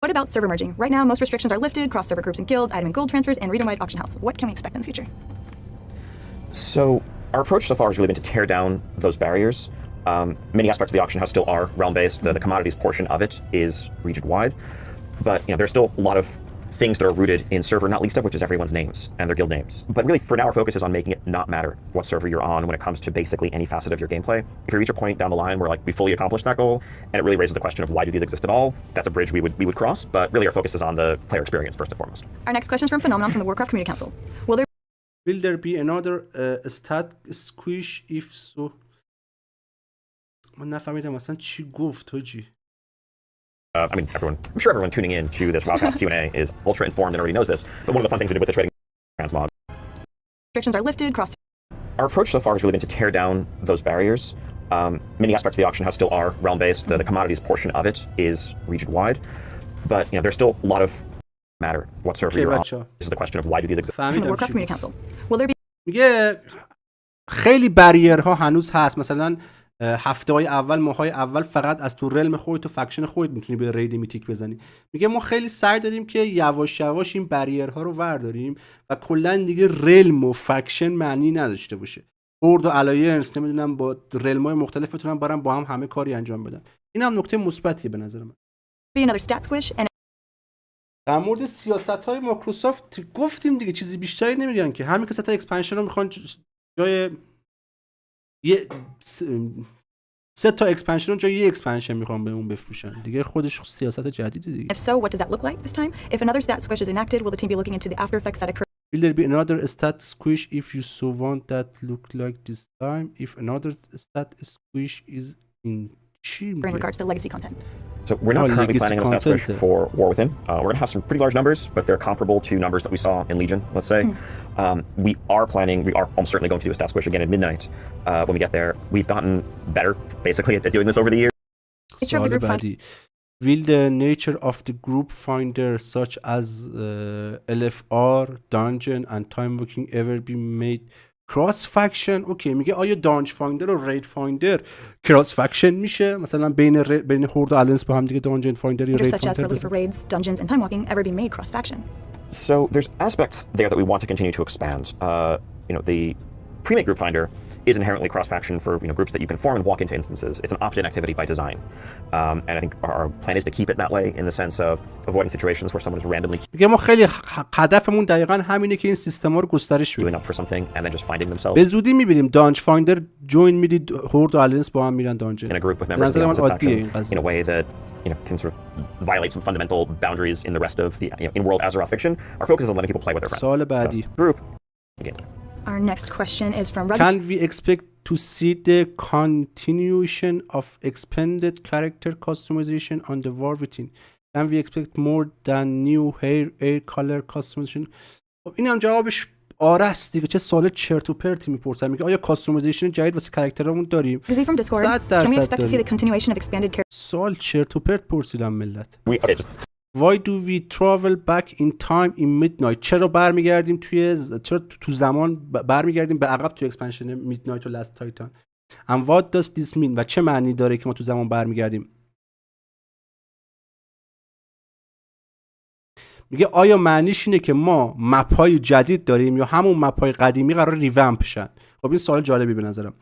What about server merging? Right now, most restrictions are lifted, cross server groups and guilds, item and gold transfers, and region-wide auction house. What can we expect in the future? So our approach so far has really been to tear down those barriers. Many aspects of the auction house still are realm-based. The commodities portion of it is region-wide, but there's still a lot of things that are rooted in server, not least of which is everyone's names and their guild names. But really, for now, our focus is on making it not matter what server you're on when it comes to basically any facet of your gameplay. If you reach a point down the line where we fully accomplished that goal, and it really raises the question of why do these exist at all, that's a bridge we would cross. But really, our focus is on the player experience first and foremost. Our next question is from Phenomenon from the Warcraft Community Council. Will there be another stat squish if so? من نفهمیدم اصلا چی گفت حاجی. I mean, I'm sure everyone tuning in to this Wildcast Q&A is ultra informed and already knows this, but one of the fun things we did with the trading transmog. Restrictions are lifted, cross. Our approach so far has really been to tear down those barriers. Many aspects of the auction house still are realm-based. The commodities portion of it is region-wide, but there's still a lot of matter what server you're on. This is the question of why do these exist. From the Warcraft Community Council. Will there be میگه خیلی بریرها هنوز هست. مثلا هفته‌های اول ماهای اول فقط از تو رلم خودت و فکشن خودت میتونی به رید میتیک بزنی. میگه ما خیلی سعی داریم که یواش یواش این بریرها رو ورداریم و کلا دیگه رلم و فکشن معنی نداشته باشه. بورد و الاینس نمیدونم با رلم‌های مختلف بتونن برن با هم همه کاری انجام بدن. این هم نکته مثبتیه به نظر من. Be another stat squish and در مورد سیاست‌های مایکروسافت گفتیم دیگه، چیزی بیشتری نمیگن که همین که سه تا اکسپنشن رو میخوان جای سه تا اکسپنشن رو جای یه اکسپنشن میخوان بهمون بفروشن دیگه. خودش سیاست جدیده دیگه. if so, what does that look like this time? If another stat squish is enacted, will the team be looking into the after effects that occur Will there be another stat squish if you so want that look like this time? If another stat squish is in in regards to the legacy content? So we're not Oh, currently legacy planning a stat switch content. for War Within. We're going to have some pretty large numbers, but they're comparable to numbers that we saw in Legion, let's say. We are almost certainly going to do a stat switch again at midnight when we get there. We've gotten better, basically, at doing this over the years. Nature of the سوال group بعدی. Will the nature of the group finder such as LFR, dungeon and time working ever be made cross faction? اوکی میگه آیا دانج فایندر و رید فایندر کراس فکشن میشه؟ مثلا بین هورد و الینس با هم دیگه دانجن فایندر یا رید such as for looking for فایندر؟ raids, dungeons, and time walking ever be made cross faction? So there's aspects there that we want to continue to expand. The pre-made group finder is inherently cross-faction for groups that you can form and walk into instances. It's an opt-in activity by design, and I think our plan is to keep it that way in the sense of avoiding situations where someone is randomly میگه ما خیلی هدفمون دقیقاً همینه که این سیستما رو گسترش بدیم. queuing up for something and then just finding themselves به زودی میبینیم دانج فایندر جوین میدید هورد و الینس با هم میرن دانجن. in a group with به members of the نظر من opposite عادیه این faction in قضیه. a way that can sort of violate some fundamental boundaries in the rest of the in-world Azeroth fiction. Our focus is on letting people play with their friends. سوال So, بعدی. group. Again. Our next question is from Rugby. Can we expect to see the continuation of expanded character customization on the War Within? Can we expect more than new hair color customization? خب این هم جوابش آره است دیگه. چه سوال چرت و پرتی میپرسن. میگه آیا کاستومایزیشن جدید واسه کاراکترمون داریم؟ Is he from Discord? 100% Can we expect to see داریم. the continuation of expanded character سوال چرت و پرت پرسیدم ملت. Okay, just Why do we travel back in time in midnight? چرا برمیگردیم چرا تو زمان برمیگردیم به عقب تو اکسپنشن میدنایت و لاست تایتان؟ And what does this mean? و چه معنی داره که ما تو زمان برمیگردیم؟ میگه آیا معنیش اینه که ما مپ‌های جدید داریم یا همون مپ‌های قدیمی قرار ریومپ شن؟ خب این سوال جالبی به نظرم.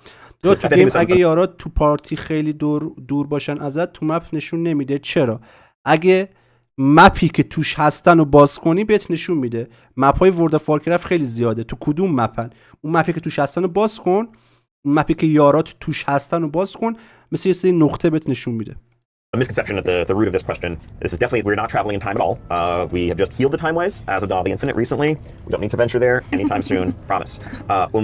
تو گیم اگه یارات تو پارتی خیلی دور باشن ازت تو مپ نشون نمیده. چرا؟ اگه مپی که توش هستن و باز کنی بهت نشون میده. مپ‌های ورد اف وارکرفت خیلی زیاده. تو کدوم مپن؟ اون مپی که توش هستن و باز کن. اون مپی که یارات توش هستن و باز کن. مثل یه سری نقطه بهت نشون میده. a misconception at the root of this question. This is definitely, we're not traveling in time at all. We have just healed the timeways as of Dawn of the Infinite recently. We don't need to venture there anytime soon, promise.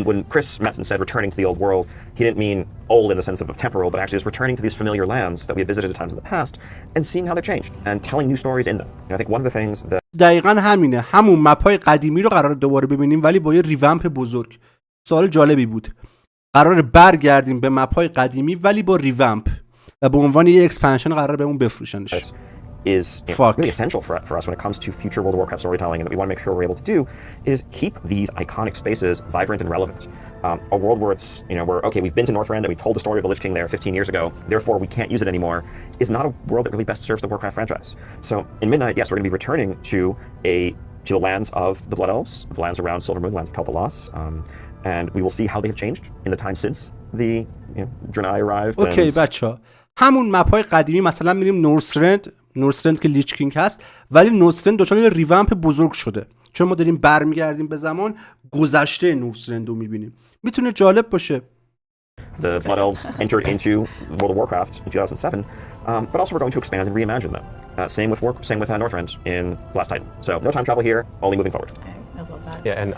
When Chris Metzen said returning to the old world, he didn't mean old in the sense of temporal, but actually just returning to these familiar lands that we had visited at times in the past and seeing how they've changed and telling new stories in them. And I think one of the things that دقیقاً همینه. همون مپ‌های قدیمی رو قرار دوباره ببینیم ولی با یه ریومپ بزرگ. سوال جالبی بود. قرار برگردیم به مپ‌های قدیمی ولی با ریومپ. و به عنوان یه اکسپنشن قرار بهمون بفروشنش. is really essential for us when it comes to future World of Warcraft storytelling and that we want to make sure we're able to do is keep these iconic spaces vibrant and relevant. A world where it's, where, okay, we've been to Northrend and we told the story of the Lich King there 15 years ago, therefore we can't use it anymore, is not a world that really best serves the Warcraft franchise. So in Midnight, yes, we're going to be returning to the lands of the Blood Elves, the lands around Silvermoon, the lands of Kel'Thuzad, and we will see how they have changed in the time since the Draenei arrived. اوکی بچه‌ها. همون مپ‌های قدیمی مثلا میریم نورسرند که لیچ کینگ هست ولی نورسرند دچار ریومپ بزرگ شده چون ما داریم برمیگردیم به زمان گذشته نورسرند رو میبینیم. میتونه جالب باشه. The Blood Elves entered into World of Warcraft in 2007, but also we're going to expand and reimagine them. Same with Northrend in Last Titan. So no time travel here, only moving forward. I love that. Yeah, and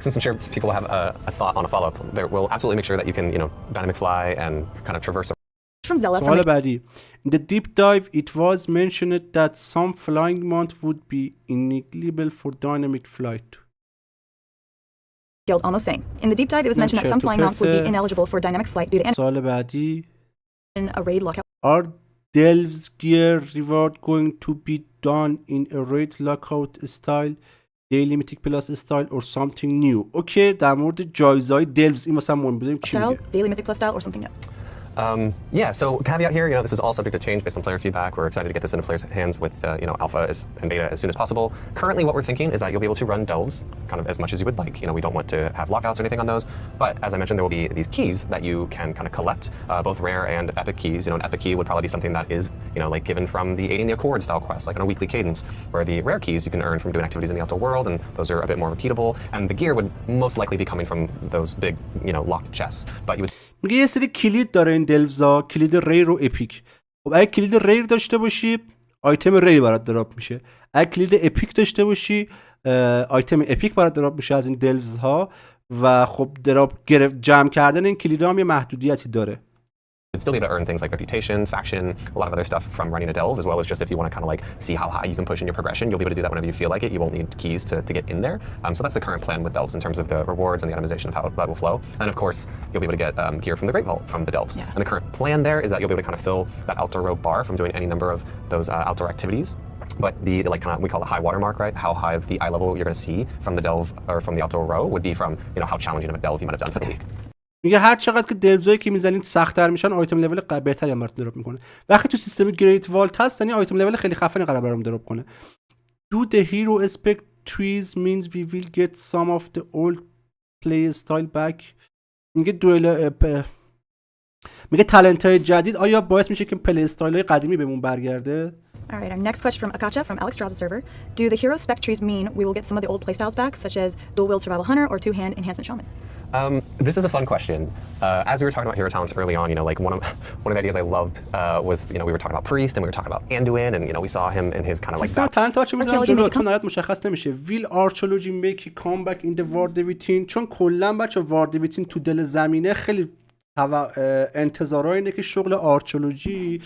since I'm sure people will have a thought on a follow-up, we'll absolutely make sure that you can, dynamic fly and kind of traverse. From Zella سوال from بعدی. In the deep dive it was mentioned that some flying mount would be ineligible for dynamic flight. Guild almost same. In the deep dive it was mentioned that some flying mounts would be ineligible for dynamic flight due to سوال بعدی. a raid lockout. Are Delves gear reward going to be done in a raid lockout style, daily mythic plus style or something new? اوکی در مورد جایزهای دلوز این مثلا مهم بودیم چی Style, میگه؟ daily mythic plus style or something new. Yeah, so caveat here, this is all subject to change based on player feedback. We're excited to get this into players' hands with, alpha and beta as soon as possible. Currently, what we're thinking is that you'll be able to run delves kind of as much as you would like. We don't want to have lockouts or anything on those. But as I mentioned, there will be these keys that you can kind of collect, both rare and epic keys. An epic key would probably be something that is, like given from the Aiding the Accord style quest, like on a weekly cadence, where the rare keys you can earn from doing activities in the outdoor world, and those are a bit more repeatable. And the gear would most likely be coming from those big, locked chests. But you would میگه یه سری کلید داره این دلوزا، کلید ریر و اپیک. خب اگه کلید ریر داشته باشی آیتم ری برات دراپ میشه. اگه کلید اپیک داشته باشی آیتم اپیک برات دراپ میشه از این دلوزها و خب جمع کردن این کلیدها هم یه محدودیتی داره. You'd still be able to earn things like reputation, faction, a lot of other stuff from running a delve, as well as just if you want to kind of like see how high you can push in your progression, you'll be able to do that whenever you feel like it. You won't need keys to get in there. So that's the current plan with delves in terms of the rewards and the itemization of how that will flow. And of course, you'll be able to get gear from the Great Vault from the delves. Yeah. And the current plan there is that you'll be able to kind of fill that outdoor row bar from doing any number of those outdoor activities. But the like kind of we call it high water mark, right? How high of the eye level you're going to see from the delve or from the outdoor row would be from how challenging of a delve you might have done for the week. میگه هر چقدر که دلوزایی که میزنید سخت‌تر میشن آیتم لول بهتری هم براتون دراپ میکنه. وقتی تو سیستم گریت والت هست یعنی آیتم لول خیلی خفنی قرار برام دراپ کنه. Do the hero aspect trees means we will get some of the old play style back. میگه تالنت های جدید آیا باعث میشه که پلی استایل های قدیمی بهمون برگرده؟ All right, our next question from Akacha from Alex Straw's server. Do the hero spec trees mean we will get some of the old playstyles back, such as dual-wield survival hunter or two-hand enhancement shaman? This is a fun question. As we were talking about hero talents early on, like one of the ideas I loved was, we were talking about priest and we were talking about Anduin, and we saw him in his kind of like سیستم تالنت ها چه میذارم جلو تو نهایت مشخص نمیشه. ویل آرچولوژی میک کامبک این د وارد ویتین، چون کلا بچه وارد ویتین تو دل زمینه خیلی انتظارا اینه که شغل آرچولوژی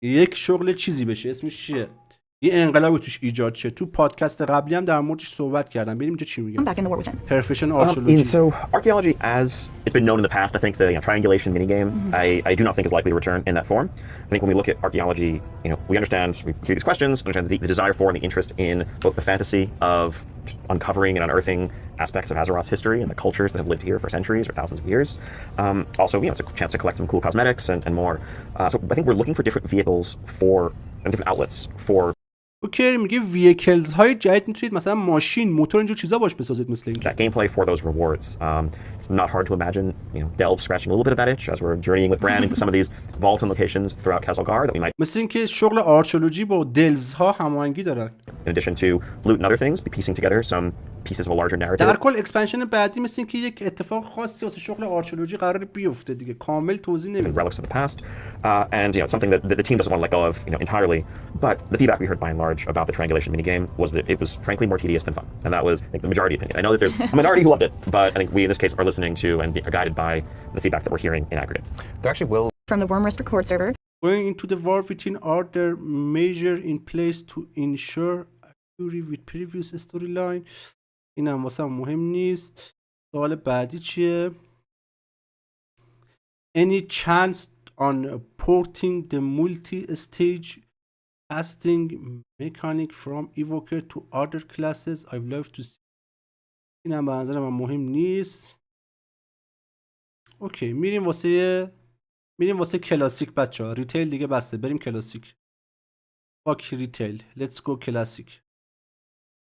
یک شغل چیزی بشه. اسمش چیه؟ یه انقلابی توش ایجاد شه. تو پادکست قبلی هم در موردش صحبت کردم. ببینیم چی میگن. Professional archaeology. So archaeology, as it's been known in the past, I think the triangulation minigame, I do not think is likely to return in that form. I think when we look at archaeology, we understand, we hear these questions, understand the desire for and the interest in both the fantasy of uncovering and unearthing aspects of Azeroth's history and the cultures that have lived here for centuries or thousands of years. Also, it's a chance to collect some cool cosmetics and more. So I think we're looking for different vehicles and different outlets for. اوکی میگه ویکلز های جدید میتونید مثلا ماشین، موتور اینجور چیزا باش بسازید مثل این. That gameplay for those rewards. It's not hard to imagine, Delve scratching a little bit of that itch as we're journeying with Bran into some of these vaulted locations throughout Castlegar that we might. مثل اینکه شغل آرچولوژی با دلوز ها هماهنگی دارن. In addition to loot and other things, be piecing together some pieces of a larger narrative. در کل اکسپنشن بعدی مثل اینکه یک اتفاق خاصی واسه شغل آرچولوژی قراره بیفته دیگه. کامل توضیح نمیده. Relics of the past, and something that the team doesn't want to let go of, entirely. But the feedback we heard by and large about the triangulation minigame was that it was frankly more tedious than fun, and that was, I think, the majority opinion. I know that there's a minority who loved it, but I think we in this case are listening to and are guided by the feedback that we're hearing in aggregate. There actually will. From the Worm Risk Record server. Going into the war within, are there measures in place to ensure accuracy with previous storyline? اینم واسه مهم نیست. سوال بعدی چیه؟ Any chance on porting the multi-stage casting mechanic from Evoker to other classes? I'd love to see. اینم به نظر من مهم نیست. اوکی میریم واسه کلاسیک بچه‌ها. ریتیل دیگه بسته. بریم کلاسیک. فاک ریتیل. Let's go کلاسیک.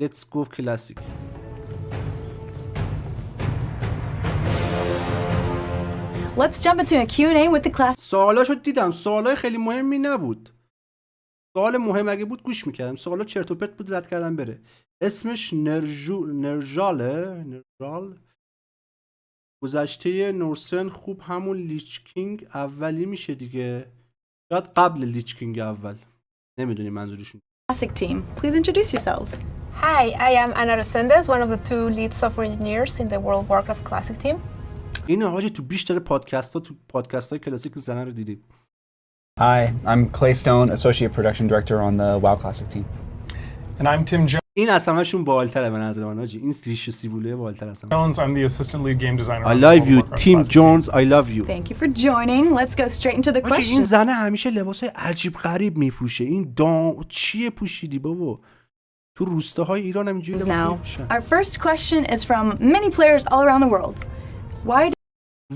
Let's go کلاسیک. Let's jump into a Q&A with the class. سوالاشو دیدم. سوالای خیلی مهمی نبود. سوال مهم اگه بود گوش میکردم. سوالا چرت و پرت بود رد کردم بره. اسمش نرژال. گذشته نورسن خوب همون لیچ کینگ اولی میشه دیگه. شاید قبل لیچ کینگ اول. نمیدونیم منظورشون. Classic team, please introduce yourselves. Hi, I am Ana Resendes, one of the 2 lead software engineers in the World Warcraft Classic team. این حاجی تو بیشتر پادکست‌های کلاسیک زنه رو دیدیم. Hi, I'm Clay Stone, Associate Production Director on the WoW Classic team. And I'm Tim این از همشون بالتره به نظر من حاجی. این ریش سیبوله بالتر از همه. Jones. I'm the assistant lead game designer. I love you, Tim Jones. I love you. Thank you for joining. Let's go straight into the حاجی این questions. زنه همیشه لباسای عجیب غریب میپوشه. این چیه پوشیدی بابا؟ تو روستاهای ایران هم اینجوری لباس Now, میپوشن. our first question is from many players all around the world.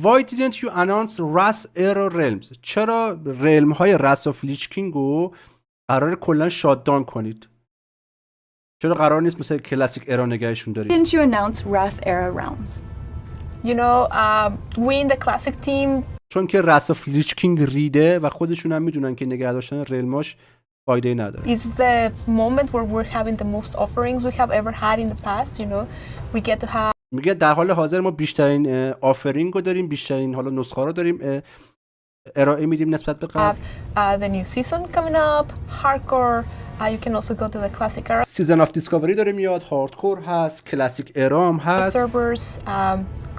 Why didn't you announce Wrath Era Realms? چرا رلم های Wrath of Lich King رو قرار کلا شاتدان کنید؟ چرا قرار نیست مثل کلاسیک ارا نگهشون دارید؟ Didn't you announce Wrath Era Realms? You know, we in the classic team. چون که Wrath of Lich King ریده و خودشون هم میدونن که نگه داشتن رلماش فایده نداره. It's the moment where we're having the most offerings we have ever had in the past. You know, we get to have. میگه در حال حاضر ما بیشترین آفرینگ رو داریم، بیشترین حالا نسخه رو داریم ارائه میدیم نسبت به قبل. The new season coming up, hardcore. You can also go to the classic era. سیزن آف دیسکاوری داره میاد، هاردکور هست، کلاسیک ارام هست. Servers,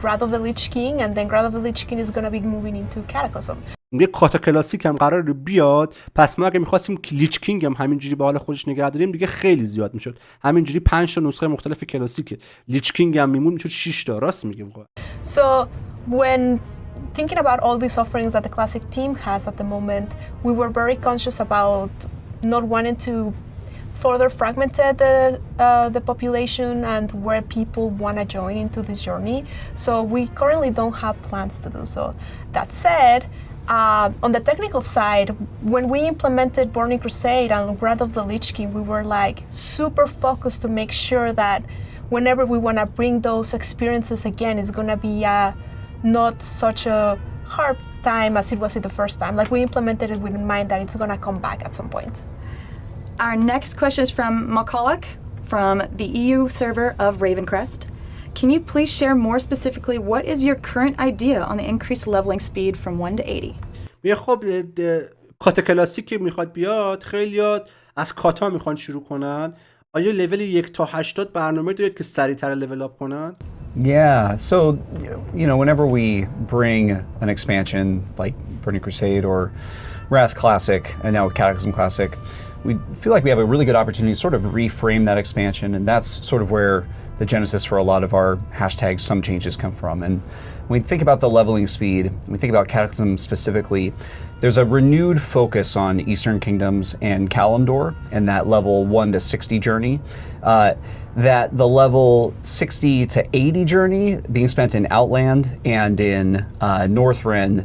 Grad of the Lich King, and then Grad of the Lich King is gonna be moving into Cataclysm. میگه کاتا کلاسیک هم قرار بیاد، پس ما اگه میخواستیم لیچ کینگ هم همینجوری به حال خودش نگه داریم دیگه خیلی زیاد میشد. همینجوری 5 تا نسخه مختلف کلاسیکه. لیچ کینگ هم میمون میشد 6 تا. راست میگه واقعا. So when thinking about all these offerings that the classic team has at the moment, we were very conscious about not wanting to further fragment the population and where people want to join into this journey. So we currently don't have plans to do so. That said, on the technical side, when we implemented Burning Crusade and Wrath of the Lich King, we were like super focused to make sure that whenever we want to bring those experiences again, it's going to be not such a hard time as it was in the first time. Like we implemented it with in mind that it's going to come back at some point. Our next question is from Macaulay from the EU server of Ravencrest. Can you please share more specifically what is your current idea on the increased leveling speed from 1 to 80? میگه خب کاتا کلاسیک که میخواد بیاد، خیلیات از کاتا میخوان شروع کنن. آیا لول 1 تا 80 برنامه دارید که سریعتر لول اپ کنن؟ Yeah, so, you know, whenever we bring an expansion like Burning Crusade or Wrath Classic and now Cataclysm Classic, we feel like we have a really good opportunity to sort of reframe that expansion, and that's sort of where the genesis for a lot of our hashtags some changes come from. And when we think about the leveling speed, when we think about Cataclysm specifically, there's a renewed focus on Eastern Kingdoms and Kalimdor and that level 1 to 60 journey. That the level 60 to 80 journey being spent in Outland and in Northrend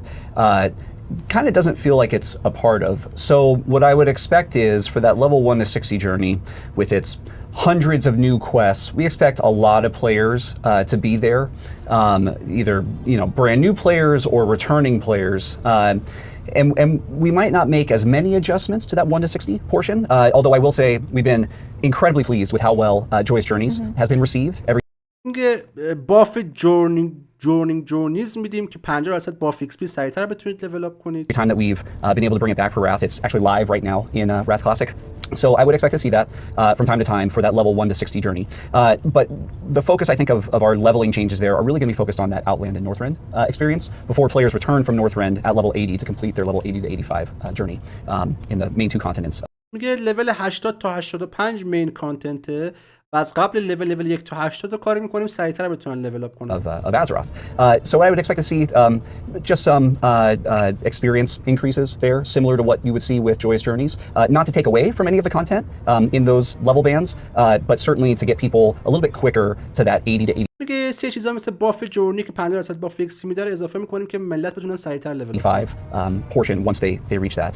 kind of doesn't feel like it's a part of. So what I would expect is for that level 1 to 60 journey with its hundreds of new quests, we expect a lot of players to be there, either brand new players or returning players. And we might not make as many adjustments to that 1 to 60 portion, although I will say we've been incredibly pleased with how well Joyous Journeys has been received. باف جورنیز میدیم که 50% باف ایکس پی سریعتر بتونید لول اپ کنید. Every time that we've been able to bring it back for Wrath, it's actually live right now in Wrath Classic. So I would expect to see that from time to time for that level 1 to 60 journey. But the focus, I think, of our leveling changes there are really going to be focused on that Outland and Northrend experience before players return from Northrend at level 80 to complete their level 80 to 85 journey in the main two continents. میگه لول 80 تا 85 مین کانتنته و از قبل لول 1 تا 80 رو کار می‌کنیم سریعتر بتونن لول اپ کنن. Of Azeroth. So I would expect to see just some experience increases there, similar to what you would see with Joyous Journeys. Not to take away from any of the content in those level bands, but certainly to get people a little bit quicker to that 80 to 80. میگه سه چیزا مثل باف جورنی که 50% باف ایکس میداره اضافه می‌کنیم که ملت بتونن سریعتر لول اپ 85 portion once they reach that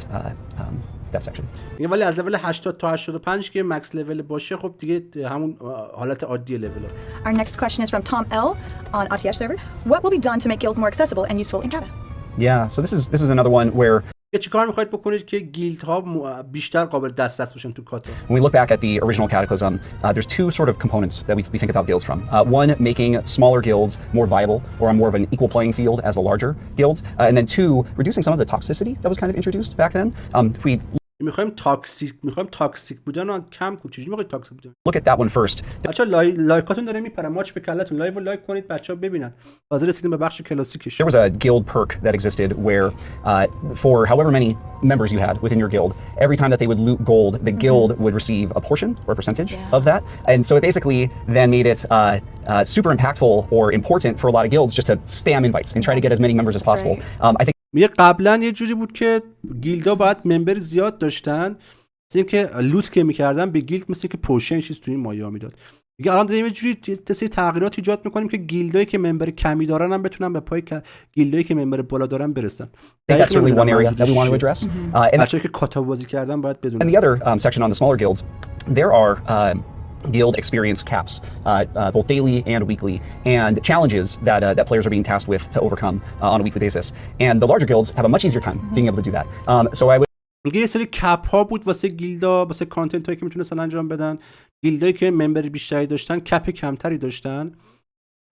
section. میگه ولی از لول 80 تا 85 که مکس لول باشه خب دیگه همون حالت عادی لول اپ. Our next question is from Tom L on ATH server. What will be done to make guilds more accessible and useful in Kata? Yeah, so this is another one where چیکار می‌خواید بکنید که گیلد ها بیشتر قابل دسترس بشن تو کاتا؟ When we look back at the original Cataclysm, there's two sort of components that we think about guilds from. One, making smaller guilds more viable or on more of an equal playing field as the larger guilds. And then two, reducing some of the toxicity that was kind of introduced back then. If we میخوایم تاکسیک بودن رو کم کنیم. چجوری میخواید تاکسیک بودن؟ look at that one first. بچه‌ها لایکاتون داره میپره ماچ به کلتون لایو لایک کنید بچه‌ها ببینن. حاضر رسیدیم به بخش کلاسیکش. There was a guild perk that existed where for however many members you had within your guild, every time that they would loot gold, the guild would receive a portion or a percentage of that. And so it basically then made it super impactful or important for a lot of guilds just to spam invites and try to get as many members as possible. I think میگه قبلا یه جوری بود که گیلدا باید ممبر زیاد داشتن، مثل اینکه لوت که میکردن به گیلد مثل که پوشن چیز توی این مایا میداد. میگه الان داریم یه جوری سری تغییرات ایجاد میکنیم که گیلدایی که ممبر کمی دارن هم بتونن به پای گیلدایی که ممبر بالا دارن برسن. That's certainly one area that we want to address. And بچه‌ای که کاتا بازی کردن باید بدونن. the other section on the smaller guilds, there are guild experience caps, both daily and weekly, and challenges that players are being tasked with to overcome on a weekly basis. And the larger guilds have a much easier time being able to do that. So I would میگه یه سری کپ ها بود واسه گیلدا، واسه کانتنت هایی که میتونستن انجام بدن. گیلدایی که ممبر بیشتری داشتن کپ کمتری داشتن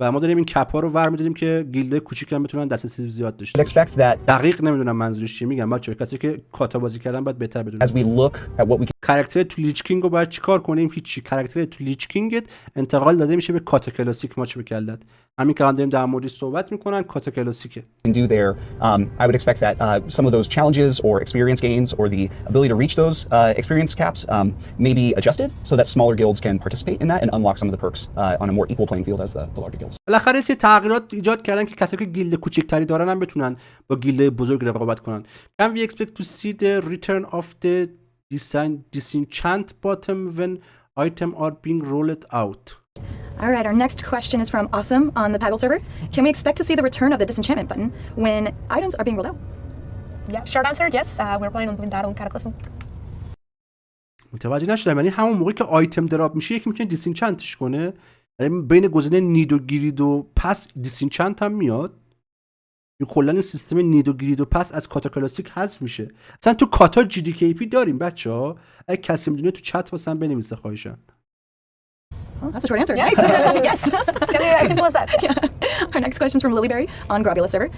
و ما داریم این کپ ها رو ور میدادیم که گیلدای کوچیک هم بتونن دسترسی زیاد داشته expect that دقیق نمیدونم منظورش چیه. میگم بچه‌ها کسی که کاتا بازی کردن باید بهتر بدونه. as we look at what we کاراکتر تو لیچ کینگ رو باید چیکار کنیم؟ هیچی. کاراکتر تو لیچ کینگت انتقال داده میشه به کاتا کلاسیک. ماچ بکلت همین که الان داریم در موردش صحبت میکنن کاتا کلاسیکه. can do there, I would expect that some of those challenges or experience gains or the ability to reach those experience caps may be adjusted so that smaller guilds can participate in that and unlock some of the perks on a more equal playing field as the larger guilds. بالاخره چه تغییرات ایجاد کردن که کسایی که گیلد کوچیک‌تری دارن هم بتونن با گیلد بزرگ رقابت کنن. Can we expect to see the return of the disenchant bottom when item are being rolled out? All right, our next question is from Awesome on the Paggle server. Can we expect to see the return of the disenchantment button when items are being rolled out? Yeah, short answer, yes. We're planning on doing that on Cataclysm. متوجه نشدم. یعنی همون موقعی که آیتم دراپ میشه یکی میتونه دیسینچنتش کنه. یعنی بین گزینه نید و گرید و پس دیسینچنت هم میاد. یا کلا این سیستم نید و گرید و پس از کاتا کلاسیک حذف میشه. مثلا تو کاتا جی دی کی پی داریم بچه‌ها. اگه کسی میدونه تو چت واسم بنویسه خواهشاً. Well, that's a short answer. Yes. Yes. As simple as that. Our next question is from Lilyberry on Grobula server.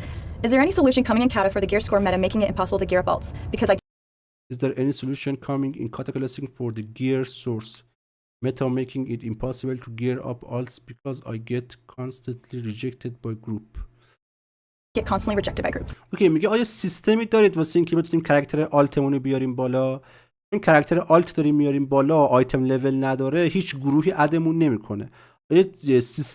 Is there any solution coming in Kata for the gear score meta making it impossible to gear up alts? Because Is there any solution coming in Kata Classic for the gear source meta making it impossible to gear up alts because I get constantly rejected by group? get constantly rejected by groups. اوکی میگه آیا سیستمی دارید واسه اینکه بتونیم کاراکتر آلتمون رو بیاریم بالا؟ این کاراکتر آلت داریم میاریم بالا، آیتم لول نداره، هیچ گروهی ادمون نمیکنه.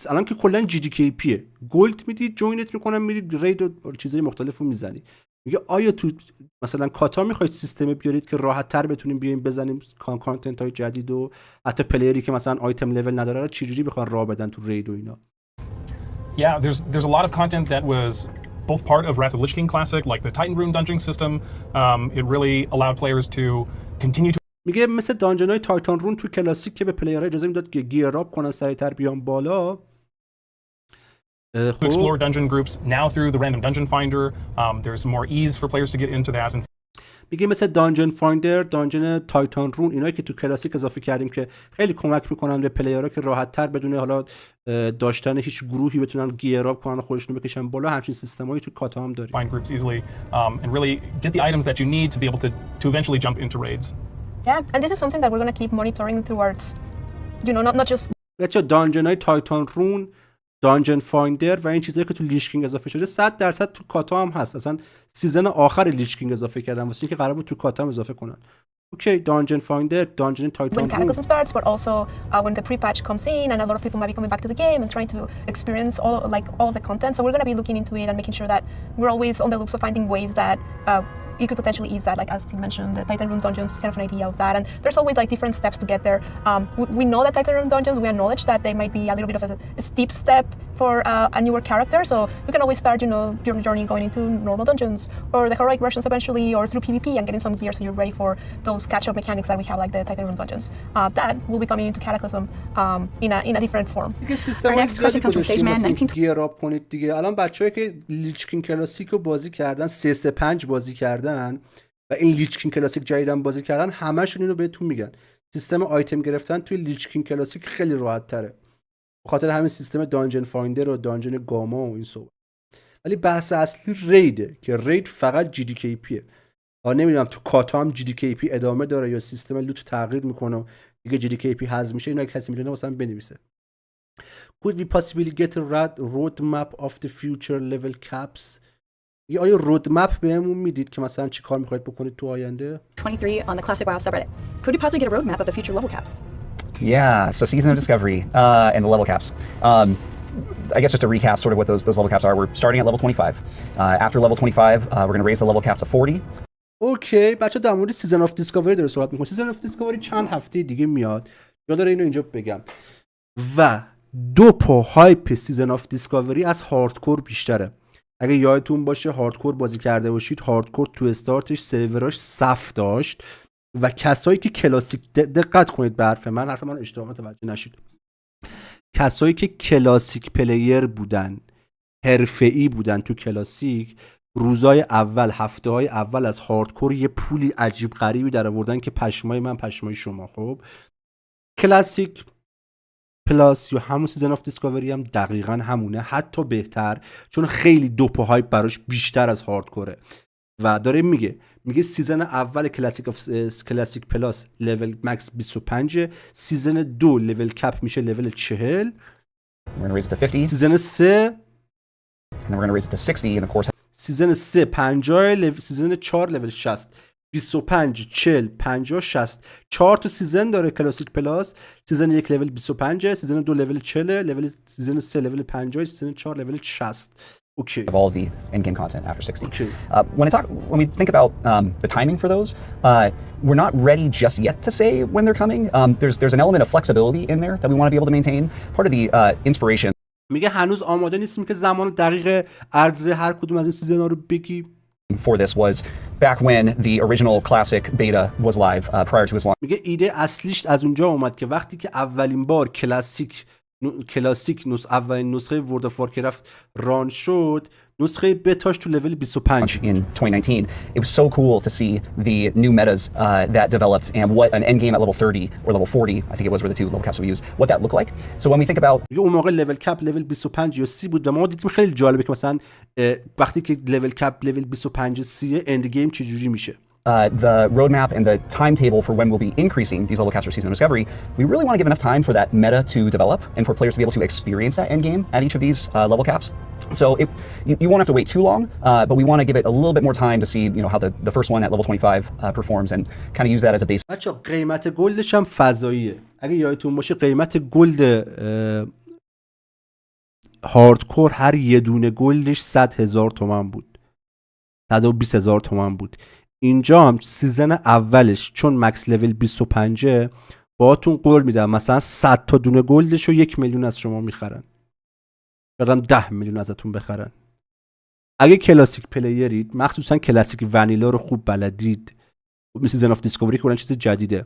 الان که کلا جی دی کی پیه، گولد میدید جوینت میکنن، میرید رید و چیزای مختلفو میزنی. میگه آیا تو مثلا کاتا میخواید سیستم بیارید که راحت تر بتونیم بیایم بزنیم کانتنت های جدید و حتی پلیری که مثلا آیتم لول نداره رو چجوری بخوان راه بدن تو رید و اینا؟ Yeah, there's a lot of content that was both part of Wrath of Lich King Classic, like the Titan Rune dungeon system. It really allowed players to continue to میگه مثل دانجن‌های تایتان رون تو کلاسیک که به پلیرها اجازه میداد که گیر اپ کنن، سریعتر بیان بالا. explore dungeon groups. Now through the random dungeon finder, there's more ease for players to get into that. And میگه مثل دانجن فایندر، دانجن تایتان رون، اینایی که تو کلاسیک اضافه کردیم که خیلی کمک میکنن به پلیرها که راحت تر بدون حالا داشتن هیچ گروهی بتونن گیر اپ کنن و خودشونو بکشن بالا. همچین سیستمایی تو کاتا هم داریم. find groups easily and really get the items that you need to be able to eventually jump into raids. Yeah, and this is something that we're going to keep monitoring towards, you know, not just بچا دانجن‌های تایتان رون، دانجن فایندر و این چیزایی که تو لیچ کینگ اضافه شده 100% تو کاتا هم هست. اصلا سیزن آخر لیچ کینگ اضافه کردن واسه اینکه قرار بود تو کاتا هم اضافه کنن. اوکی، دانجن فایندر، دانجن تایتان when Cataclysm starts, but also when the pre-patch comes in and a lot of people might be coming back to the game and trying to experience all the content. So we're going to be looking into it and making sure that we're always on the looks of finding ways that you could potentially ease that. Like as Tim mentioned, the Titan Rune dungeons is kind of an idea of that, and there's always like different steps to get there. We know that Titan Rune dungeons, we acknowledge that they might be a little bit of a steep step for a newer character. So you can always start, you know, your journey going into normal dungeons or the heroic versions eventually, or through PvP and getting some gear so you're ready for those catch-up mechanics that we have, like the Titan Rune dungeons. That will be coming into Cataclysm in a different form. Our next question comes from SageMan 19. گیر اپ کنید دیگه. الان بچه‌ای که لیچ کینگ کلاسیک رو بازی کردن، 335 بازی کردن و این لیچ کینگ کلاسیک جدیدن بازی کردن، همشون اینو بهتون میگن. سیستم آیتم گرفتن توی لیچ کینگ کلاسیک خیلی راحت تره. به خاطر همین سیستم دانجن فایندر و دانجن گاما و این صحبت. ولی بحث اصلی ریده که رید فقط جی دی کی پیه. نمیدونم تو کاتا هم جی دی کی پی ادامه داره یا سیستم لوت تغییر میکنه و دیگه جی دی کی پی حذف میشه. اینا کسی میدونه واسه من بنویسه. Could we possibly get a roadmap of the future level caps? یا آیا رودمپ بهمون میدید که مثلا چی کار میخواید بکنید تو آینده؟ 23 on the Classic WoW subreddit. Could we possibly get a roadmap of the future level caps? Yeah, so Season of Discovery and the level caps. I guess just to recap sort of what those level caps are, we're starting at level 25. After level 25, we're going to raise the level cap to 40. اوکی، بچه در مورد سیزن آف دیسکاوری داره صحبت میکنه. سیزن آف دیسکاوری چند هفته دیگه میاد. جا داره اینو اینجا بگم. و 2 پا هایپ سیزن آف دیسکاوری از هاردکور بیشتره. اگه یادتون باشه هاردکور بازی کرده باشید، هاردکور تو استارتش سروراش صف داشت و کسایی که کلاسیک دقت کنید به حرف من اشتباه متوجه نشید. کسایی که کلاسیک پلیر بودن، حرفه‌ای بودن تو کلاسیک، روزای اول، هفته‌های اول از هاردکور یه پولی عجیب غریبی در آوردن که پشمای من پشمای شما. خب کلاسیک پلاس یا همون سیزن آف دیسکاوری هم دقیقاً همونه، حتی بهتر، چون خیلی دوپ و هایپ براش بیشتر از هاردکوره و داره میگه سیزن اول کلاسیک پلاس لول مکس 25، سیزن 2 لول کپ میشه لول 40، سیزن 3 And then we're going to raise it to 60, and of course, سیزن 3 50، سیزن 4 لول 60، 25 40 50 60. 4 تا سیزن داره کلاسیک پلاس. سیزن 1 لول 25، سیزن 2 لول 40، لول سیزن 3 لول 50، سیزن 4 لول 60. Okay. of all the in-game content after 60. Okay. When we think about the timing for those, we're not ready just yet to say when they're coming. There's an element of flexibility in there that we want to be able to maintain. Part of the inspiration میگه هنوز آماده نیستیم که زمان دقیق عرضه هر کدوم از این سیزن‌ها رو بگی. for this was back when the original classic beta was live prior to its launch. میگه ایده اصلیش از اونجا اومد که وقتی که اولین بار کلاسیک اولین نسخه ورد آف وارکرفت ران شد، نسخه بتاش تو لول 25 in 2019, it was so cool to see the new metas that developed and what an end game at level 30 or level 40, I think it was, were the two level caps we used, what that looked like. So when we think about اون موقع لول کپ لول 25 یا 30 بود و ما دیدیم خیلی جالبه که مثلا وقتی که لول کپ لول 25 30 اند گیم چجوری میشه. the roadmap and the timetable for when we'll be increasing these level caps for Season of Discovery, we really want to give enough time for that meta to develop and for players to be able to experience that end game at each of these level caps. So you won't have to wait too long, but we want to give it a little bit more time to see, how the first one at level 25 performs and kind of use that as a base. بچه‌ها قیمت گلدش هم فضاییه. اگه یادتون باشه قیمت گلد هاردکور هر یه دونه گلدش 100,000 تومان بود. 120,000 تومان بود. اینجا هم سیزن اولش چون مکس لول 25 باهاتون قول میدم مثلا 100 تا دونه گلدش رو 1 میلیون از شما میخرن. یادم 10 میلیون ازتون بخرن. اگه کلاسیک پلیرید، مخصوصا کلاسیک ونیلا رو خوب بلدید، سیزن آف دیسکاوری کلا چیز جدیده.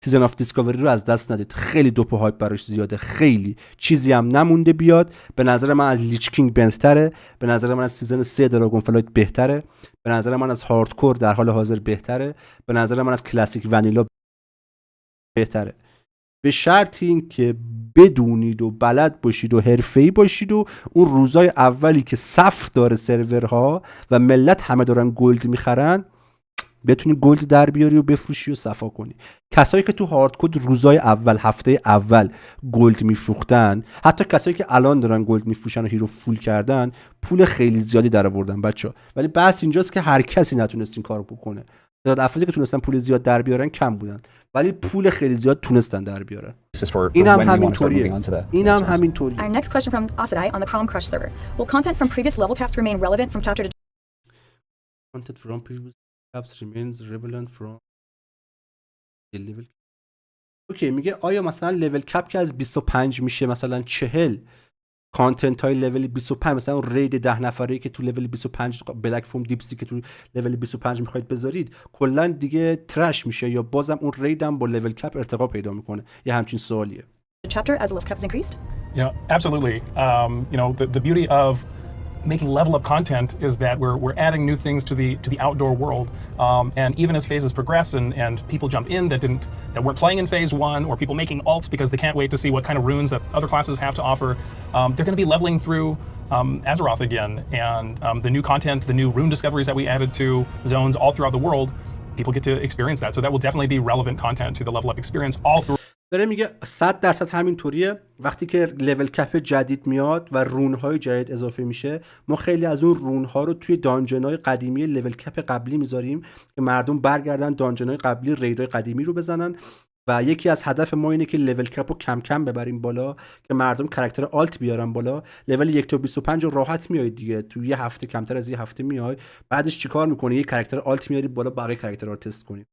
سیزن آف دیسکاوری رو از دست ندید. خیلی دوپ و هایپ براش زیاده. خیلی چیزی هم نمونده بیاد. به نظر من از لیچ کینگ بهتره. به نظر من از سیزن 3 دراگون فلایت بهتره. به نظر من از هاردکور در حال حاضر بهتره. به نظر من از کلاسیک ونیلا بهتره. به شرط این که بدونید و بلد باشید و حرفه‌ای باشید و اون روزای اولی که صف داره سرورها و ملت همه دارن گلد میخرن بتونی گلد در بیاری و بفروشی و صفا کنی. کسایی که تو هاردکور روزای اول، هفته اول گلد میفروختن، حتی کسایی که الان دارن گلد میفروشن و هیرو فول کردن، پول خیلی زیادی در آوردن بچه‌ها. ولی بحث اینجاست که هر کسی نتونست این کارو بکنه. تعداد افرادی که تونستن پول زیاد در بیارن کم بودن، ولی پول خیلی زیاد تونستن در بیارن. این هم همینطوریه. این هم همینطوریه. Our next question from Asadai on the Chrome Crush server. Will content from previous level caps remain relevant from chapter to Content from previous caps remains relevant from the level. اوکی، میگه آیا مثلا لول کپ که از 25 میشه مثلا 40 کانتنت های لول 25 مثلا اون رید 10 نفره که تو لول 25 بلک فوم دیپسی که تو لول 25 میخواید بذارید کلا دیگه ترش میشه یا بازم اون رید هم با لول کپ ارتقا پیدا میکنه؟ یه همچین سوالیه. chapter as level caps increased? Yeah, absolutely. The beauty of making level up content is that we're adding new things to the outdoor world, and even as phases progress and people jump in that weren't playing in phase 1, or people making alts because they can't wait to see what kind of runes that other classes have to offer, they're going to be leveling through Azeroth again, and the new content, the new rune discoveries that we added to zones all throughout the world, people get to experience that. So that will definitely be relevant content to the level up experience all through. داره میگه 100% همینطوریه. وقتی که لول کپ جدید میاد و رون‌های جدید اضافه میشه، ما خیلی از اون رون‌ها رو توی دانجن‌های قدیمی لول کپ قبلی میذاریم که مردم برگردن دانجن‌های قبلی، ریدهای قدیمی رو بزنن و یکی از هدف ما اینه که لول کپ رو کم کم ببریم بالا که مردم کاراکتر آلت بیارن بالا. لول 1 تا 25 رو راحت میاد دیگه، تو یه هفته کمتر از یه هفته میای. بعدش چیکار میکنی؟ یه کاراکتر آلت میاری بالا، بقیه کاراکترها رو تست کنی.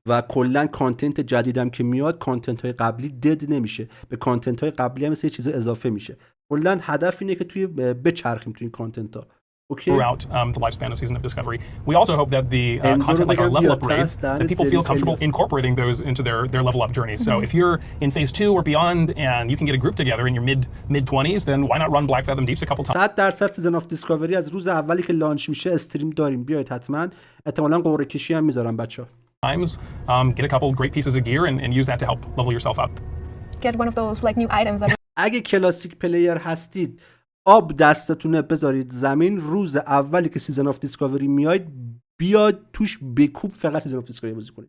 و کلا کانتنت جدیدم که میاد کانتنت های قبلی دد نمیشه، به کانتنت های قبلی هم مثل چیزا اضافه میشه. کلا هدف اینه که توی بچرخیم توی این کانتنت ها. Okay. Throughout the lifespan of Season of Discovery. We also hope that the content like our level up raids, that people feel comfortable incorporating those into their level up journeys. So if you're in phase 2 or beyond and you can get a group together in your mid 20s, then why not run Black Fathom Deeps a couple times? 100% سیزن آف دیسکاوری از روز اولی که لانچ میشه استریم داریم، بیاید حتما. احتمالاً قرعه کشی هم میذارم بچه‌ها. Get a couple great pieces of gear and use that to help level yourself up. Get one of those like new items that اگه کلاسیک پلیر هستید آب دستتونه بذارید زمین، روز اولی که سیزن آف دیسکاوری بیاد توش بکوب فقط سیزن آف دیسکاوری بازی کنید.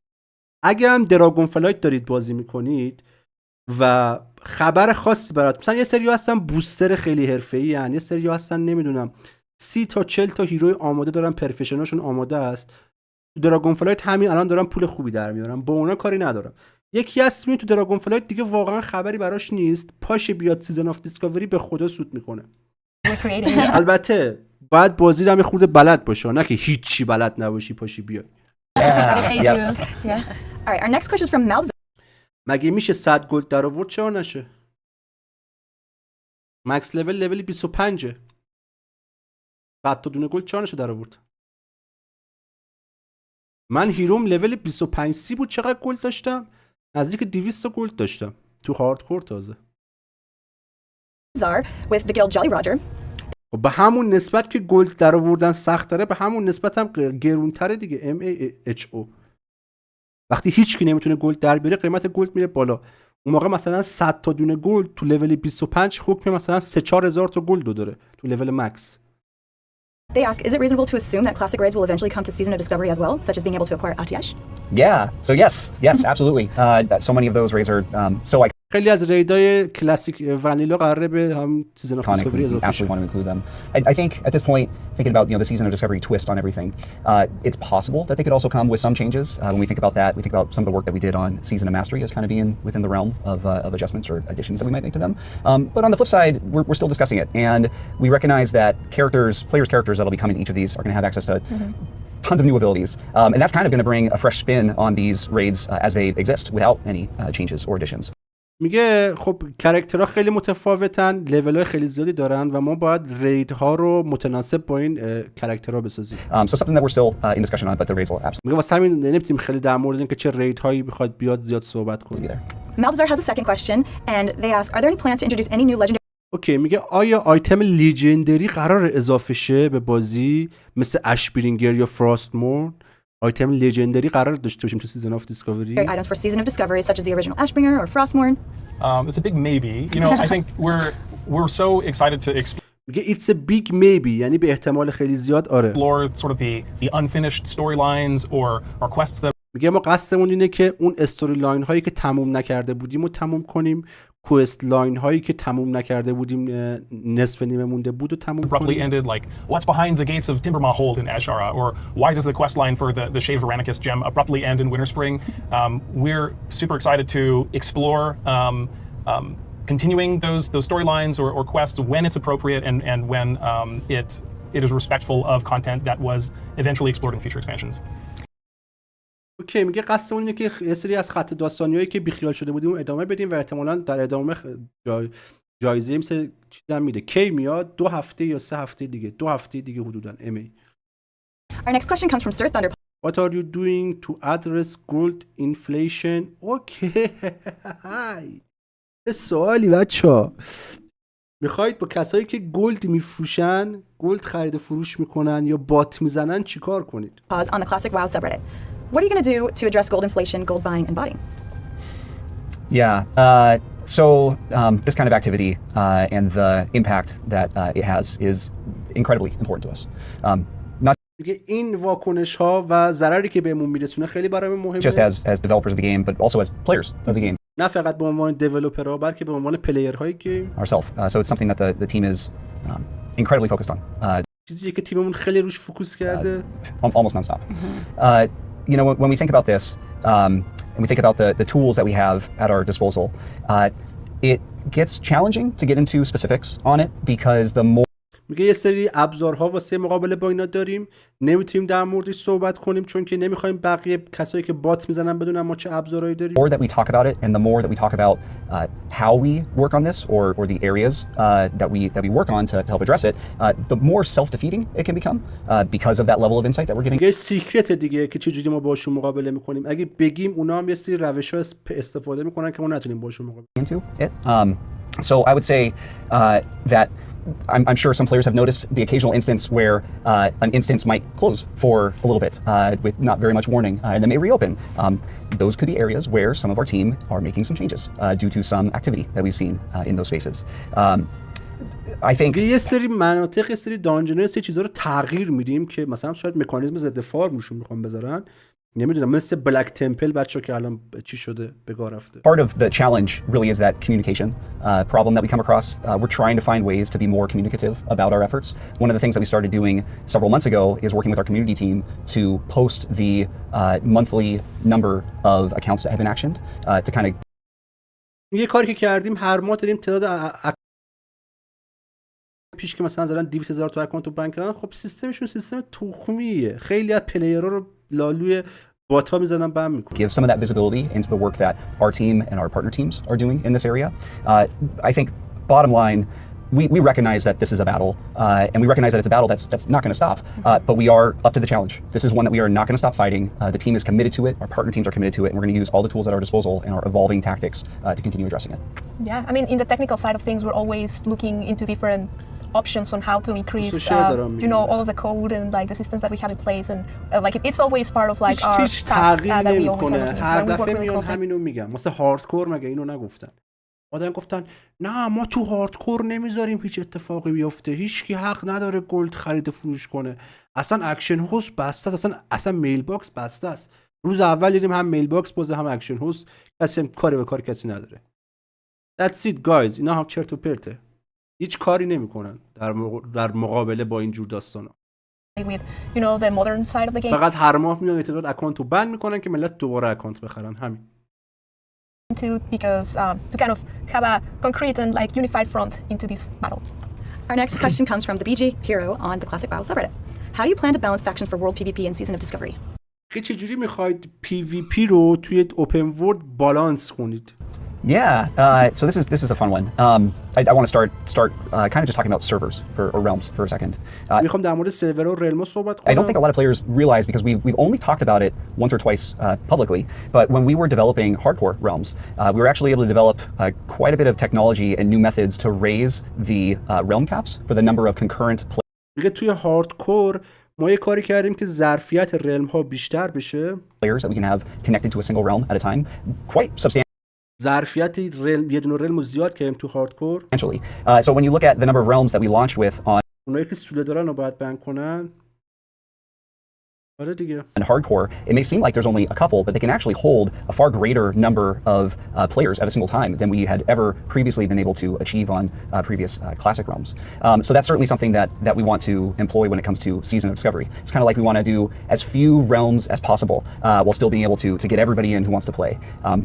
اگه هم دراگون فلایت دارید بازی میکنید و خبر خاصی برات، مثلا یه سری هستن بوستر خیلی حرفه‌ای ان، یه سری هستن نمیدونم 30 تا 40 تا هیروی آماده دارن، پرفشنالشون آماده است. تو دراگون فلایت همین الان دارن پول خوبی در میارن، با اونا کاری ندارم. یکی هست میاد تو دراگون فلایت دیگه واقعا خبری براش نیست، پاشه بیاد سیزن آف دیسکاوری به خدا سود میکنه. البته باید بازی رو هم خورده بلد باشه، نه که هیچی بلد نباشی پاشی بیای. Yes. Yeah. All right, our next question is from Malz. مگه میشه 100 گلد در آورد چرا نشه؟ مکس لول 25 100 تا دونه گلد چرا نشه در آورد؟ من هیروم لول 25 سی بود، چقدر گلد داشتم؟ نزدیک 200 تا گلد داشتم تو هاردکور تازه. With the guild Jolly Roger. به همون نسبت که گلد در آوردن سخت داره، به همون نسبت هم گرونتره دیگه. MAHO وقتی هیچ کی نمیتونه گلد در بیاره قیمت گلد میره بالا. اون موقع مثلا 100 تا دونه گلد تو لول 25 حکم مثلا 3-4 هزار تا گلد داره تو لول مکس. They ask, is it reasonable to assume that classic raids will eventually come to Season of Discovery as well, such as being able to acquire Atiyesh? Yeah. So yes, absolutely. So many of those raids are so iconic. خیلی از ریدای کلاسیک ونیلا قراره به هم سیزن اف دیسکوری اضافه Absolutely want to include them. I think at this point, thinking about the Season of Discovery twist on everything, it's possible that they could also come with some changes. When we think about that, we think about some of the work that we did on Season of Mastery as kind of being within the realm of adjustments or additions that we might make to them. But on the flip side, we're still discussing it, and we recognize that players' characters that'll be coming to each of these are going to have access to tons of new abilities, and that's kind of going to bring a fresh spin on these raids as they exist without any changes or additions. میگه خب کاراکترها خیلی متفاوتن، لول‌های خیلی زیادی دارن و ما باید ریدها رو متناسب با این کاراکترها بسازیم. So something that we're still in discussion on, but the raids will absolutely. میگه واسه همین نمیتونیم خیلی در مورد اینکه چه ریدهایی بخواد بیاد زیاد صحبت کنیم. Malzar has a second question and they ask, are there any plans to introduce any new legendary اوکی، میگه آیا آیتم لیژندری قرار اضافه شه به بازی مثل اشبرینگر یا فراستمورن؟ آیتم لیژندری قرار داشته باشیم تو سیزن آف دیسکاوری؟ items for Season of Discovery such as the original Ashbringer or Frostmourne? It's a big maybe. I think we're so excited to میگه it's a big maybe، یعنی به احتمال خیلی زیاد آره. explore sort of the unfinished storylines or quests that میگه ما قصدمون اینه که اون استوری لاین هایی که تموم نکرده بودیم رو تموم کنیم، کوست لاین هایی که تموم نکرده بودیم نصف نیمه مونده بود و تموم abruptly کنیم. ended, like what's behind the gates of Timbermaw Hold in Ashara, or why does the quest line for the Shade of Aranicus gem abruptly end in Winterspring? We're super excited to explore continuing those storylines or quests when it's appropriate and when it is respectful of content that was eventually explored in future expansions. اوکی، میگه قصدمون اینه که یه سری از خط داستانیایی که بیخیال شده بودیم ادامه بدیم و احتمالاً در ادامه جایزه مثل چیزام میده. کی میاد؟ 2 هفته یا 3 هفته دیگه. 2 هفته دیگه حدوداً. امی. Our next question comes from Sir Thunder. What are you doing to address gold inflation? اوکی. سوالی بچه‌ها. میخواید با کسایی که گلد میفروشن، گلد خرید و فروش میکنن یا بات میزنن چیکار کنید؟ Pause on the classic WoW subreddit. What are you going to do to address gold inflation, gold buying, and botting? Yeah. So this kind of activity and the impact that it has is incredibly important to us. Not میگه این واکنش ها و ضرری که بهمون میرسونه خیلی برای مهمه. just as developers of the game, but also as players of the game. نه فقط به عنوان دیولپرها بلکه به عنوان پلیرهای گیم. Ourselves. So it's something that the team is incredibly focused on. چیزی که تیممون خیلی روش فوکوس کرده. Almost nonstop. When we think about this, and we think about the tools that we have at our disposal, it gets challenging to get into specifics on it because the more میگه یه سری ابزارها واسه مقابله با اینا داریم، نمیتونیم در موردش صحبت کنیم چون که نمیخوایم بقیه کسایی که بات میزنن بدونن ما چه ابزارهایی داریم. The more that we talk about it and the more that we talk about how we work on this or the areas that we work on to help address it, the more self-defeating it can become because of that level of insight that we're giving. یه سیکرت دیگه که چجوری ما باشون مقابله میکنیم. اگه بگیم اونا هم یه سری روش‌ها استفاده میکنن که ما نتونیم باشون مقابله into it. So I would say that I'm sure some players have noticed the occasional instance where an instance might close for a little bit with not very much warning and then may reopen. Those could be areas where some of our team are making some changes due to some activity that we've seen in those spaces. I think یه سری مناطق، یه سری دانجن‌ها، یه سری چیزا رو تغییر میدیم که مثلا شاید مکانیزم ضد فارمشون میخوام بذارن. نمیدونم مثل بلک تمپل بچه‌ها که الان چی شده بگاه رفته. part of the challenge really is that communication problem that we come across. We're trying to find ways to be more communicative about our efforts. One of the things that we started doing several months ago is working with our community team to post the monthly number of accounts that have been actioned to kind of یه کاری که کردیم هر ماه داریم تعداد پیش که مثلا زدن 200,000 تا اکانت رو بند کردن. خب سیستمشون سیستم تخمیه. خیلی از پلیرها رو لالوی بات ها میزنن بند میکنن. give some of that visibility into the work that our team and our partner teams are doing in this area. I think bottom line, we recognize that this is a battle, and we recognize that it's a battle that's not going to stop. But we are up to the challenge. This is one that we are not going to stop fighting. The team is committed to it. Our partner teams are committed to it, and we're going to use all the tools at our disposal and our evolving tactics to continue addressing it. Yeah, I mean, in the technical side of things, we're always looking into different options on how to increase, all of the code and like the systems that we have in place, and like it's always part of like our tasks that we always are looking into. هر دفعه میان همینو میگم. مثلا هاردکور مگه اینو نگفتن؟ آدم گفتن نه ما تو هاردکور نمیذاریم هیچ اتفاقی بیفته، هیچکی حق نداره گلد خرید فروش کنه، اصلا اکشن هوست بسته است، اصلا میل باکس بسته است. روز اول دیدیم هم میل باکس بازه هم اکشن هوست، کسی کاری به کار کسی نداره. That's it guys. اینا هم چرت و پرته. هیچ کاری نمیکنن در مقابله با این جور داستانا. With the modern side of the game. فقط هر ماه میان تعداد اکانت رو بند میکنن که ملت دوباره اکانت بخرن. همین. Because to kind of have a concrete and like unified front into this battle. Our next question comes from the BG Hero on the Classic WoW subreddit. How do you plan to balance factions for World PvP and Season of Discovery? که چجوری میخواید PvP رو توی اوپن ورلد بالانس کنید؟ Yeah, so this is a fun one. I want to start kind of just talking about servers or realms for a second. میخوام در مورد سرور و رلم صحبت I don't کنم. think a lot of players realize because we've only talked about it once or twice publicly, but when we were developing hardcore realms, we were actually able to develop quite a bit of technology and new methods to raise the realm caps for the number of concurrent میگه توی هاردکور ما یه کاری کردیم که ظرفیت رلم ها بیشتر بشه. players that we can have connected to a single realm at a time, quite substantially. ظرفیت رلم یه دونه رلم رو زیاد کردیم تو هاردکور. So when you look at the number of realms that we launched with on اونایی که سوله دارن رو باید بند کنن. آره دیگه. and hardcore, it may seem like there's only a couple, but they can actually hold a far greater number of players at a single time than we had ever previously been able to achieve on previous classic realms. So that's certainly something that we want to employ when it comes to Season of Discovery. It's kind of like we want to do as few realms as possible while still being able to get everybody in who wants to play.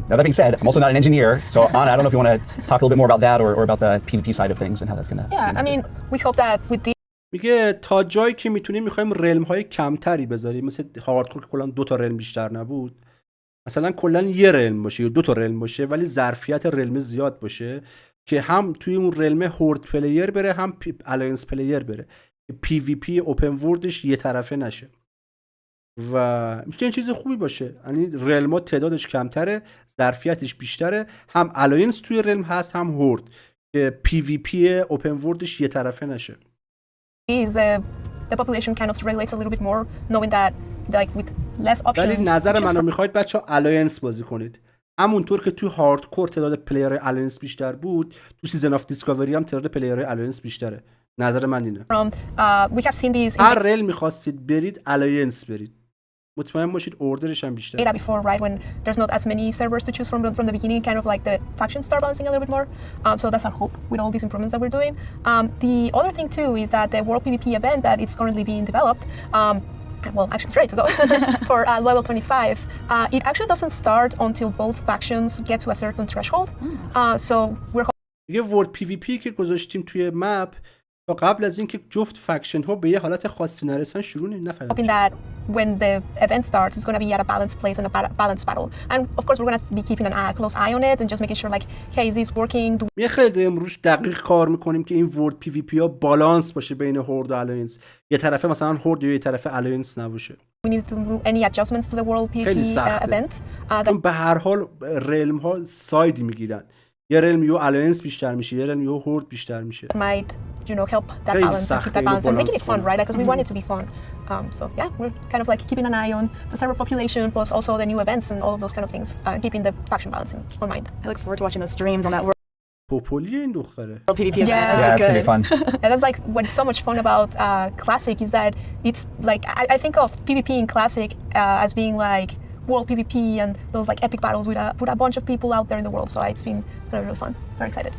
Now that being said, I'm also not an engineer, so Anna, I don't know if you want to talk a little bit more about that or about the PvP side of things and how that's going to. Yeah, I mean, we hope that with the میگه تا جایی که میتونیم میخوایم رلم های کمتری بذاریم، مثل هاردکور که کلا 2 تا رلم بیشتر نبود، مثلا کلا یه رلم باشه یا 2 تا رلم باشه ولی ظرفیت رلم زیاد باشه که هم توی اون رلم هورد پلیر بره هم الاینس پلیر بره، پی وی پی اوپن وردش یه طرفه نشه و میتونه چیز خوبی باشه. یعنی رلم ها تعدادش کمتره، ظرفیتش بیشتره، هم الاینس توی رلم هست هم هورد که پی وی پی اوپن وردش یه طرفه نشه. is the population kind of regulates a little bit more, knowing that like with less options. ولی نظر منو میخواید بچه‌ها الاینس بازی کنید. همونطور که تو هاردکور تعداد پلیرهای الاینس بیشتر بود، تو سیزن آف دیسکاوری هم تعداد پلیرهای الاینس بیشتره. نظر من اینه. We have seen these. هر رل میخواستید برید الاینس برید. مطمئن باشید اوردرش هم بیشتره. Data before, right, when there's not as many servers to choose from the beginning, kind of like the factions start balancing a little bit more. So that's our hope with all these improvements that we're doing. The other thing too is that the World PvP event that it's currently being developed, well, actually it's ready to go for level 25. It actually doesn't start until both factions get to a certain threshold. So we're یه ورد پی وی پی که گذاشتیم توی مپ تا قبل از اینکه جفت فکشن ها به یه حالت خاصی نرسن شروع نفهمیدم hoping that when the event starts, it's going to be at a balanced place and a balanced battle. And of course, we're going to be keeping a close eye on it and just making sure, like, hey, is this working? یه خیلی داریم روش دقیق کار میکنیم که این ورد پی وی پی ها بالانس باشه بین هورد و الاینس. یه طرفه مثلا هورد یا یه طرفه الاینس نباشه. We need to do any adjustments to the World خیلی PvP سخته. event. به هر حال رلم ها سایدی میگیرن. یه رلم یو الاینس بیشتر میشه، یه رلم یو هورد بیشتر میشه. Might, you know, help that خیلی balance and keep سخته that balance and making it fun, کنه. right? Because we want it to be fun. So yeah, we're kind of like keeping an eye on the server population, plus also the new events and all of those kind of things, keeping the faction balance in mind. I look forward to watching those streams on that World پوپولی این دختره. PvP event. Yeah. That's Yeah, it's good. gonna be fun. And that's like what's so much fun about Classic is that it's like I think of PvP in Classic as being like World PvP and those like epic battles with a bunch of people out there in the world. So it's gonna be really fun. Very excited.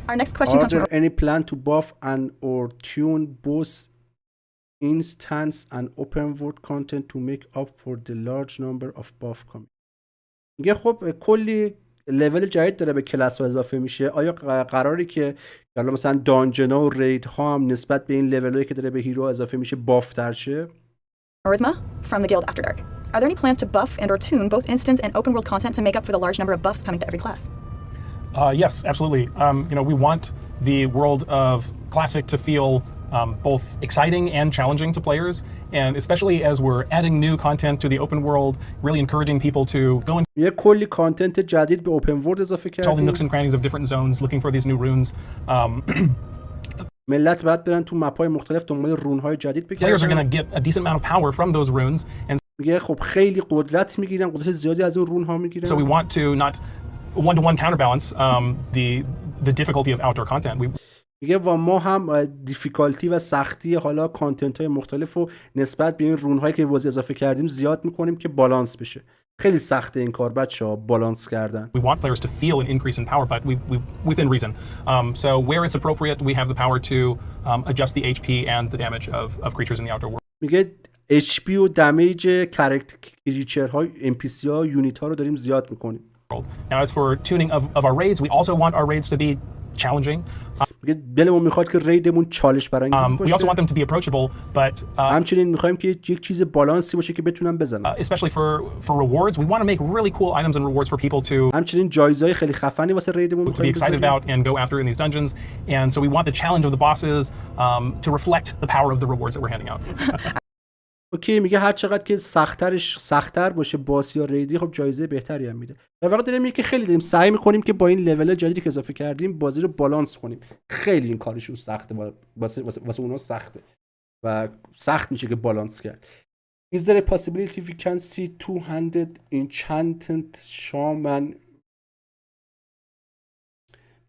Our next question Are comes from there any plan to buff and or tune both instance and open world content to make up for the large number of buff coming؟ میگه خب کلی لول جدید داره به کلاس ها اضافه میشه. آیا قراری که حالا مثلا دانجنا و رید ها هم نسبت به این لول هایی که داره به هیرو اضافه میشه بافتر شه؟ Arithma from the Guild After Dark. Are there any plans to buff and or tune both instance and open world content to make up for the large number of buffs coming to every class? Yes, absolutely. We want the world of Classic to feel both exciting and challenging to players, and especially as we're adding new content to the open world, really encouraging people to go into یه کلی کانتنت جدید به اوپن ورلد اضافه all the کردیم. nooks and crannies of different zones, looking for these new runes. ملت باید برن تو مپ‌های مختلف دنبال رون‌های جدید Players are going بگردن. to get a decent amount of power from those runes, and میگه خب خیلی قدرت میگیرن، قدرت زیادی از اون رون‌ها میگیرن. so we want to not one-to-one counterbalance the difficulty of outdoor content. میگه و ما هم دیفیکالتی و سختی حالا کانتنت های مختلف رو نسبت به این رون هایی که به بازی اضافه کردیم زیاد میکنیم که بالانس بشه. خیلی سخته این کار بچه‌ها بالانس کردن. We want players to feel an increase in power, but we within reason. So where it's appropriate, we have the power to adjust the HP and the damage of creatures in the outdoor world. میگه HP و دمیج کریچر های NPC ها یونیت ها رو داریم زیاد میکنیم. Now as for tuning of our raids, we also want our raids to be challenging. میگه دلمون میخواد که ریدمون چالش برانگیز We also want باشه. them to be approachable, but همچنین میخوایم که یک چیز بالانسی باشه که بتونن بزنن. especially for rewards, we want to make really cool items and rewards for people to همچنین جایزهای خیلی خفنی واسه ریدمون be میخوایم excited بذاریم. about and go after in these dungeons. And so we want the challenge of the bosses to reflect the power of the rewards that we're handing out. اوکی میگه هر چقدر که سخت‌تر باشه باس یا ریدی خب جایزه بهتری هم میده. در واقع داریم میگه که خیلی داریم سعی میکنیم که با این لول جدیدی که اضافه کردیم بازی رو بالانس کنیم. خیلی این کارشون سخته واسه اونها سخته و سخت میشه که بالانس کرد. Is there a possibility we can see two-handed enchanted shaman؟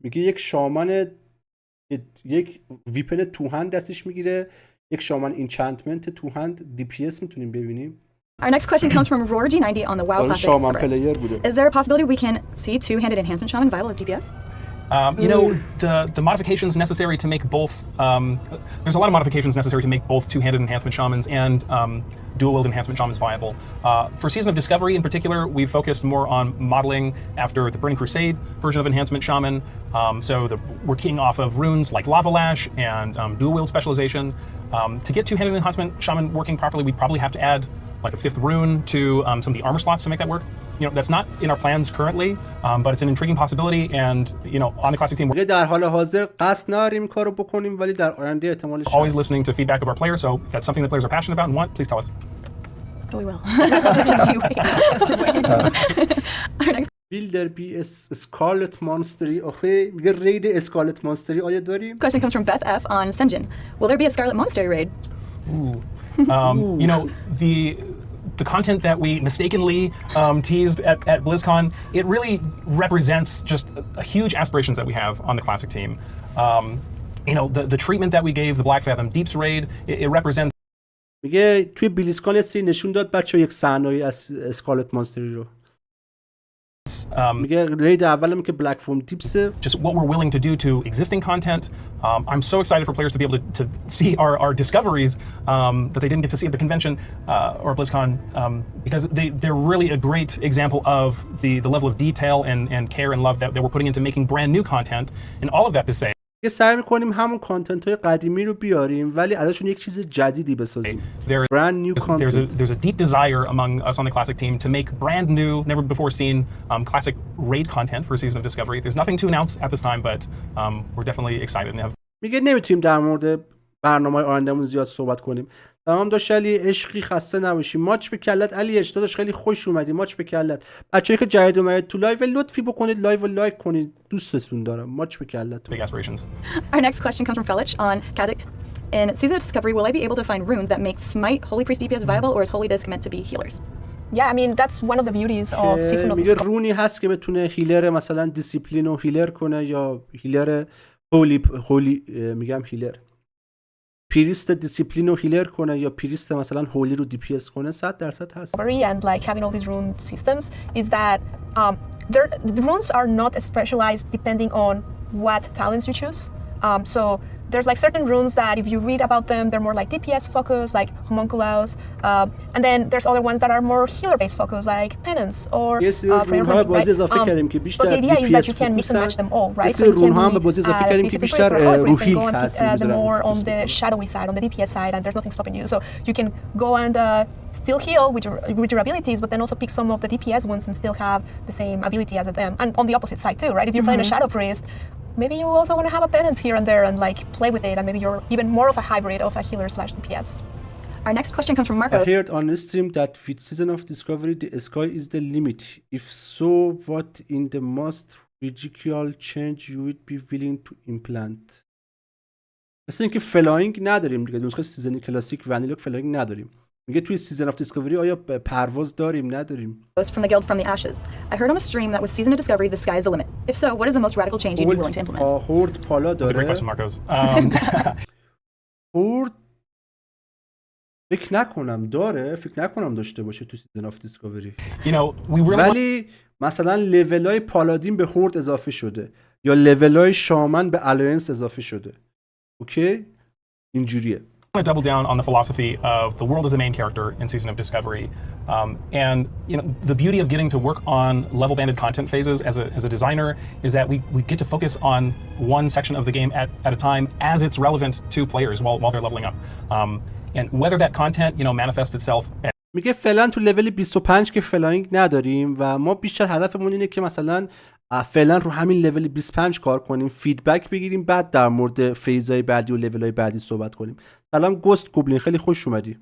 میگه یک شامان یک ویپن تو هند دستش میگیره، یک شامان انچانتمنت تو هند DPS میتونیم ببینیم. Our next question comes from RoarG90 on the WoW اون Classic شامان server. پلیر بوده. Is there a possibility we can see two-handed enhancement shaman viable as DPS? The modifications necessary to make both. There's a lot of modifications necessary to make both two-handed enhancement shamans and dual-wield enhancement shamans viable. For Season of Discovery, in particular, we've focused more on modeling after the Burning Crusade version of enhancement shaman. We're keying off of runes like Lava Lash and dual-wield specialization. To get two-handed enhancement shaman working properly, we'd probably have to add like a 5th rune to some of the armor slots to make that work. That's not in our plans currently, but it's an intriguing possibility. And on the classic team, we're در حال حاضر قصد نداریم کارو بکنیم ولی در آینده احتمالش always هست. listening to feedback of our players. So if that's something that players are passionate about and want, please tell us. We will. Just you wait. Just you wait. Our next Will there be a Scarlet Monstery؟ آخه میگه رید اسکارلت مانستری آیا داریم؟ question comes from Beth F on Senjin. Will there be a Scarlet Monastery raid? The content that we mistakenly teased at BlizzCon, it really represents just a huge aspirations that we have on the Classic team. The treatment that we gave the Black Fathom Deeps raid, it represents میگه توی بیلیزکان یه سری نشون داد بچه‌ها یک صحنه‌ای از اسکارلت مانستری رو. میگه رید اولم که بلک فوم دیپسه. just what we're willing to do to existing content. I'm so excited for players to be able to see our discoveries that they didn't get to see at the convention or BlizzCon because they're really a great example of the level of detail and care and love that we're putting into making brand new content. And all of that to say یه سعی میکنیم همون کانتنت های قدیمی رو بیاریم ولی ازشون یک چیز جدیدی بسازیم. brand new content. There's a deep desire among us on the Classic team to make brand new, never before seen Classic raid content for a season of Discovery. There's nothing to announce at this time, but we're definitely excited and have. میگه نمیتونیم در مورد برنامه‌های آیندهمون زیاد صحبت کنیم. تمام داشت علی، عشقی، خسته نباشی. ماچ به کلت علی، داداش خیلی خوش اومدی. ماچ به کلت. بچه‌ای که جدید اومدید تو لایو لطفی بکنید لایو لایک کنید. دوستتون دارم. ماچ به کلت. Big aspirations. Our next question comes from Felich on Kazakh. In Season of Discovery, will I be able to find runes that make Smite Holy Priest DPS viable, or is Holy Disc meant to be healers? Yeah, I mean that's one of the beauties of Season of میگه Discovery. رونی هست که بتونه هیلر مثلا دیسیپلین رو هیلر کنه یا هیلر هولی میگم هیلر پریست دیسیپلین رو هیلر کنه یا پریست مثلا هولی رو دی پی اس کنه 100% هست. And like having all these rune systems is that the runes are not specialized depending on what talents you choose. So there's like certain runes that if you read about them, they're more like DPS focused, like homunculus, and then there's other ones that are more healer based focused, like penance or prayer running, right? But the idea is that you can mix and match them all, right? So you can be basic priest or holy priest and go and pick the more on the shadowy side, on the DPS side, and there's nothing stopping you. So you can go and still heal with your abilities, but then also pick some of the DPS ones and still have the same ability as them. And on the opposite side too, right? If you're playing a shadow priest, maybe you also want to have a penance here and there and like play with it, and maybe you're even more of a hybrid of a healer/DPS. Our next question comes from Marcos. I heard on the stream that with Season of Discovery the sky is the limit. If so, what in the most radical change you would be willing to implant? مثل اینکه فلاینگ نداریم دیگه، نسخه سیزن کلاسیک ونیلا فلاینگ نداریم. میگه توی سیزن آف دیسکوری آیا پرواز داریم نداریم؟ From the Guild from the Ashes. I heard on a stream that with Season of Discovery the sky is the limit. If so, what is the most radical change you'd be willing to implement? هورد پالا That's a great داره. question, Marcos. هورد فکر نکنم داره، فکر نکنم داشته باشه تو سیزن آف دیسکوری. You know, we really ولی مثلا لولای پالادین به هورد اضافه شده یا لولای شامن به الاینس اضافه شده. اوکی؟ اینجوریه. I want to double down on the philosophy of the world as the main character in Season of Discovery, and you know the beauty of getting to work on level banded content phases as a designer is that we get to focus on one section of the game at a time as it's relevant to players while they're leveling up, and whether that content manifests itself. میگه فعلا تو لول 25 که فلاینگ نداریم و ما بیشتر هدفمون اینه که مثلا فعلا رو همین لول 25 کار کنیم، فیدبک بگیریم، بعد در مورد فیزهای بعدی و لولهای بعدی صحبت کنیم. سلام گست گوبلین، خیلی خوش اومدی.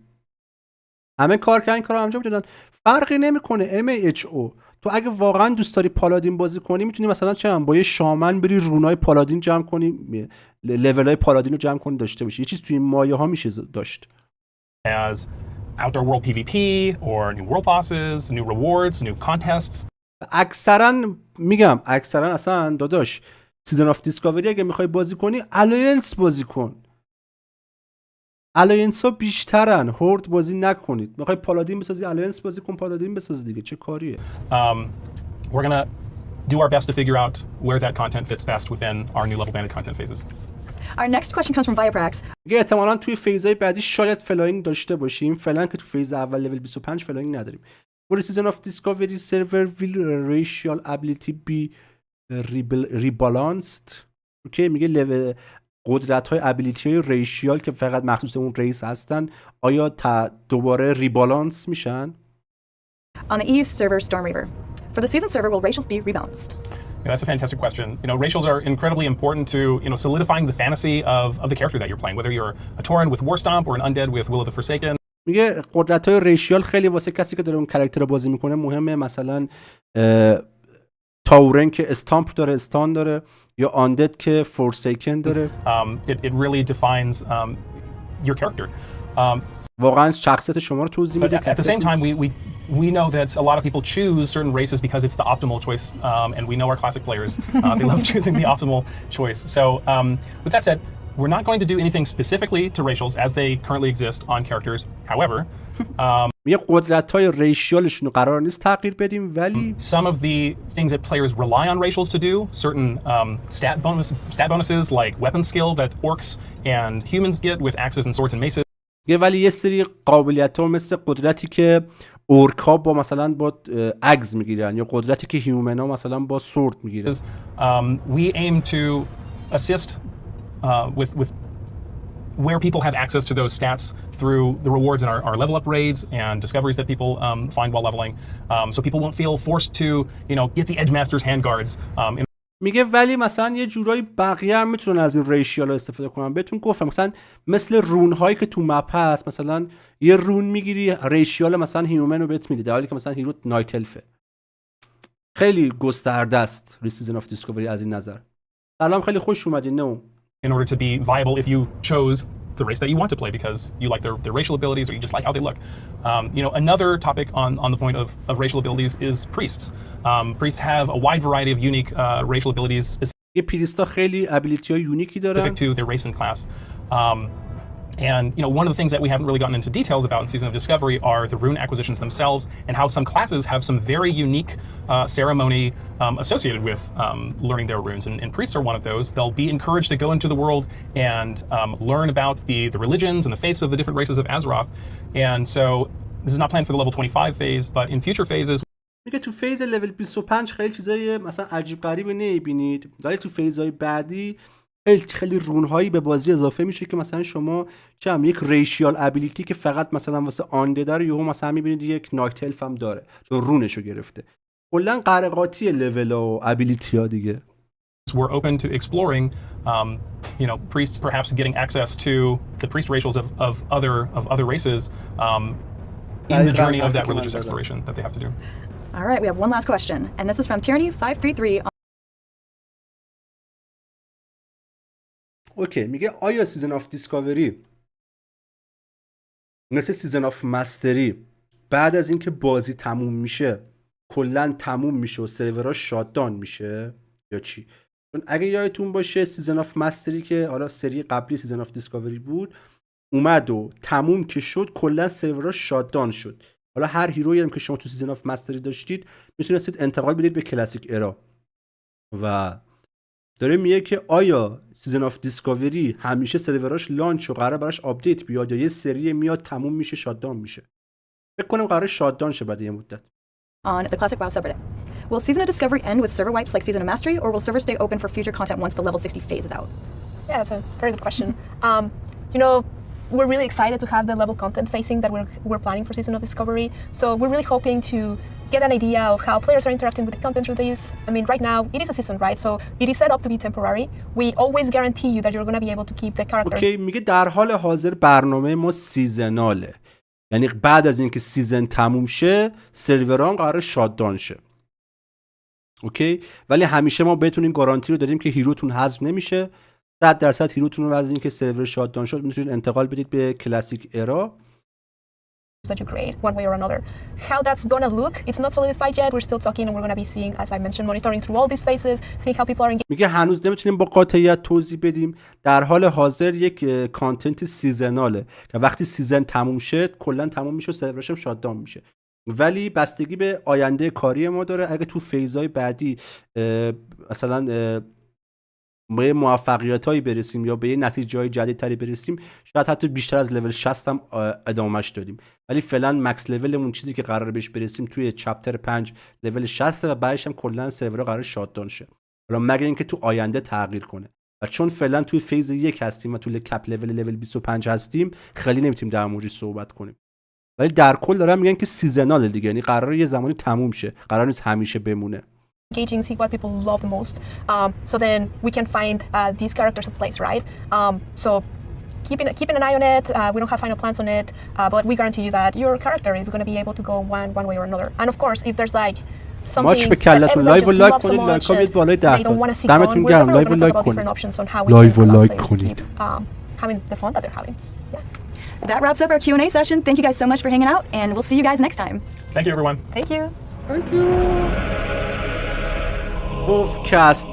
همه کار کردن، کارو انجام دادن، فرقی نمیکنه. MHO تو اگه واقعا دوست داری پالادین بازی کنی میتونی مثلا چه با یه شامن بری رونای پالادین جمع کنی، لولهای پالادین رو جمع کنی داشته باشی. یه چیز توی این مایه ها میشه داشت. As outdoor world PvP or new world bosses, new rewards, new contests. اکثرا اصلا داداش سیزن آف دیسکاوری اگه میخوای بازی کنی الاینس بازی کن. الاینس ها بیشترن، هورد بازی نکنید. میخوای پالادین بسازی الاینس بازی کن، پالادین بساز دیگه، چه کاریه. We're gonna do our best to figure out where that content fits best within our new level banded content phases. Our next question comes from Viaprax. میگه احتمالاً توی فیزهای بعدی شاید فلاینگ داشته باشیم. فعلا که تو فیز اول لول 25 فلاینگ نداریم. For the season of Discovery server will racial ability be rebalanced. اوکی، میگه لول قدرت های ابیلیتی های ریشیال که فقط مخصوص اون ریس هستن آیا دوباره ریبالانس میشن؟ On the EU server Storm Reaver. For the season server will racials be rebalanced? Yeah, that's a fantastic question. You know, racials are incredibly important to, solidifying the fantasy of the character that you're playing, whether you're a Tauren with Warstomp or an Undead with Will of the Forsaken. میگه قدرت‌های ریشیال خیلی واسه کسی که داره اون کاراکتر رو بازی میکنه مهمه. مثلا تاورن که استامپ داره، استان داره، یا آندد که فورسیکن داره. It really defines your character. واقعا شخصیت شما رو توضیح میده. At the same time, we know that a lot of people choose certain races because it's the optimal choice, and we know our classic players, they love choosing the optimal choice. So with that said, we're not going to do anything specifically to racials as they currently exist on characters. However, یه قدرت‌های ریشیالشون قرار نیست تغییر بدیم، ولی some of the things that players rely on racials to do, certain stat bonuses like weapon skill that orcs and humans get with axes and swords and maces. ولی یه سری قابلیت‌ها مثل قدرتی که اورک‌ها با مثلا با اگز میگیرن یا قدرتی که هیومن‌ها مثلا با سورد میگیرن. We aim to assist with where people have access to those stats through the rewards in our level up raids and discoveries that people find while leveling, so people won't feel forced to, get the Edge Master's handguards. میگه ولی مثلا یه جورایی بقیه هم میتونن از این ریشیال استفاده کنن. بهتون گفتم مثلا مثل رون هایی که تو مپ هست، مثلا یه رون میگیری ریشیال مثلا هیومن رو بهت میده، در حالی که مثلا هیرو نایت الفه. خیلی گسترده است ریسیزن آف دیسکاوری از این نظر. سلام، خیلی خوش اومدین. نو In order to be viable if you chose the race that you want to play because you like their racial abilities or you just like how they look. Another topic on the point of racial abilities is priests. Priests have a wide variety of unique racial abilities یه پریستا خیلی ابیلیتی های یونیکی دارن. specific to their race and class. And one of the things that we haven't really gotten into details about in Season of Discovery are the rune acquisitions themselves and how some classes have some very unique ceremony associated with learning their runes. And priests are one of those. They'll be encouraged to go into the world and learn about the religions and the faiths of the different races of Azeroth. And so this is not planned for the level 25 phase, but in future phases. میگه تو فیز لول 25 خیلی چیزای مثلا عجیب غریبی نمیبینید، ولی تو فیزهای بعدی خیلی رونهایی به بازی اضافه میشه که مثلا شما یک ریشیال ابیلیتی که فقط مثلا واسه آنده داره یهو مثلا میبینید یک نایت الف هم داره چون رونشو گرفته. کلا قرقاتی لول و ابیلیتی ها دیگه. We're open to exploring, priests perhaps getting access to the priest racials of other races in the journey of that religious exploration that they have to do. All right, we have one last question, and this is from Tyranny533. اوکی، میگه آیا سیزن آف دیسکاوری مثل سیزن آف مستری بعد از اینکه بازی تموم میشه کلا تموم میشه و سرورها شاتدان میشه یا چی؟ چون اگه یادتون باشه سیزن آف مستری که حالا سری قبلی سیزن آف دیسکاوری بود اومد و تموم که شد کلا سرورها شاتدان شد. حالا هر هیرویی هم که شما تو سیزن آف مستری داشتید میتونستید انتقال بدید به کلاسیک ارا. و داره میگه که آیا سیزن آف دیسکاوری همیشه سروراش لانچ و قراره براش آپدیت بیاد یا یه سری میاد تموم میشه شاتدان میشه؟ فکر کنم قراره شاتدان شه بعد یه مدت. On the Classic WoW subreddit. Will Season of Discovery end with server wipes like Season of Mastery, or will servers stay open for future content once the level 60 phase is out? Yeah, that's a very good question. We're really excited to have the level content facing that we're planning for Season of Discovery. So we're really hoping to get an idea of how players are interacting with the content through this. I mean, right now it is a season, right? So it is set up to be temporary. We always guarantee you that you're going to be able to keep the characters. Okay, میگه در حال حاضر برنامه ما سیزناله. یعنی بعد از اینکه سیزن تموم شه سروران قرار شاتدان شه. اوکی؟ ولی همیشه ما بهتون این گارانتی رو دادیم که هیروتون حذف نمیشه. 100% هیروتون رو از اینکه سرور شاتدان شد میتونید انتقال بدید به کلاسیک ارا. That you create one way or another. How that's gonna look, it's not solidified yet. We're still talking and we're gonna be seeing, as I mentioned, monitoring through all these phases, seeing how people are engaging. میگه هنوز نمیتونیم با قاطعیت توضیح بدیم. در حال حاضر یک کانتنت سیزناله که وقتی سیزن تموم شه کلا تموم میشه و سرورش هم شاتدان میشه. ولی بستگی به آینده کاری ما داره. اگه تو فیزهای بعدی مثلا به موفقیتایی برسیم یا به یه نتیجه‌های جدیدتری برسیم شاید حتی بیشتر از لول 60 هم ادامهش دادیم. ولی فعلا مکس لولمون چیزی که قراره بهش برسیم توی چپتر 5 لول 60 و بعدش هم کلا سرورها قرار شاتدان شه. حالا مگه اینکه تو آینده تغییر کنه. و چون فعلا توی فیز 1 هستیم و توی کپ لول 25 هستیم خیلی نمیتونیم در موردش صحبت کنیم. ولی در کل دارن میگن که سیزنال دیگه، یعنی قراره یه زمانی تموم شه، قرار نیست همیشه بمونه. Engaging, see what people love the most. So then we can find these characters a place, right? So keeping an eye on it. We don't have final plans on it, but we guarantee you that your character is going to be able to go one way or another. And of course, if there's like something that everyone just loves so much and they don't want to see gone, we're definitely going to talk about different options on how we can allow players to keep having the fun that they're having. Yeah. That wraps up our Q&A session. Thank you guys so much for hanging out, and we'll see you guys next time. Thank you, everyone. Thank you. Thank you. وارکرفت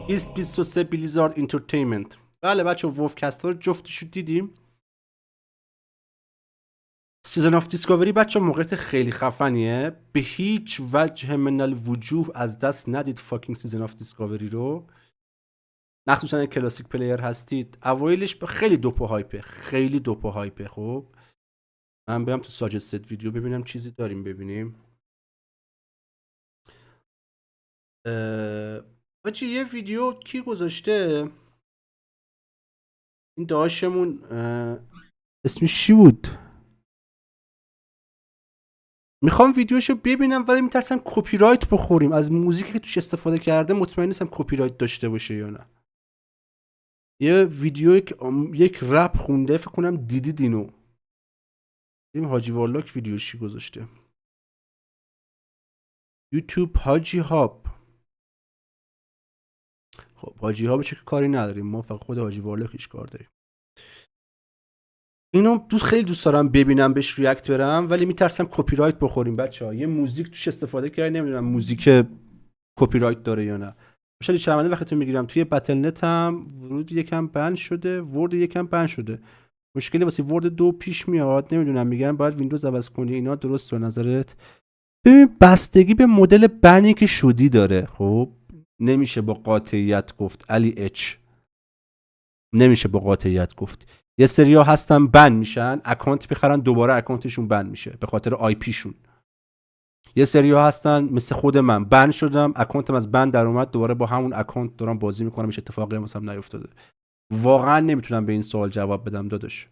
2023 بیلیزارد انترتینمنت. بله بچه وارکرفت ها رو جفتشو دیدیم. سیزن آف دیسکاوری بچه موقعیت خیلی خفنیه. به هیچ وجه من الوجوه از دست ندید فاکینگ سیزن آف دیسکاوری رو. مخصوصا کلاسیک پلیر هستید. اوایلش خیلی دوپو هایپه، خیلی دوپو هایپه. خب من برم تو ساجستد ویدیو ببینم چیزی داریم ببینیم. بچه یه ویدیو کی گذاشته این داشمون اسمش چی بود؟ میخوام ویدیوشو ببینم ولی میترسم کپی رایت بخوریم از موزیکی که توش استفاده کرده. مطمئن نیستم کپی رایت داشته باشه یا نه. یه ویدیو یک رپ خونده، فکر کنم دیدید اینو. این حاجی والاک ویدیوش چی گذاشته؟ یوتیوب حاجی هاب. خب حاجی هابش که کاری نداریم، ما فقط خود حاجی والاکش کار داریم. اینو خیلی دوست دارم ببینم، بهش ریاکت برم، ولی میترسم کپی رایت بخوریم بچه‌ها. یه موزیک توش استفاده کردن، نمیدونم موزیک کپی رایت داره یا نه. باشه چرمنده وقتی میگیرم توی بتل نت هم ورود یکم بند شده، ورد یکم بند شده. مشکلی واسه ورد 2 پیش میاد، نمیدونم میگن باید ویندوز عوض کنی اینا. درست به نظرت؟ ببین بستگی به مدل بنی که شدی داره. خب نمیشه با قاطعیت گفت علی اچ، نمیشه با قاطعیت گفت. یه سریا هستن بند میشن، اکانت میخرن دوباره اکانتشون بند میشه به خاطر آی پی شون. یه سریا هستن مثل خود من، بند شدم اکانتم از بند در اومد، دوباره با همون اکانت دارم بازی میکنم، هیچ اتفاقی هم نیفتاده. واقعا نمیتونم به این سوال جواب بدم داداش.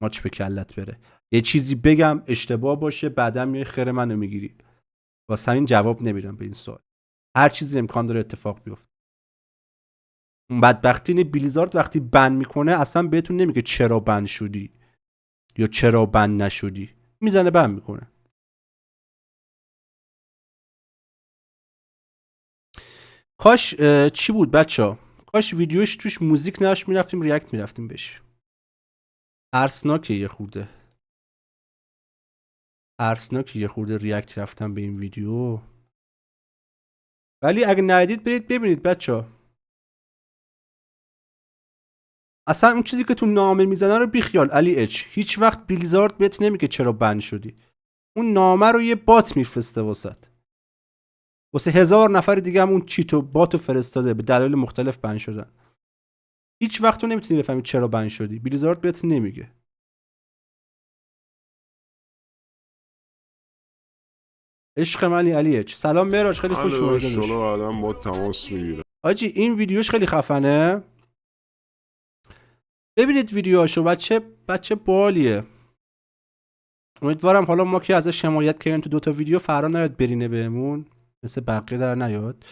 ماچ به کلت بره. یه چیزی بگم اشتباه باشه بعدم میای خیر منو میگیری. واسه همین جواب نمیدم به این سوال. هر چیزی امکان داره اتفاق بیفته. بدبختی اینه بیلیزارد وقتی بند میکنه اصلا بهتون نمیگه چرا بند شدی یا چرا بند نشدی، میزنه بند میکنه. کاش چی بود بچه‌ها، کاش ویدیوش توش موزیک نش میرفتیم ریاکت میرفتیم بهش. ترسناکه یه خورده ریاکت رفتم به این ویدیو. ولی اگه ندیدید برید ببینید بچه‌ها. اصلا اون چیزی که تو نامه میزنه رو بیخیال علی اچ. هیچ وقت بیلیزارد بهت نمیگه چرا بند شدی. اون نامه رو یه بات میفرسته واسه 1000 نفر دیگه هم اون چیتو باتو فرستاده، به دلایل مختلف بند شدن. هیچ وقت تو نمیتونی بفهمی چرا بند شدی. بیلیزارد بهت نمیگه. عشق منی علی اچ. سلام مهراج، خیلی خوش اومدید. شلو بعدم با تماس میگیرم. آجی این ویدیوش خیلی خفنه. ببینید ویدیوهاشو، بچه بالیه. امیدوارم حالا ما که ازش حمایت کردیم تو 2 ویدیو فرا نیاد برینه بهمون مثل بقیه در نیاد.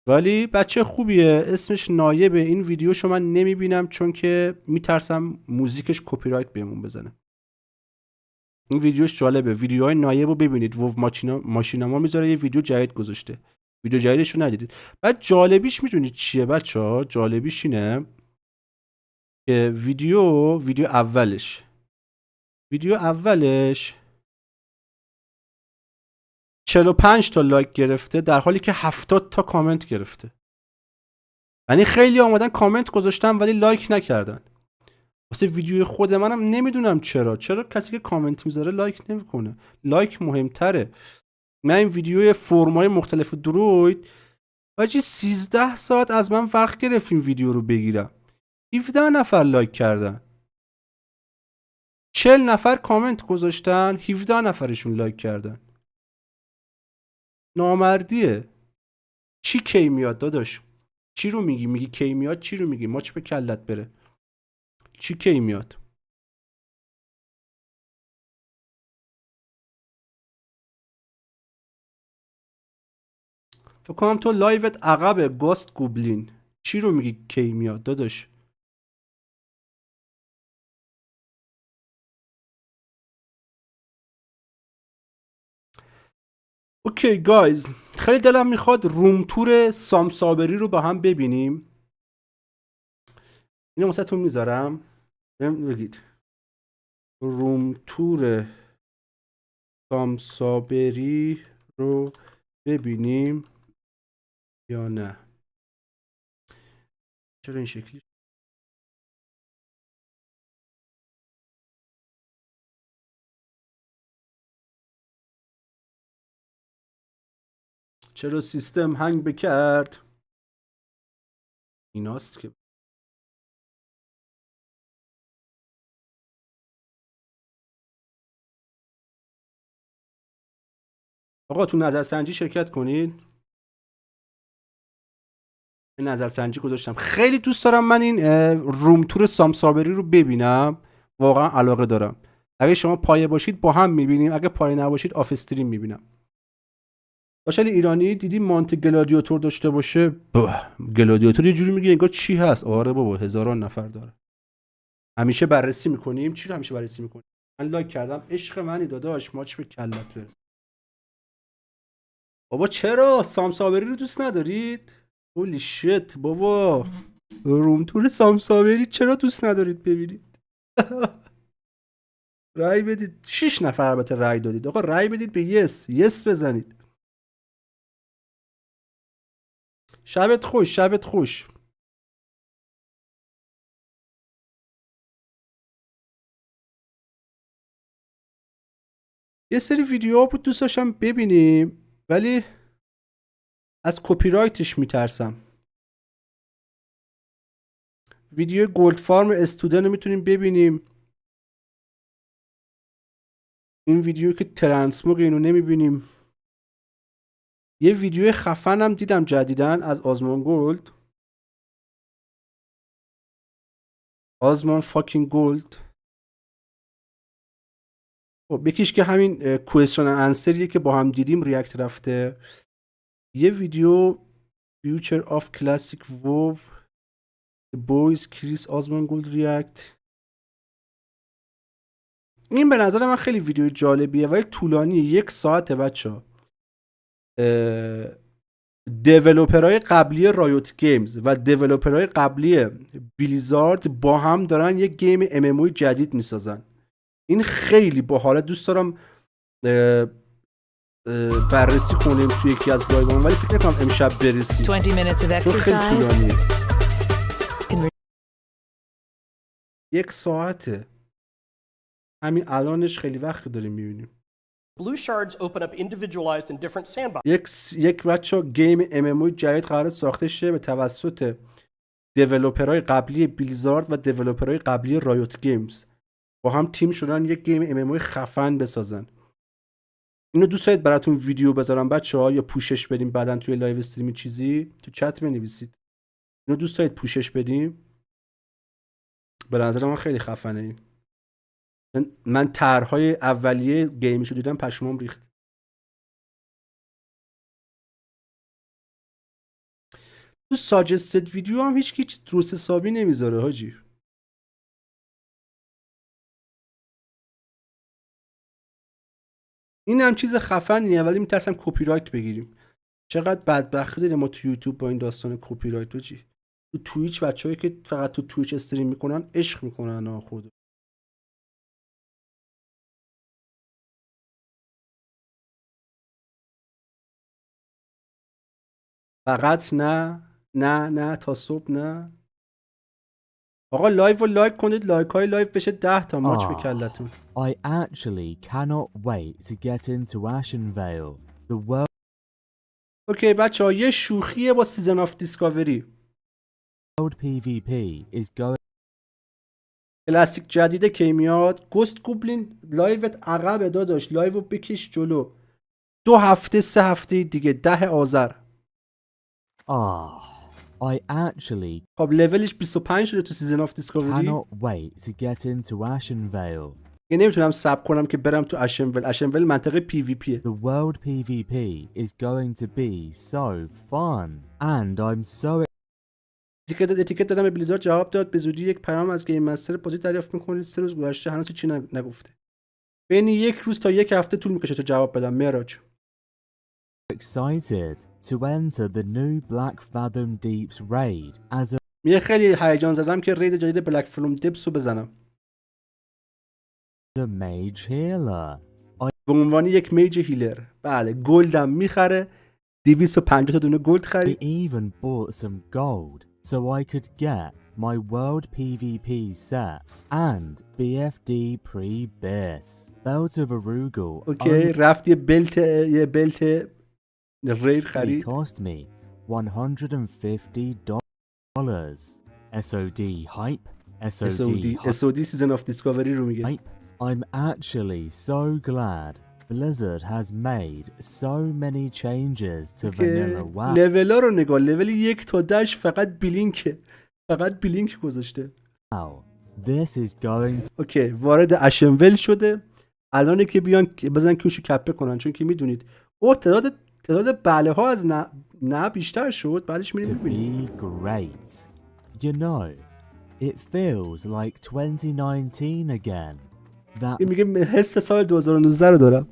ولی بچه خوبیه، اسمش نایبه. این ویدیوشو من نمیبینم چون که میترسم موزیکش کپی رایت بهمون بزنه. این ویدیوش جالبه. ویدیوهای نایبو ببینید. وو ماشیناما میذاره یه ویدیو جدید گذاشته. ویدیو جدیدشو ندیدید. بعد جالبیش میدونید چیه بچه‌ها؟ جالبیش اینه که ویدیو اولش 45 تا لایک گرفته در حالی که 70 تا کامنت گرفته. یعنی خیلی اومدن کامنت گذاشتن ولی لایک نکردن. واسه ویدیوی خود منم نمیدونم چرا کسی که کامنت میذاره لایک نمیکنه. لایک مهمتره. من این ویدیوی فرمای مختلف دروید باجی 13 ساعت از من وقت گرفت این ویدیو رو بگیرم. 17 نفر لایک کردن. 40 نفر کامنت گذاشتن، 17 نفرشون لایک کردن. نامردیه. چی کی میاد داداش؟ چی رو میگی کی میاد؟ چی رو میگی؟ ماچ به کلت بره. چی کی میاد؟ فکر کنم تو لایوت عقبه گاست گوبلین. چی رو میگی کی میاد داداش؟ اوکی گایز، خیلی دلم میخواد روم تور سام صابری رو با هم ببینیم. اینو واسهتون میذارم بگید. روم تور سام صابری رو ببینیم یا نه. چرا این شکلی؟ چرا سیستم هنگ بکرد؟ ایناست که آقا تو نظرسنجی شرکت کنید. نظرسنجی گذاشتم. خیلی دوست دارم من این روم تور سامسابری رو ببینم، واقعا علاقه دارم. اگه شما پایه باشید با هم میبینیم، اگه پایه نباشید آف استریم میبینم. باشل ایرانی دیدی مانت گلادیاتور داشته باشه؟ گلادیاتور یه جوری میگه انگار چی هست. آره بابا هزاران نفر داره. همیشه بررسی میکنیم. چی رو همیشه بررسی میکنیم؟ من لایک کردم. عشق منی داداش، ماچ به کلت بره. بابا چرا سامسابری رو دوست ندارید؟ هولی شت بابا، روم تور سامسابری چرا دوست ندارید ببینید؟ رای بدید. 6 نفر البته رای دادید. آقا رای بدید به یس بزنید. شبت خوش، شبت خوش. یه سری ویدیوها بود دوست داشتم ببینیم ولی از کپی رایتش میترسم. ویدیو گولد فارم استودنت رو میتونیم ببینیم. این ویدیو که ترانسموگ اینو نمیبینیم. یه ویدیو خفنم دیدم جدیدن از آزمان گولد. آزمان فاکینگ گولد. خب یکیش که همین کوئسشن انسریه که با هم دیدیم ریاکت رفته. یه ویدیو فیوچر آف کلاسیک وو بویز کریس آزمان گولد ریاکت. این به نظر من خیلی ویدیو جالبیه ولی طولانی، 1 ساعته بچه‌ها. دیولوپرهای قبلی رایوت گیمز و دیولوپرهای قبلی بیلیزارد با هم دارن یک گیم MMO جدید میسازن. این خیلی باحاله. دوست دارم بررسی کنیم توی یکی از لایوام ولی فکر نکنم امشب برسیم 20 minutes of چون خیلی exercise. طولانیه. 1 ساعته. همین الانش خیلی وقت داریم میبینیم. Blue shards open up individualized and different sandboxes. یک بچه گیم MMO جدید قرار ساخته شه به توسط دیولوپرهای قبلی بیلیزارد و دیولوپرهای قبلی رایوت گیمز. با هم تیم شدن یک گیم MMO خفن بسازن. اینو دوست دارید براتون ویدیو بذارم بچه‌ها یا پوشش بدیم بعدن توی لایو استریم چیزی؟ تو چت بنویسید. اینو دوست دارید پوشش بدیم؟ به نظر من خیلی خفنه این. من طرح‌های اولیه گیمشو دیدم پشمام ریخت. تو ساجستد ویدیو هم هیچ درست حسابی نمیذاره حاجی. این هم چیز خفنیه ولی میترسم کپی رایت بگیریم. چقدر بدبختی داریم ما تو یوتیوب با این داستان کپی رایت حاجی. تو توییچ بچه‌هایی که فقط تو توییچ استریم میکنن عشق میکنن خود. فقط نه تا صبح نه. آقا لایو رو لایک کنید، لایک های لایو بشه 10 تا ماچ به کلتون. I actually cannot wait to get into Ashenvale. The world. اوکی بچه‌ها یه شوخیه با سیزن آف دیسکاوری. PvP is going. کلاسیک جدیده کی میاد؟ گوست گوبلین لایوت عقب داداش، لایو رو بکش جلو. 2 هفته 3 هفته دیگه 10 آذر. I actually خب لولش 25 شده تو سیزن آف دیسکاوری. cannot wait to get into Ashenvale. یه نمیتونم صبر کنم که برم تو اشنول. اشنول منطقه PvPه. The world PvP is going to be so fun and I'm so. اتیکت دادم به بیلیزارد جواب داد به زودی یک پیام از گیم مستر بازی دریافت میکنید. 3 روز گذشته هنوز چی نگفته. بین 1 روز تا 1 هفته طول میکشه تا جواب بدم. مراج excited to enter the new Black Fathom Deeps raid as a میگه خیلی هیجان زدم که رید جدید بلک فلوم دیپس رو بزنم. mage healer. به عنوان یک میج هیلر. بله گلدم میخره. 250 تا دونه گلد I خرید. even bought some gold so I could get my world PvP set and BFD pre-bis. Belt of Arugul. اوکی رفت یه بلت رید خرید. cost me $150. SOD hype. SOD SOD سیزن آف دیسکاوری رو میگه. hype. I'm actually so glad Blizzard has made so many changes to که Vanilla WoW. لولا رو نگاه، لول 1 تا 10 فقط بلینکه، فقط بلینک گذاشته. This is going to اوکی وارد اشنول شده. الان که بیان بزن کیوشو کپه کنن، چون که میدونید او تعداد بله ها از نه بیشتر شد. بعدش میریم be great. You know, it feels like 2019 again. That این میگه حس سال 2019 رو دارم.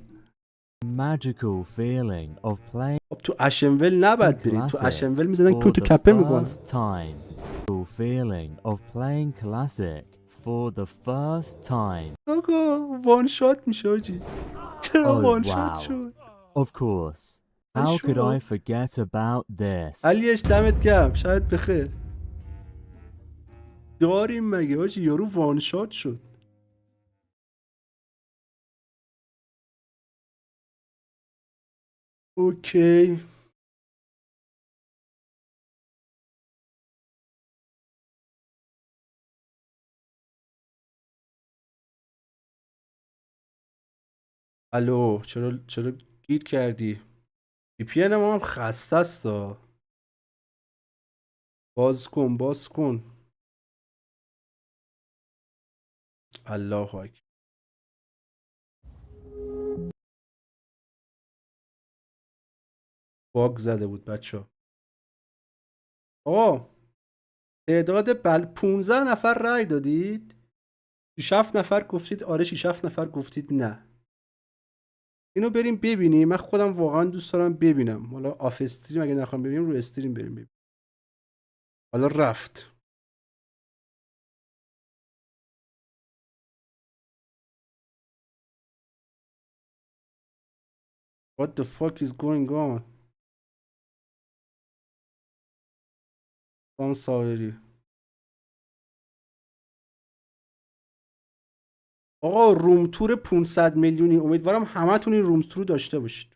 magical feeling of playing خب تو اشنول نباید برید، تو اشنول میزنن کیوتو کپه میکنن. feeling of playing classic for the first time. آقا وان شات میشه آجی. چرا وان شات شد؟ Of course. How could I forget about this? علیش دمت گرم، شاید بخیر. داریم مگه آجی، یارو وان شات شد. اوکی الو، چرا گیر کردی؟ وی پی ان هم خسته است. باز کن. الله اکبر. باگ زده بود بچه ها. تعداد 15 نفر رای دادید، 6 نفر گفتید آره، 6 نفر گفتید نه. اینو بریم ببینیم. من خودم واقعا دوست دارم ببینم. حالا آف استریم اگه نخوام ببینیم رو استریم بریم ببینیم. حالا رفت. What the fuck is going on? ساوری آقا روم تور 500 میلیونی. امیدوارم همتون این روم تور داشته باشید.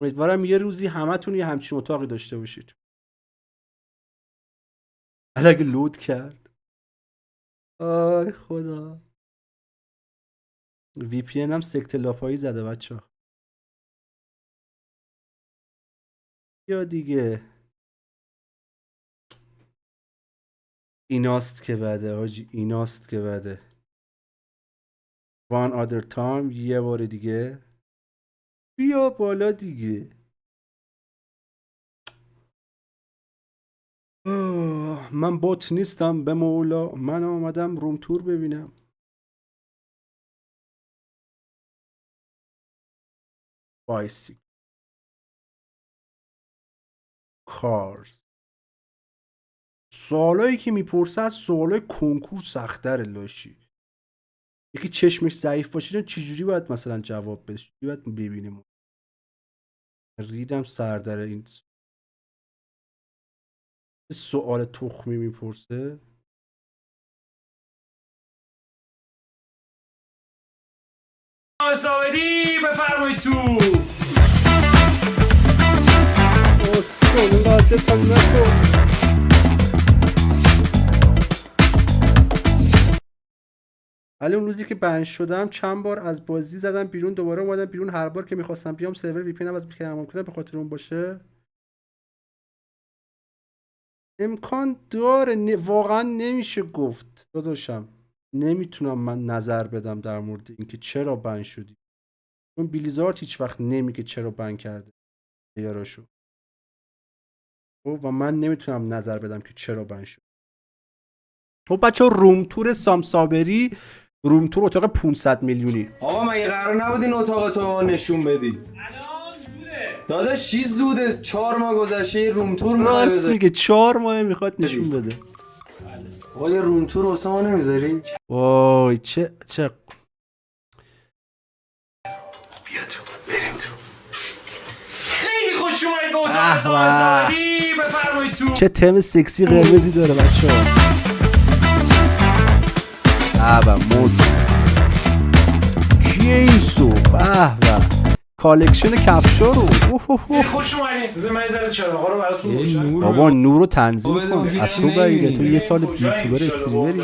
امیدوارم یه روزی همتون یه همچین اتاقی داشته باشید. اگه لود کرد. آی خدا. وی پی ان هم سکته لاپایی زده بچه ها. یا دیگه ایناست که بده حاجی، ایناست که بده. one other time. یه بار دیگه بیا بالا دیگه. من بوت نیستم به مولا، من آمدم روم تور ببینم. بایسیک کارز. سوالایی که میپرسه از سوالای کنکور سخت‌تره لاشی. یکی چشمش ضعیف باشه چجوری باید مثلا جواب بده، چجوری باید ببینیم. ریدم سر در این سوال تخمی میپرسه. ساوری بفرمایید تو. اسکول واسه نکن. ولی اون روزی که بند شدم چند بار از بازی زدم بیرون، دوباره اومدم بیرون. هر بار که میخواستم بیام سرور وی پی ان عوض می‌کردم. ممکنه به خاطر اون باشه. امکان داره. واقعا نمیشه گفت داداشم. نمیتونم من نظر بدم در مورد اینکه چرا بند شدی. چون بیلیزارد هیچ وقت نمیگه چرا بند کرده یاراشو. و من نمیتونم نظر بدم که چرا بند شد. خب بچه‌ها روم تور سامسابری، روم تور اتاق 500 میلیونی. آقا مگه قرار نبود این اتاق تو نشون بدی؟ داداش چی زوده؟ 4 ماه گذشته روم تور می‌خواد. راست میگه 4 ماه میخواد نشون بده. آقا یه روم تور واسه ما نمیذاری؟ وای چه بیا تو بریم تو. خیلی خوش اومدید به اتاق سامسابری بفرمایید تو. چه تم سکسی قرمزی داره بچه‌ها. موس کیه این سو؟ به کالکشن کفشا رو خوش اومدید. بذار من ذره چراغا رو براتون روشن. بابا نور رو تنظیم کن. از تو بعیده تو یه سال یوتیوبر استریمری.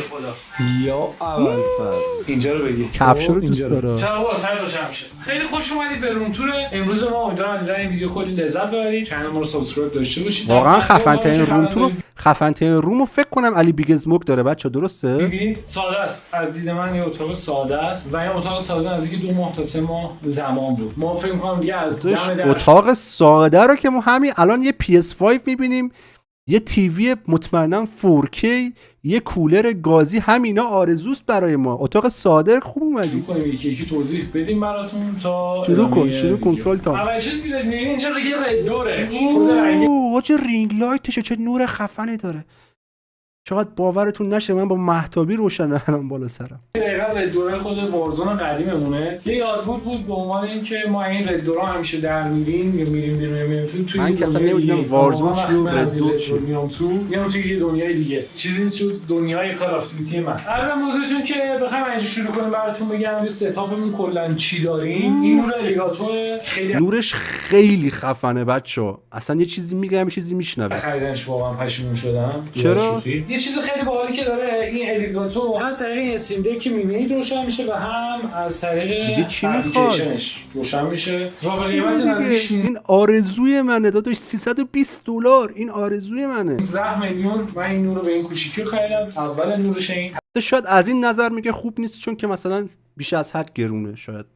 یا اول فصل اینجا رو بگی. کفشا رو دوست داره. چراغا سر داشتم میشه. خیلی خوش اومدید به روم تور امروز ما. امیدوارم دیدن این ویدیو کلی لذت ببرید. کانال ما رو سابسکرایب داشته باشید. واقعا خفن ترین روم تور، خفن ترین رومو فکر کنم علی بیگ اسموک داره بچا، درسته؟ ببین ساده است. از دید من یه اتاق ساده است و این اتاق ساده نزدیک 2 ماه تا 3 ماه زمان بود. ما فکر می‌کنم دیگه از دم اتاق ساده رو که ما همین الان یه PS5 می‌بینیم، یه تیوی مطمئنا 4K، یه کولر گازی، همینا آرزوست برای ما. اتاق ساده خوب اومدی. می‌کنیم یکی توضیح بدیم براتون تا شروع کن سلطان. اول چیزی که می‌بینید اینجا دیگه رد دوره. اوه چه رینگ لایتشه، چه نور خفنی داره. شاید باورتون نشه من با مهتابی روشنه الان بالا سرم. دقیقاً رد دوره خود وارزون قدیممونه. یه یادبود بود به عنوان اینکه ما این رد دورا همیشه در میریم یا میریم بیرون توی من اصلا نمیدونم وارزون چیه و رد دور چیه. میام توی یه دنیای دیگه. چیزی نیست جز دنیای کال آف دیوتی من. عرضم موضوعتون که بخوام اینجا شروع کنیم براتون بگم این ستاپمون کلا چی داریم. این نور الیگاتور خیلی نورش خیلی خفنه بچا. اصلا یه چیزی میگم یه چیزی میشنوه. خریدنش واقعا پشیمون شدم. چرا؟ یه چیز خیلی باحالی که داره این الیگاتور هم از طریق این استریم دک که می‌بینید روشن میشه و هم از طریق اپلیکیشنش روشن میشه. و به قیمت نزدیک این آرزوی منه داداش، $320 این آرزوی منه. 10 میلیون من این نور رو به این کوچیکی خریدم. اول نورش این شاید از این نظر میگه خوب نیست چون که مثلا بیش از حد گرونه. شاید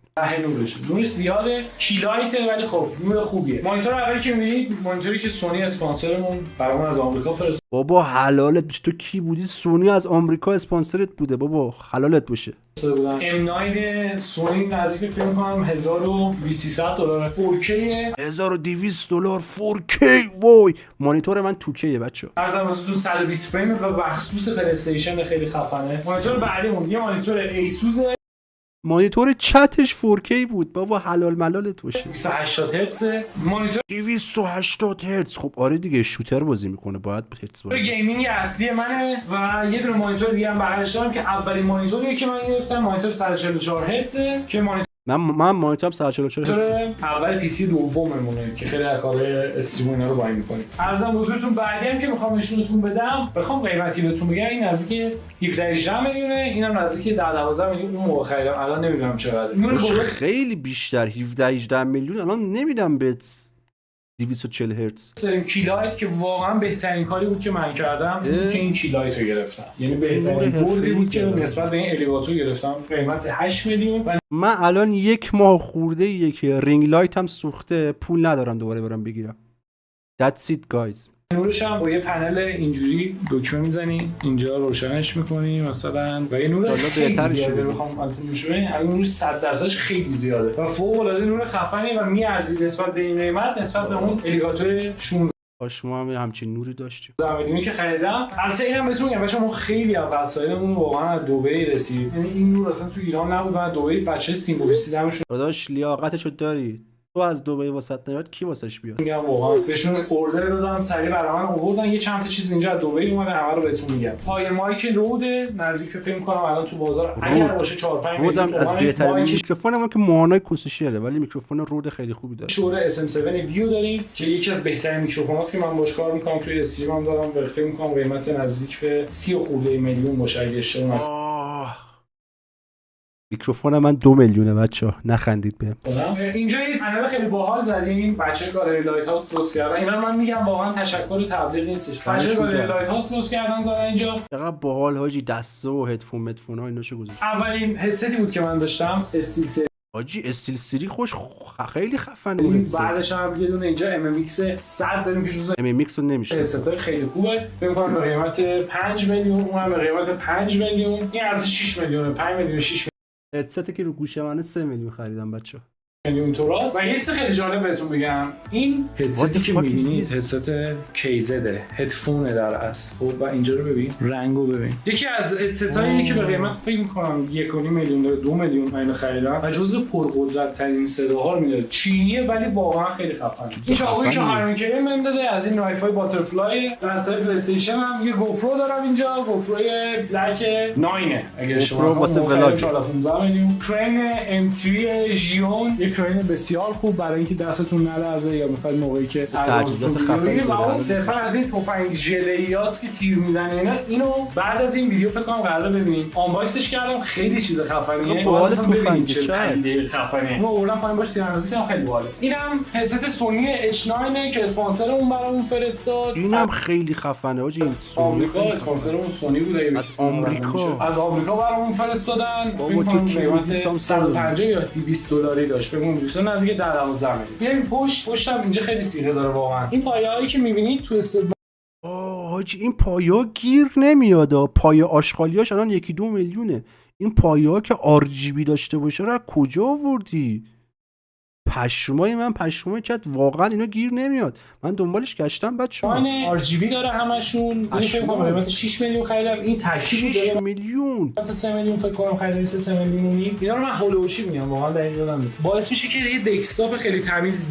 نورش زیاده، کیلایته ولی خب نور خوبیه. مانیتور اولی که می‌بینید مانیتوری که سونی اسپانسرمون برامون از آمریکا فرستاد. بابا حلالت بشه، تو کی بودی؟ سونی از آمریکا اسپانسرت بوده بابا، حلالت بشه. M9 سونی نزدیک فکر کنم $1200 4K $1200 4K. وای مانیتور من 2K بچا. ارزم حضورتون 120 فریم و مخصوص پلی استیشن خیلی خفنه. مانیتور بعدیمون یه مانیتور ایسوس، مانیتور چتش 4K بود بابا، حلال ملالت باشه. 280 هرتز مانیتور 280 هرتز. خب آره دیگه شوتر بازی میکنه باید هرتز باشه. گیمینگ اصلی منه و یه دونه مانیتور دیگه هم بغلش دارم که اولین مانیتوریه که من گرفتم. مانیتور 144 هرتزه که من مانیتورم 144 هرتز. اول پی سی دوممونه که خیلی کار استریم اینا رو با این می‌کنیم. ارزم حضورتون بعدی هم که می‌خوام نشونتون بدم، بخوام قیمتی بهتون بگم این نزدیک 17 میلیونه، اینم نزدیک 10-12 میلیون اون موقع خریدم. الان نمیدونم چقدره. خیلی بیشتر 17-18 میلیون الان نمیدم به 240 هرتز. کیلایت که واقعا بهترین کاری بود که من کردم که این کیلایت رو گرفتم. یعنی بهترین بردی بود که نسبت به این الیگاتور گرفتم. قیمت 8 میلیون. من الان 1 ماه خورده که رینگ لایت هم سوخته، پول ندارم دوباره برام بگیرم. That's it guys. نورش هم با یه پنل اینجوری دکمه میزنی اینجا روشنش میکنی مثلا و یه نور خیلی زیاده. بخوام البته همین نور 100% خیلی زیاده و فوق العاده نور خفنی و میارزید نسبت به این قیمت نسبت به اون الیگاتور 16. شما هم همچین نوری داشتیم. زمینی که خریدم البته اینم بهتون میگم بچه‌ها ما خیلی از وسایلمون واقعا از دبی رسید. یعنی این نور اصلا تو ایران نبود و دبی بچه سینگل رسیدم شد. داداش لیاقتشو داری. تو از دبی واسط نیاد کی واسش بیاد؟ میگم واقعا بهشون اوردر دادم سریع برام آوردن. یه چند تا چیز اینجا از دبی اومده همه رو بهتون میگم. پای مایک رود نزدیک فکر کنم الان تو بازار اگر باشه 4-5 میلیون از بهترین میکروفونم که مانای کوسشیره ولی میکروفون رود خیلی خوبی داره. شور SM7 ویو داریم که یکی از بهترین میکروفوناست که من باهاش کار میکنم توی استریمم دارم و فکر میکنم قیمت نزدیک به 30 خورده میلیون باشه اگه اشتباه نکنم. میکروفون من 2 میلیونه بچه‌ها نخندید بهم. اینجا یه پنل خیلی باحال زدیم. بچه گالری لایت هاوس لطف کردن. اینا من میگم واقعا تشکر تبلیغ نیستش. بچه گالری لایت هاوس لطف کردن زدن اینجا. چقدر باحال حاجی، دسته و هدفون ها ایناشو گذاشت. اولین هدستی بود که من داشتم استیل سری. حاجی استیل سری خیلی خفنه بود. بعدش هم یه دونه اینجا MMX 100 داریم که جزء MMX رو نمیشه. هدست خیلی خوبه. فکر کنم به قیمت 5 میلیون، اونم به قیمت 5 میلیون. این ارزش 6 میلیون، 5 میلیون 6 هدستی که رو گوشه منه 3 میلیون خریدم بچه‌ها. میلیون توراست. و یه چیز خیلی جالب بهتون بگم، این هدستی که می‌بینید هدست کیزده، هدفونه در اصل. خب و اینجا رو ببین، رنگو ببین. یکی از هدستایی که به قیمت فکر می‌کنم 1.5 میلیون داره، 2 میلیون من خریدم و جزو پرقدرت‌ترین صداها رو میده. چینیه ولی واقعا خیلی خفنه. این چاقویی که هارمون کریم بهم داده از این نایفای باترفلای. در پلی استیشن هم یه گوپرو دارم اینجا، گوپرو بلک 9 اگه اشتباه نکنم. واسه ولاگ 15 میلیون. کریم M3 ژیون یک راین بسیار خوب برای اینکه دستتون نلرزه یا میخواید موقعی که تجهیزات خفنی و اون صرفا از این تفنگ ژله‌ایاست که تیر میزنه. اینو بعد از این ویدیو فکر کنم قراره ببینیم. آنباکسش کردم، خیلی چیز خفنیه. باحال اصلا ببینید چه تفنگه خفنیه. ما آوردم پایین باش تیراندازی کردم، خیلی باحاله. اینم هدست سونی H9 که اسپانسرمون برامون فرستاد. اینم خیلی خفنه آجی. این آمریکا اسپانسرمون سونی بود. از آمریکا برامون فرستادن. فکر کنم قیمت 150 یا 200 دلاری داشت. فکر کنم دوستان نزدیک 10-12 میلیون. بیایم پشتم اینجا خیلی سیره داره واقعا. این پایه‌هایی که می‌بینید تو حاجی این پایه‌ها گیر نمیاد. پایه آشغالیاش الان 1-2 میلیونه. این پایه‌ها که RGB داشته باشه رو از کجا آوردی؟ پشمای من پشمای چت واقعا اینا گیر نمیاد. من دنبالش گشتم بچه‌ها. RGB داره همشون. این فکر کنم قیمت 6 میلیون خریدم. این ترکیبی داره 6 میلیون. 3 میلیون فکر کنم خریدم. 3 میلیونی. اینا رو من هولوشی میگم واقعا دقیق یادم نیست. باعث میشه که یه دسکتاپ خیلی تمیز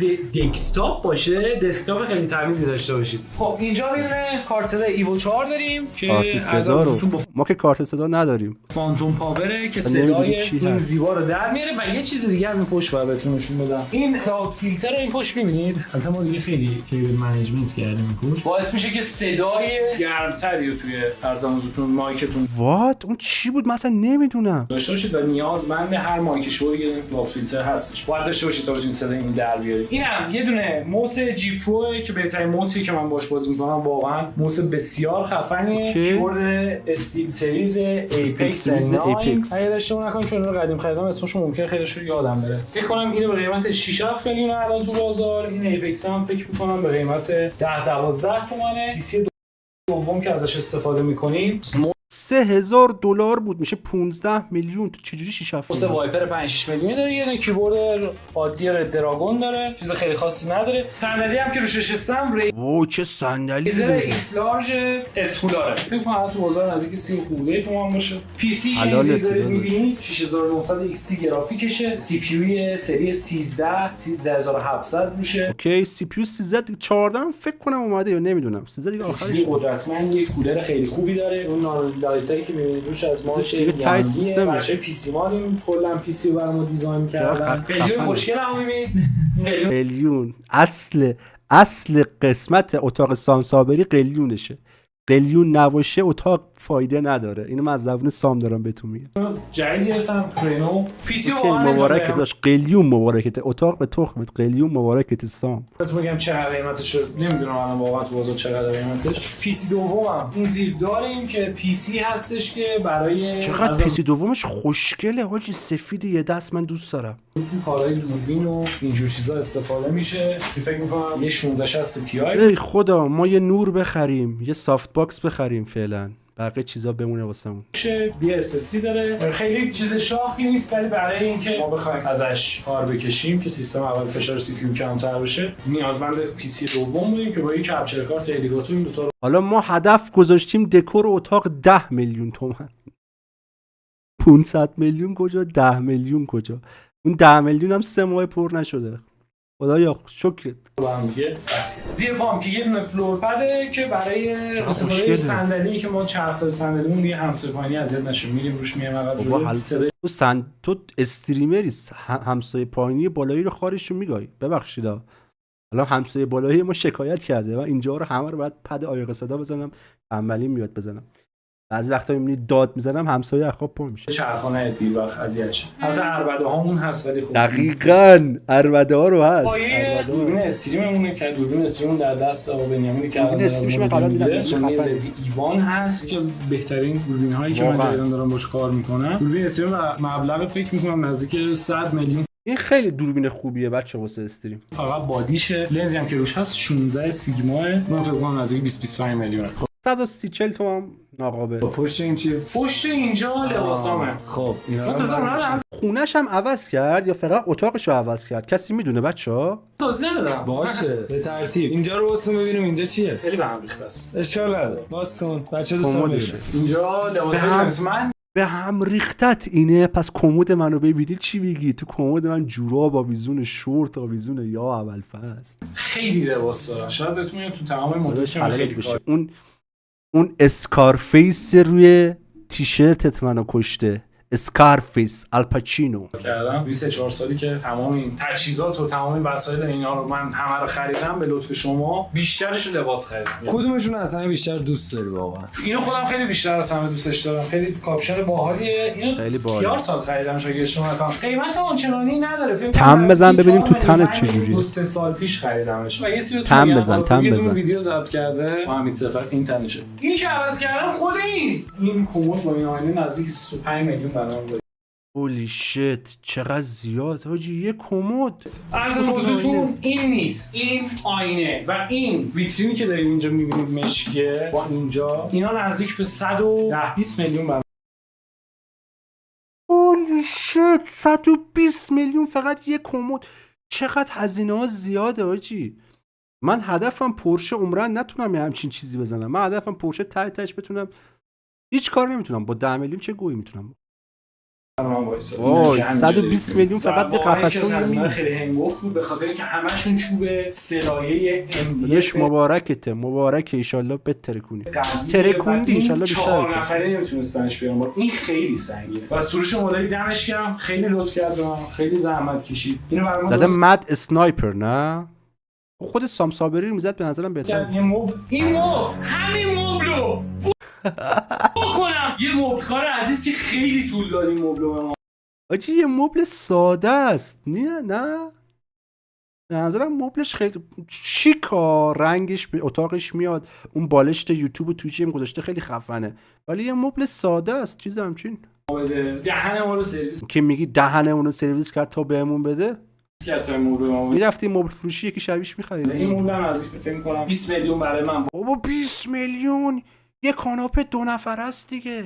دسکتاپ باشه. دسکتاپ خیلی تمیزی داشته باشید. خب اینجا میونه کارت صدا ایو 4 داریم که کارت صدا رو ما که کارت صدا نداریم. فانتوم پاوره که صدای این زیبا رو در میاره و یه چیز دیگه هم پشت بر بهتون نشون بدم. این کلاود فیلتر رو این پشت می‌بینید. البته ما دیگه خیلی کیبل منیجمنت کردیم این پشت. باعث میشه که صدای گرمتری رو توی ارزموزتون مایکتون وات اون چی بود مثلا نمیدونم داشته باشید و نیازمند هر مایک شو دیگه کلاود فیلتر هستش. باید داشته باشید تا بتونید صدای اینو در بیارید. اینم یه دونه موس جی پرو که بهترین موسی که من باهاش بازی می‌کنم. واقعا موس بسیار خفنیه. کیبورد استیل سریز ایپکس 9. اگه اشتباه نکنم چون رو قدیم خریدم اسمش ممکنه خیلیش رو یادم بره. فکر کنم اینو به قیمت 6 میلیون الان تو بازار. این ایپکس هم فکر می‌کنم به قیمت 10-12 تومانه. پیسی دوم که ازش استفاده می‌کنیم $3000 بود میشه 15 میلیون. تو چجوری 6-7 موس وایپر 5-6 میلیونی داره. یه دونه کیبورد عادی رد دراگون داره. چیز خیلی خاصی نداره. صندلی هم که روش نشستم وای چه صندلی لیزر ایکس لارج اسکولاره. فکر کنم تو بازار نزدیک 30 خورده تومان باشه. پی سی که دارید می‌بینید 6900 ایکس تی گرافیکشه. سی پی یو سری 13700 روشه. اوکی سی پی یو 1314 فکر کنم اومده یا نمیدونم 13 دیگه آخرش قدرتمند. یه کولر خیلی خوبی داره. اون لایتایی که می‌بینید روش از ما دیگه تای سیستم بچه پی سی مالیم کلا پی سی رو برام دیزاین کردن. قلیون خوشگل هم می‌بینید. قلیون اصل قسمت اتاق سام صابری قلیونشه. قلیون نباشه اتاق فایده نداره. اینو من از زبون سام دارم بهتون میگم. جدید گرفتم کرینو پی سی مبارکت داشت. قلیون مبارکت. اتاق به تخمت. قلیون مبارکت سام. بهتون میگم چه قیمتش نمیدونم الان واقعا تو بازار چقدر قیمتش. پی سی دومم این زیر داریم که پی سی هستش که برای چقدر پی سی دومش خوشگله حاجی سفید یه دست من دوست دارم. تو کارهای دوربین و اینجور چیزا استفاده میشه. فکر می‌کنم یه 1660 تی آی. ای خدا ما یه نور بخریم یه سافت باکس بخریم فعلا بقیه چیزا بمونه واسمون. بی اس اس سی داره. خیلی چیز شاخی نیست ولی برای اینکه ما بخوایم ازش کار بکشیم که سیستم اول فشار سی پی یو کمتر بشه نیازمند پی سی دوم بودیم که با یک کپچر کارت الیگاتو این دو تا. حالا ما هدف گذاشتیم دکور اتاق 10 میلیون تومان. 500 میلیون کجا 10 میلیون کجا. اون 10 میلیون هم 3 ماه پر نشده. خدایا شکرت. زیر پام که یه دونه فلور پده که برای استفاده صندلی که ما چرخ صندلیمون دیگه همسایه پایینی اذیت نشه میریم روش میایم عقب جلو. تو استریمری همسایه پایینی بالایی رو خارشو میگای. ببخشید الان همسایه بالایی ما شکایت کرده و اینجا رو همه رو باید پد عایق صدا بزنم عملی میاد بزنم. بعضی وقتا میبینید داد میزنم همسایه اخواب پر میشه. چرخانه دیر وقت اذیت شه. البته عربده هامون هست ولی خب دقیقاً عربده ها رو هست. دوربین استریممونه که دوربین استریممون در دست آقا بنیامینی که دوربین استریمش من قبلا دیدم سونی ایوان هست که از بهترین دوربین هایی که من جدیدن دارم باش کار میکنم. دوربین استریم مبلغ فکر میکنم نزدیک 100 میلیون. این خیلی دوربین خوبیه بچه واسه استریم. فقط بادیشه. لنزی هم که روش هست 16 سیگما. من فکر کنم نزدیک 20-25 میلیونه. 130-40 تومن ناقابل. پشت این چیه؟ پشت اینجا لباسامه. خب اینا خونش هم عوض کرد یا فقط اتاقش رو عوض کرد؟ کسی میدونه بچه‌ها؟ توضیح ندادم. باشه به ترتیب. اینجا رو واسه ببینیم اینجا چیه؟ خیلی به هم ریخته است. اشکال نداره. واسون بچه‌ها دوست دارن. اینجا لباسای من به هم ریختت اینه. پس کمد منو ببینید چی میگی؟ تو کمد من جوراب آویزون شورت آویزون یا اول فصل خیلی لباسا. شاید بتونید تو تمام مدلش خیلی بشه. اون اسکارفیس روی تیشرتت منو کشته. اسکارفیس، آلپاچینو. کردم 24 سالی که تمام این تجهیزات و تمام این وسایل اینا رو من همه رو خریدم به لطف شما. بیشترش رو لباس خریدم. کدومشون اصلا بیشتر دوست داری واقعا؟ اینو خودم خیلی بیشتر از همه دوستش دارم. خیلی کاپشن باحالیه. اینو 4 سال خریدم اگه اشتباه نکنم. قیمت اونچنانی نداره. تم بزن ببینیم تو تنت چجوریه. 2-3 سال پیش خریدمش. و یه سری تم بزن ویدیو ضبط کرده. حمایت صفت این تنشه. این که عوض کردم خود این کمد با این آینه نزدیک 35 میلیون برام بود. هولی شت چقدر زیاد حاجی یه کمد. عرض موضوعتون این نیست، این آینه و این ویترینی که داریم اینجا میبینید مشکیه با اینجا اینا نزدیک به 110-20 میلیون برام. هولی شت 120 میلیون فقط یه کمد. چقدر هزینه ها زیاده حاجی. من هدفم پورشه عمرن نتونم یه همچین چیزی بزنم. من هدفم پورشه تهش بتونم هیچ کار نمیتونم. با 10 میلیون چه گویی میتونم. وای 120 میلیون فقط به قفسون خیلی هنگفت بود به خاطر اینکه همشون چوب سلایه یش مبارکته. مبارکه ان شاء الله بترکونی. ترکوندی ان شاء الله بیشتر. 4 نفره نمیتونستنش بیارم. این خیلی سنگینه. و سروش مدلی دمش گرم خیلی لطف کرد من. خیلی زحمت کشید. اینو برام زده مد اسنایپر نه؟ خود سام صابری رو میزد به نظرم بهتره. این مبل همین مبلو بکنم یه مبل کار عزیز که خیلی طول داد این مبل به ما. آجی یه مبل ساده است. نه به نظرم مبلش خیلی چیکا رنگش به اتاقش میاد. اون بالشت یوتیوب و تویچی هم گذاشته خیلی خفنه ولی یه مبل ساده است. چیز همچین دهن ما رو سرویس که میگی دهن اون رو سرویس کرد تا بهمون بده. میرفتی مبل فروشی یکی شبیش می‌خرید. این مبل هم از فکر کنم 20 میلیون برای من. بابا 20 میلیون یه کاناپه 2 نفره است دیگه.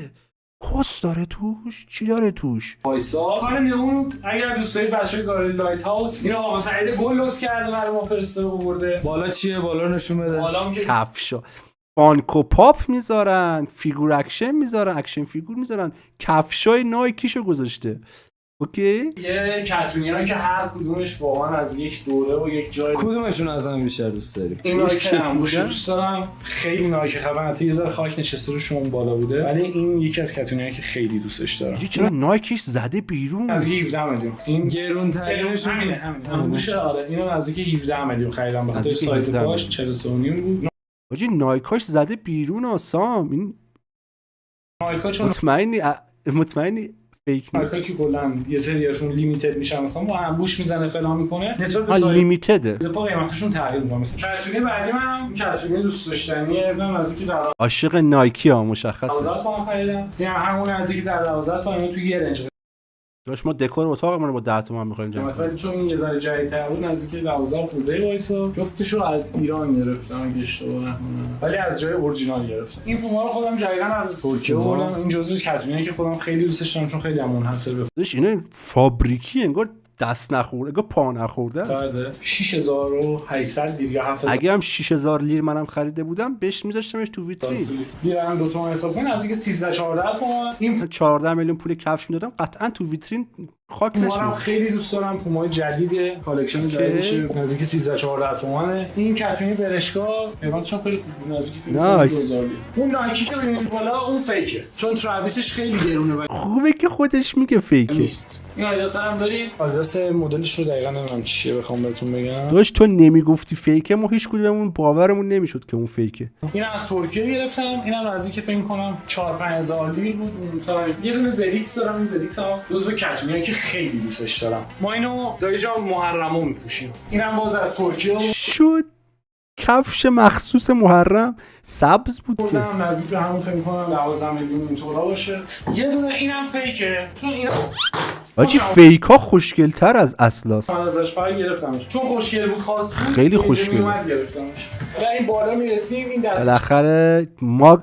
کس داره توش؟ چی داره توش؟ وایسا کار اون اگر دوست دارید بچه‌های گالری لایت هاوس اینو آقا سعید گل لطف کرده برای ما فرستاده آورده. بالا چیه؟ بالا نشون بده. بالا که کفشا فانکو پاپ میذارن، فیگور اکشن میذارن، اکشن فیگور میذارن، کفشای نایکیشو گذاشته. اوکی؟ یه کتونیایی که هر کدومش واقعا از یک دوره و یک جای. کدومشون از هم بیشتر دوست داری؟ این نایک انبوش دوست دارم. خیلی نایک خفنه. یه ذره خاک نشسته روش اون بالا بوده ولی این یکی از کتونیایی که خیلی دوستش دارم. چرا نایکش زده بیرون؟ از 17 میلیون. این گرون ترینش همینه. انبوش آره اینو نزدیک 17 میلیون خریدم به خاطر سایز باش 43 بود. آجی نایکاش زده بیرون آسام. این نایکا چون مطمئنی فیک نیست. که کلا یه سریاشون لیمیتد میشن مثلا با انبوش میزنه فلان میکنه نسبت به سایز لیمیتده. زپا قیمتشون تغییر میکنه. مثلا کتونی بعدی من کتونی دوست داشتنیه من نزدیک در عاشق نایکی ها مشخصه. 12 تومن خریدم. یعنی همون نزدیک در 12 تومن تو یه رنج. داش ما دکور اتاقمون رو با 10 تومن می‌خوایم جمع کنیم. چون این یه ذره جدیدتر بود نزدیک 12 خورده وایسا. جفتشو از ایران گرفتم اگه اشتباه نکنم. ولی از جای اورجینال گرفتم. این پوما رو خودم جدیداً از ترکیه آوردم. این جزو کتونیه که خودم خیلی دوستش دارم چون خیلی منحصر به داش اینا فابریکی انگار دست نخورده انگار پا نخورده است. 6800 لیر یا 7000. اگه هم 6000 لیر منم خریده بودم بهش میذاشتمش تو ویترین. بیارم 2 تومن حساب کنم نزدیک 13 14 تومن. این 14 میلیون پول کفش میدادم قطعا تو ویترین خاک نشه. من خیلی دوست دارم پومای جدید کالکشن جدیدش نزدیک 13 14 تومنه. این کتونی برشکا قیمتش خیلی خوبه نزدیک 2000 لیر. اون نایکی که ببینید بالا اون فیکه چون تراویسش خیلی گرونه. خوبه که خودش میگه فیکه. نیست. این آدیداس هم دارید؟ آدیداس مدلش رو دقیقاً نمیدونم چیه بخوام بهتون بگم. داش تو نمیگفتی فیکه ما هیچ کدوممون باورمون نمیشد که اون فیکه. این از ترکیه گرفتم. اینم نزدیک فکر کنم 4 5000 لیر بود. یه دونه زریکس دارم. این زریکس هم جزو کتونیه که خیلی دوستش دارم. ما اینو دایی جان محرمو میپوشیم. اینم باز از ترکیه شد کفش مخصوص محرم سبز بود که خودم نزدیک به همون فکر کنم 12 میلیون اینطورا باشه. یه دونه اینم فیکه چون اینا آجی فیکا خوشگل‌تر از اصلاست. من ازش فایل گرفتمش چون خوشگل بود خاص بود خیلی خوشگل گرفتمش. ولی این بالا میرسیم این دست بالاخره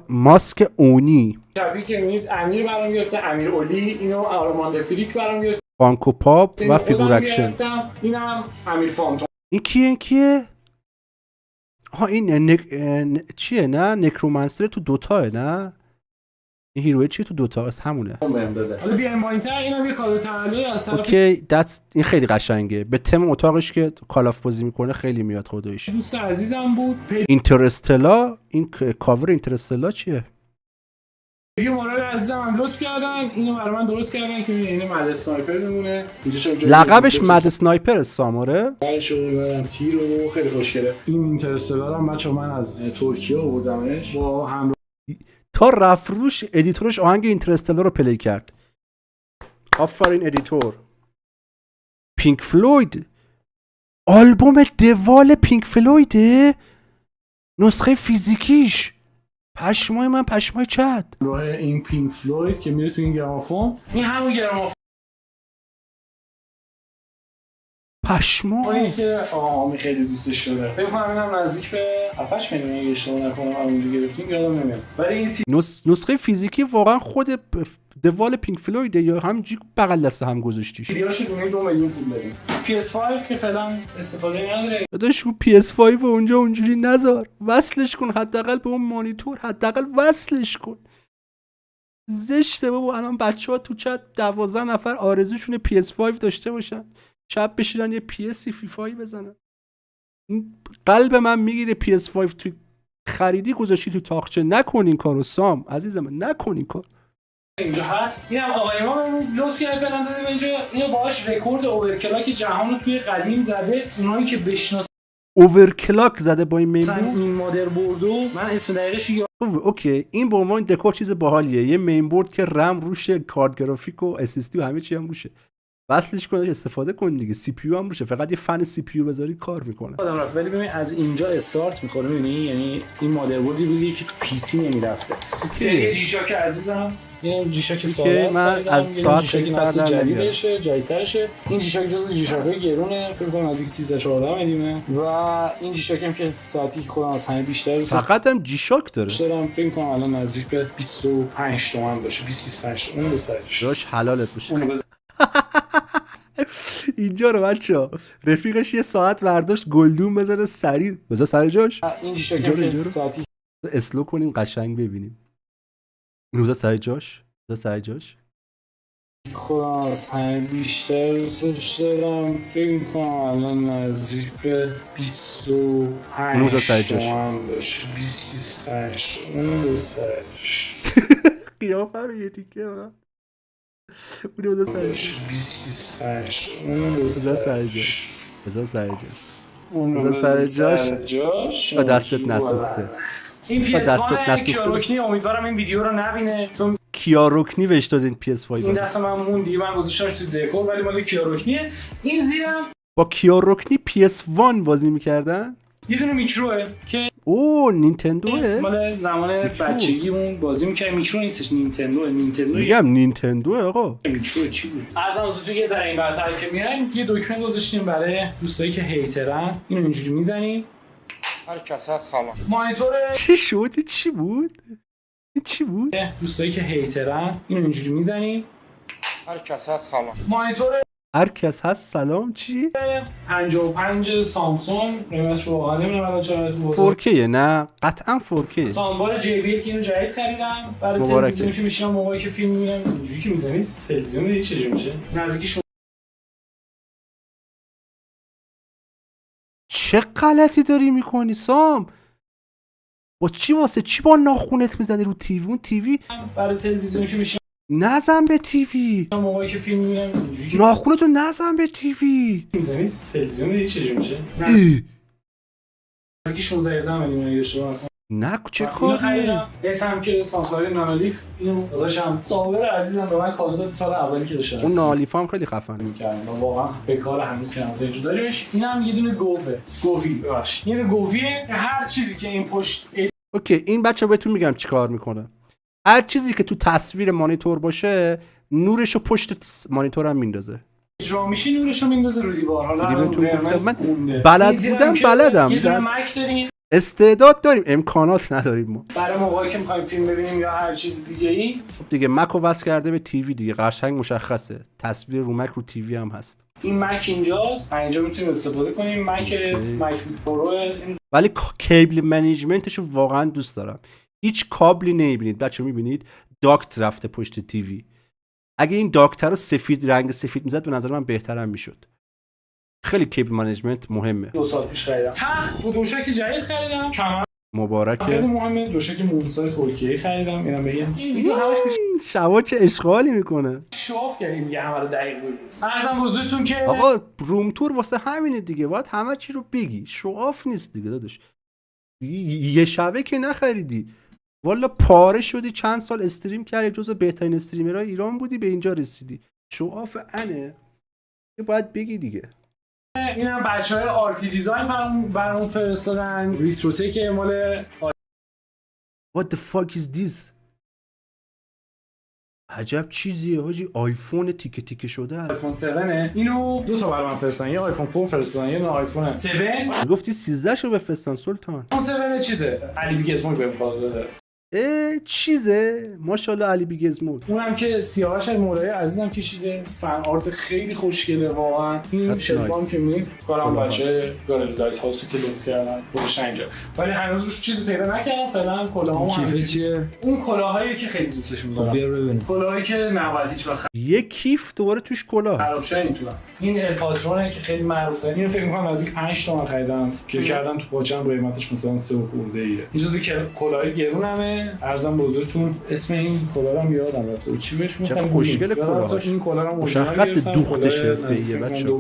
ماسک اونی شبیه که میبینید امیر برام گرفته امیر اولی اینو آرماند فریک برام گرفته فانکو پاپ و فیگور اکشن. اینم امیر فانتوم. این کیه ها این چیه نه نکرومنسر تو دوتاه نه این هیروی چیه تو دوتا است همونه. حالا بیایم پایین‌تر اینم یه کادو تولد از طرف اوکی این خیلی قشنگه به تم اتاقش که کالاف بازی میکنه خیلی میاد خودش. دوست عزیزم بود اینترستلا این کاور اینترستلا چیه یه مورد عزیزم هم لطف کردن اینو برای من درست کردن که این مد اسنایپر میمونه. لقبش مد اسنایپر ساموره. شغل برم تیر و خیلی خوشگله. این اینترستلار هم بچه‌ها من از ترکیه آوردمش با هم تا رفت روش ادیتورش آهنگ اینترستلار رو پلی کرد. آفرین ادیتور. پینک فلوید، آلبوم دوال پینک فلویده، نسخه فیزیکیش. پشمای من پشمای چت. راه این پینک فلوید که میره تو این گرامافون، این همون گرامافون پشما که آقا خیلی دوستش داره. فکر کنم اینم نزدیک به 7 میلیون اگه اشتباه نکنم اونجا گرفتیم، یادم نمیاد. ولی این نسخه فیزیکی واقعا خود دوال پینک فلویده یا همینجوری بغل دست هم گذاشتیش؟ سیدیاشو دونه 2 میلیون پول دادیم. PS5 که فعلا استفاده نداره. داداش رو PS5 اونجا اونجوری نذار، وصلش کن حداقل به اون مانیتور، حداقل وصلش کن. زشته بابا. الان بچه‌ها تو چت 12 نفر آرزوشون PS5 داشته باشن، شب بشینن یه PS فیفایی بزنن. قلب من میگیره. PS5 تو خریدی گذاشتی تو تاقچه. نکن این کارو سام عزیزم، نکن این کار. اینجا هست. اینم آقای ما لطفی فعلا دادیم اینجا. اینو باهاش رکورد اورکلاک جهان رو توی قدیم زده. اونایی که بشناسن اوورکلاک زده با این مینبورد. این مادربردو من اسم دقیقش اوکی، این به عنوان دکور چیز باحالیه. یه مینبورد که رم روشه، کارت گرافیک و اس اس دی و همه چی هم روشه. وصلش کنش استفاده کن دیگه. سی پی یو هم روشه، فقط یه فن سی پی یو بذاری کار میکنه. ولی ببین از اینجا استارت میخوره. میبینی یعنی این مادربردی بودی که تو پی سی نمیرفته. سری جیشاک عزیزم، این جیشاک ساده است. من از ساعت خیلی سردر جدیدشه، جدیدترشه. این جیشاک جزو جیشاکای گرونه، فکر کنم نزدیک 13 14 میلیونه. و این جیشاک هم که ساعتی که خودم از همه بیشتر فقط هم جیشاک داره. دارم فکر کنم الان نزدیک به 25 تومن باشه، 20 25 تومن به سرش. داش حلالت باشه. اینجا رو بچه‌ها رفیقش یه ساعت برداشت گلدون بزنه سریع بذار سر جاش. این جیشاک ساعتی اسلو کنیم قشنگ ببینیم. اینو بذار سر جاش، بذار سر جاش. خودم از همه بیشتر دوستش دارم. فکر کنم الان نزدیک به 25 تومن باشه، 20 25 اون به سرش. قیافه رو یه تیکه بگم. اونو بذار سر جاش، 20 25 اون به بذار سر جاش، بذار سر جاش، بذار سر جاش. با دستت نسوخته. این PS5 کیاروکنی، امیدوارم این ویدیو رو نبینه چون کیاروکنی بهش دادین PS5. این دست من موندی، من گذاشتمش تو دکور ولی مال کیاروکنیه. این زیرم با کیاروکنی PS1 بازی میکردن. یه دونه میکروه که اوه نینتندوه. مال زمان بچگیمون بازی میکردیم. میکرو نیستش، نینتندوه. میگم نینتندوه آقا. میکرو چی بود؟ از تو یه ذره این برتر که میایم یه دکمه گذاشتیم برای دوستایی که هیترن. اینو اینجوری میزنیم. هر کس هست سلام. مانیتور چی شد؟ چی بود؟ چی بود؟ دوستایی که هیترن اینو اینجوری میزنیم. هر کس هست سلام. مانیتور هر کس هست سلام چی؟ 55 سامسونگ قیمتش رو واقعا نمیدونم چقدر تو بازار. 4K نه قطعا 4K. ساندبار JBL که اینو جدید خریدم برای تلویزیون که میشینم موقعی که فیلم میبینم اینجوری که میزنید تلویزیون دیگه چجوری میشه نزدیکی. چه غلطی داری میکنی سام؟ با چی واسه چی با ناخونت میزنی رو تیوی؟ اون تیوی برای تلویزیون که میشینم نزن به تیوی. موقعی که فیلم میبینم اینجوری که ناخونتو نزن به تیوی. میزنید تلویزیون دیگه چجوری میشه نزدیکی 16 17 میلیون اشتباه نه چه کاریه؟ اسم که سامسونگ نانولیف اینو داداشم صابر عزیزم به من کادو داد سال اولی که داشتم. اون نانولیف هم خیلی خفنه می‌کردم واقعا به کار هنوز که اینجا داریمش. اینم یه دونه گووی باش. یه گوویه هر چیزی که این پشت اوکی این بچه بهتون میگم چیکار میکنه. هر چیزی که تو تصویر مانیتور باشه نورشو پشت مانیتور هم میندازه. اجرا میشه نورشو میندازه رو دیوار. حالا من بلد بودم بلدم. یه دونه مک داریم. استعداد داریم امکانات نداریم ما. برای موقعی که می‌خوایم فیلم ببینیم یا هر چیز دیگه‌ای دیگه مکو وصل کرده به تیوی دیگه قشنگ مشخصه. تصویر رو مک رو تیوی هم هست. این مک اینجاست. اینجا میتونیم استفاده کنیم. مک پرو. ولی کیبل منیجمنتشو واقعا دوست دارم. هیچ کابلی نمیبینید بچه میبینید داکت رفته پشت تیوی. اگه این داکت رو سفید رنگ سفید میزد به نظر من بهترم میشد. خیلی کیبل منیجمنت مهمه. 2 سال پیش خریدم. ها، دوشک جدید خریدم. مبارکه. خیلی مهمه. دوشک مونسای ترکیه خریدم. اینم بگم ویدیو همش شبا چه اشغالی میکنه. شاف کردیم میگه همه رو دقیق بگو. عرضم حضورتون که آقا روم تور واسه همینه دیگه، باید همه چی رو بگی. شواف نیست دیگه داداش. یه شبه که نخریدی والا پاره شدی، چند سال استریم کردی، جزو بهترین استریمرهای ایران بودی، به اینجا رسیدی. شواف انه باید بگی دیگه. این هم بچهای آرتی دیزاین برامون فرستادن. ریتروتک مال What the fuck is this؟ عجب چیزیه حاجی، آیفون تیکه تیکه شده است. آیفون 7 اینو دو تا برام فرستادن، یه آیفون 4 فرستادن، یه آیفون 7. گفتی 13 شو بفرستن سلطان. آیفون 7 چیزه؟ علی بیگزمون بهم کار داده. چیزه؟ ماشاءالله علی بیگزمود. اونم که سیاهش مولای عزیزم کشیده، فن آرت خیلی خوشگله واقعا. این شلفام که می کارم بچه گالری لایت هاوسی که لوف کردن گذاشتن اینجا، ولی هنوز روش چیزی پیدا نکردم. فعلا کلاهامو کیفه چیه؟ اون کلاهایی که خیلی دوستشون دارم. بیا ببینیم. کلاهایی که نباید هیچ وقت یه کیف دوباره توش کلاه خراب شه. این الپاترونه که خیلی معروفه. اینو فکر می‌کنم نزدیک 5 تومن خریدم که کردم تو پاچم، قیمتش مثلا 3 خورده ایه. این جزو کلاه گرونمه. ارزم بزرگتون اسم این کلاه رو یادم رفته. چی بهش میگن؟ خوشگله کلاه. این کلاه رو مشخص دوختش حرفه‌ایه بچه‌ها.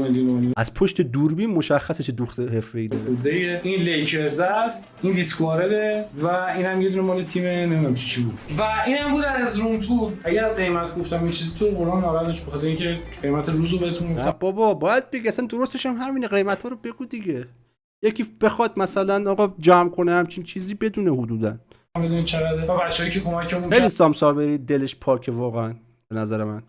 از پشت دوربین مشخصه چه دوخت حرفه‌ای داره. این لیکرز است، این دیسکوارده و اینم یه دونه مال تیم نمیدونم چی بود. و اینم بود از روم تور. اگر قیمت گفتم این چیزی تو قرآن ناراحتش بخاطر اینکه قیمت روزو بهتون گفتم. بابا باید بگی اصلا درستش هم همینه، قیمتا رو بگو دیگه. یکی بخواد مثلا آقا جمع کنه همچین چیزی بدونه حدوداً. بدون چقدره و بچه‌ای که کمکمون خیلی سامسابری دلش پاکه واقعا به نظر من.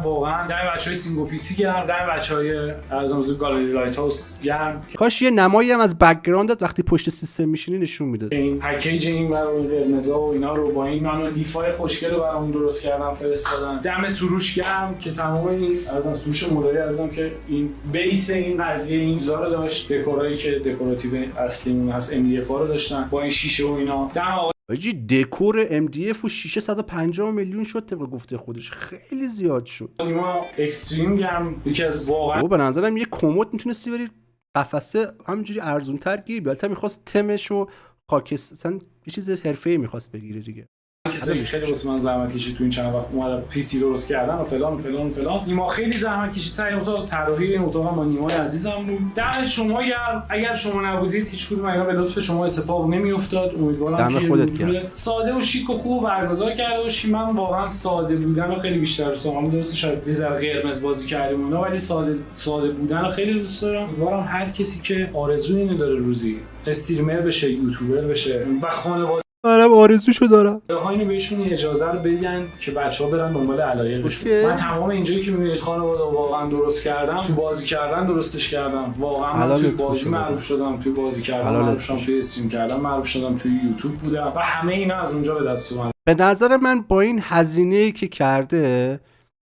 واقعا در بچهای سینگو پی سی گرم، در بچهای ارزم گالری لایت هاوس گرم. کاش یه نمایی هم از بک‌گراندت وقتی پشت سیستم میشینی نشون میداد. این پکیج این برای قرمزا و اینا رو با این نانو لیفای خوشگل رو برامون درست کردم فرستادن. دم سروش گرم که تمام این ارزم سروش مولایی ازم که این بیس این قضیه این چیزا رو داشت، دکورایی که دکوراتیو اصلیمون هست MDF رو داشتن با این شیشه و اینا. دم آجی دکور MDF و شیشه 150 میلیون شد طبق گفته خودش، خیلی زیاد شد. ما اکستریم گرم یکی از واقعا به نظرم یه کمد میتونستی بری قفسه همینجوری ارزون‌تر گیری، البته می‌خواست تمش و خاکستر یه چیز حرفه‌ای می‌خواست بگیره دیگه. کسی خیلی واسه من زحمت کشید تو این چند وقت اومدن پی سی درست کردن و فلان و فلان و فلان. نیما خیلی زحمت کشید سر اتاق طراحی این اتاق با نیمای عزیزم بود. دم شما اگر شما نبودید هیچ کدوم اینا به لطف شما اتفاق نمیافتاد. امیدوارم که خودت ساده و شیک و خوب برگزار کرده باشی. من واقعا ساده بودن رو خیلی بیشتر دوست دارم. درسته شاید یه ذره قرمز بازی کردیم اونا، ولی ساده بودن رو خیلی دوست دارم. امیدوارم هر کسی که آرزوی اینو داره روزی استریمر بشه، یوتیوبر بشه و خانواده منم آرزوشو دارم. اینو بهشون اجازه رو بدن که بچه‌ها برن دنبال علایقشون. من تمام اینجایی که می‌بینید خانواده واقعا درست کردم، تو بازی کردن درستش کردم. واقعا من توی بازی معروف شدم، توی بازی کردن معروف شدم، توی استریم کردن معروف شدم، توی یوتیوب بودم و همه اینا از اونجا به دست اومد. به نظر من با این هزینه‌ای که کرده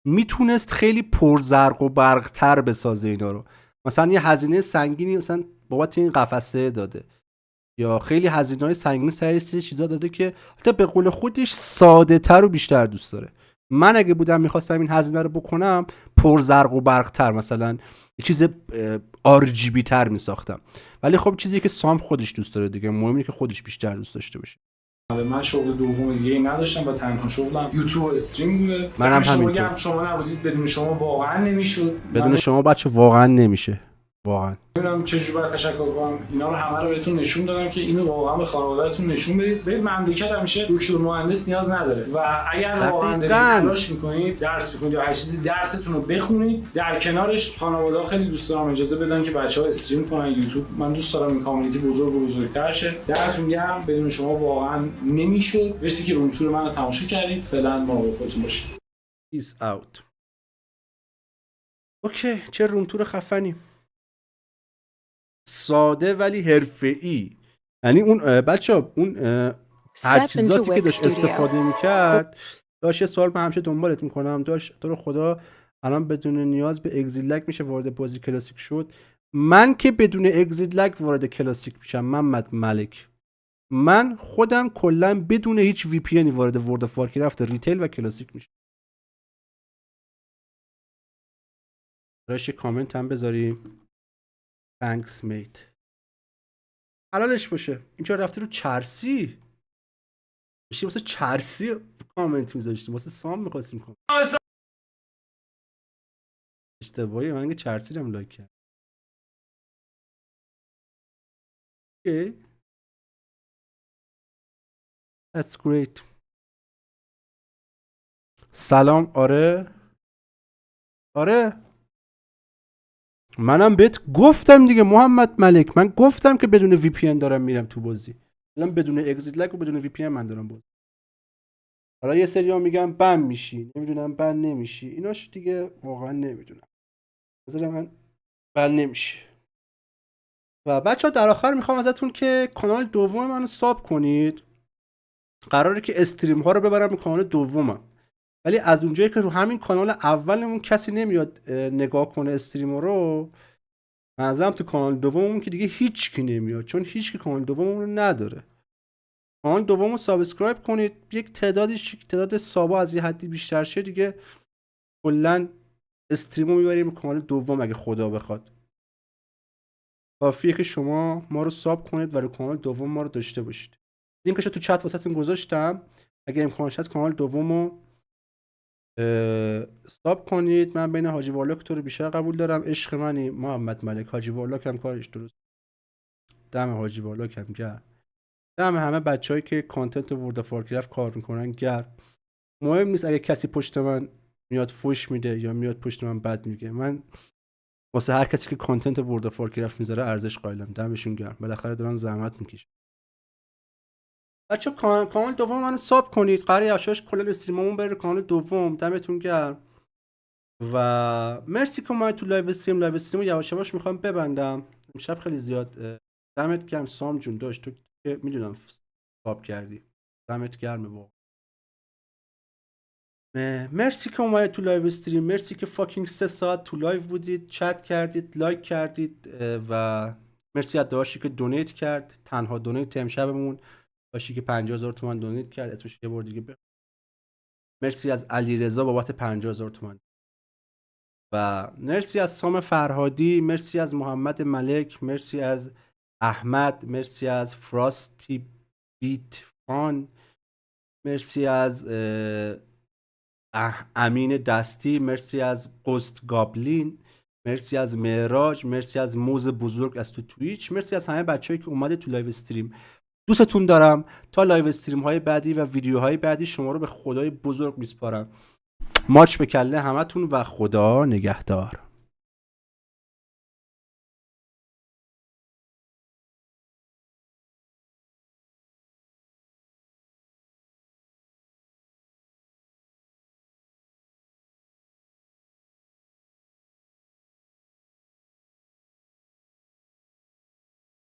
میتونست خیلی پرزرق و برق‌تر بسازه اینا رو. مثلا یه هزینه سنگینی مثلا بابت این قفسه داده، یا خیلی هزینه‌های سنگین سر چیزا داده که حتی به قول خودش ساده‌تر و بیشتر دوست داره. من اگه بودم میخواستم این هزینه رو بکنم پرزرق و برق‌تر، مثلا یه چیز RGB تر میساختم، ولی خب چیزی که سام خودش دوست داره دیگه، مهمه که خودش بیشتر دوست داشته باشه. من شغل دوم دیگه نداشتم و تنها شغلم یوتیوب و استریم بوده. منم همینطور. شما نبودید بدون شما واقعا نمیشد. بدون شما بچه واقعا نمیشه. واقعا نمیدونم چجوری باید تشکر کنم. اینا رو همه رو بهتون نشون دادم که اینو واقعا به خانواده‌تون نشون بدید. ببین مملکت همیشه دکتر مهندس نیاز نداره و اگر واقعا دارید تلاش می‌کنید درس می‌خونید یا هر چیزی درستون رو بخونید، در کنارش خانواده‌ها خیلی دوست دارم اجازه بدن که بچه‌ها استریم کنن یوتیوب. من دوست دارم این کامیونیتی بزرگ و بزرگتر شه. درتون گرم. بدون شما واقعا نمیشد. مرسی که روم تور منو تماشا کردید. فعلا مراقب خودتون باشید. پیس اوت. اوکی، چه روم تور خفنی. ساده ولی حرفه‌ای. یعنی اون بچه‌ها اون تجهیزاتی که داشت استفاده می‌کرد، داشت یه سوال من همیشه دنبالت می‌کنم، داشت تو رو خدا الان بدون نیاز به اگزیت لگ میشه وارد بازی کلاسیک شد. من که بدون اگزیت لگ وارد کلاسیک میشم محمد ملک. من خودم کلا بدون هیچ وی پی ان وارد ورد اف وارکرفت ریتیل و کلاسیک میشم. راش کامنت هم بذاریم. Thanks mate. حلالش باشه. اینجا رفته رو چرسی میشه، واسه چرسی کامنت میذاشتیم، واسه سام میخواستیم کامنت. اشتباهی من که چرسی رو هم لایک کرد. Okay. That's great. سلام. آره منم بهت گفتم دیگه محمد ملک، من گفتم که بدون وی پی ان دارم میرم تو بازی. الان بدون اگزیت لگ و بدون وی پی ان من دارم بازی. حالا یه سری‌ها میگم بند میشی، نمیدونم بند نمیشی، ایناش دیگه واقعا نمیدونم. نظر من بند نمیشه. و بچه‌ها در آخر میخوام ازتون که کانال دوم منو ساب کنید. قراره که استریم ها رو ببرم به کانال دومم، ولی از اونجایی که رو همین کانال اولمون کسی نمیاد نگاه کنه استریم رو، منظورم تو کانال دوممون که دیگه هیچ کی نمیاد، چون هیچ کی کانال دوممون رو نداره. کانال دومو سابسکرایب کنید، یک تعداد سابا از یه حدی بیشتر شه دیگه کلا استریمو میبریم کانال دوم اگه خدا بخواد. کافیه که شما ما رو ساب کنید و رو کانال دوم ما رو داشته باشید. لینکش رو تو چت واسهتون گذاشتم، اگه امکانش هست کانال دومو ساب کنید. من بین حاجی والاک تو رو بیشتر قبول دارم، عشق منی محمد ملک. حاجی والاک هم کارش درست. دم حاجی والاک هم گرم، دم همه بچه‌هایی که کانتنت ورد اف وارکرافت کار میکنن گرم. مهم نیست اگه کسی پشت من میاد فوش میده یا میاد پشت من بد میگه، من واسه هر کسی که کانتنت ورد اف وارکرافت میذاره ارزش قائلم. دمشون گرم، بالاخره دارن زحمت میکشن. بچه کانال دوم منو ساب کنید، قراره یواشاش کلا استریممون بره کانال دوم. دمتون گرم و مرسی که اومدید تو لایو استریم یواش یواش میخوام ببندم. امشب خیلی زیاد دمت گرم سام جون، داشت تو که میدونم ساب کردی، دمت گرم واقعا. مرسی که اومدید تو لایو استریم، مرسی که فاکینگ 3 ساعت تو لایو بودید، چت کردید، لایک کردید و مرسی از داشتی که دونیت کرد. تنها دونیت امشبمون باشی که 50000 تومان دونیت کرد، اسمش یه بار دیگه مرسی از علیرضا بابت 50000 تومان و مرسی از سام فرهادی، مرسی از محمد ملک، مرسی از احمد، مرسی از فراستی بیت فان، مرسی از امین دستی، مرسی از قست گابلین، مرسی از معراج، مرسی از موز بزرگ از تو توییچ، مرسی از همه بچه‌ای که اومده تو لایو استریم. دوستتون دارم. تا لایو استریم های بعدی و ویدیوهای بعدی شما رو به خدای بزرگ میسپارم. ماچ به کله همتون و خدا نگهدار.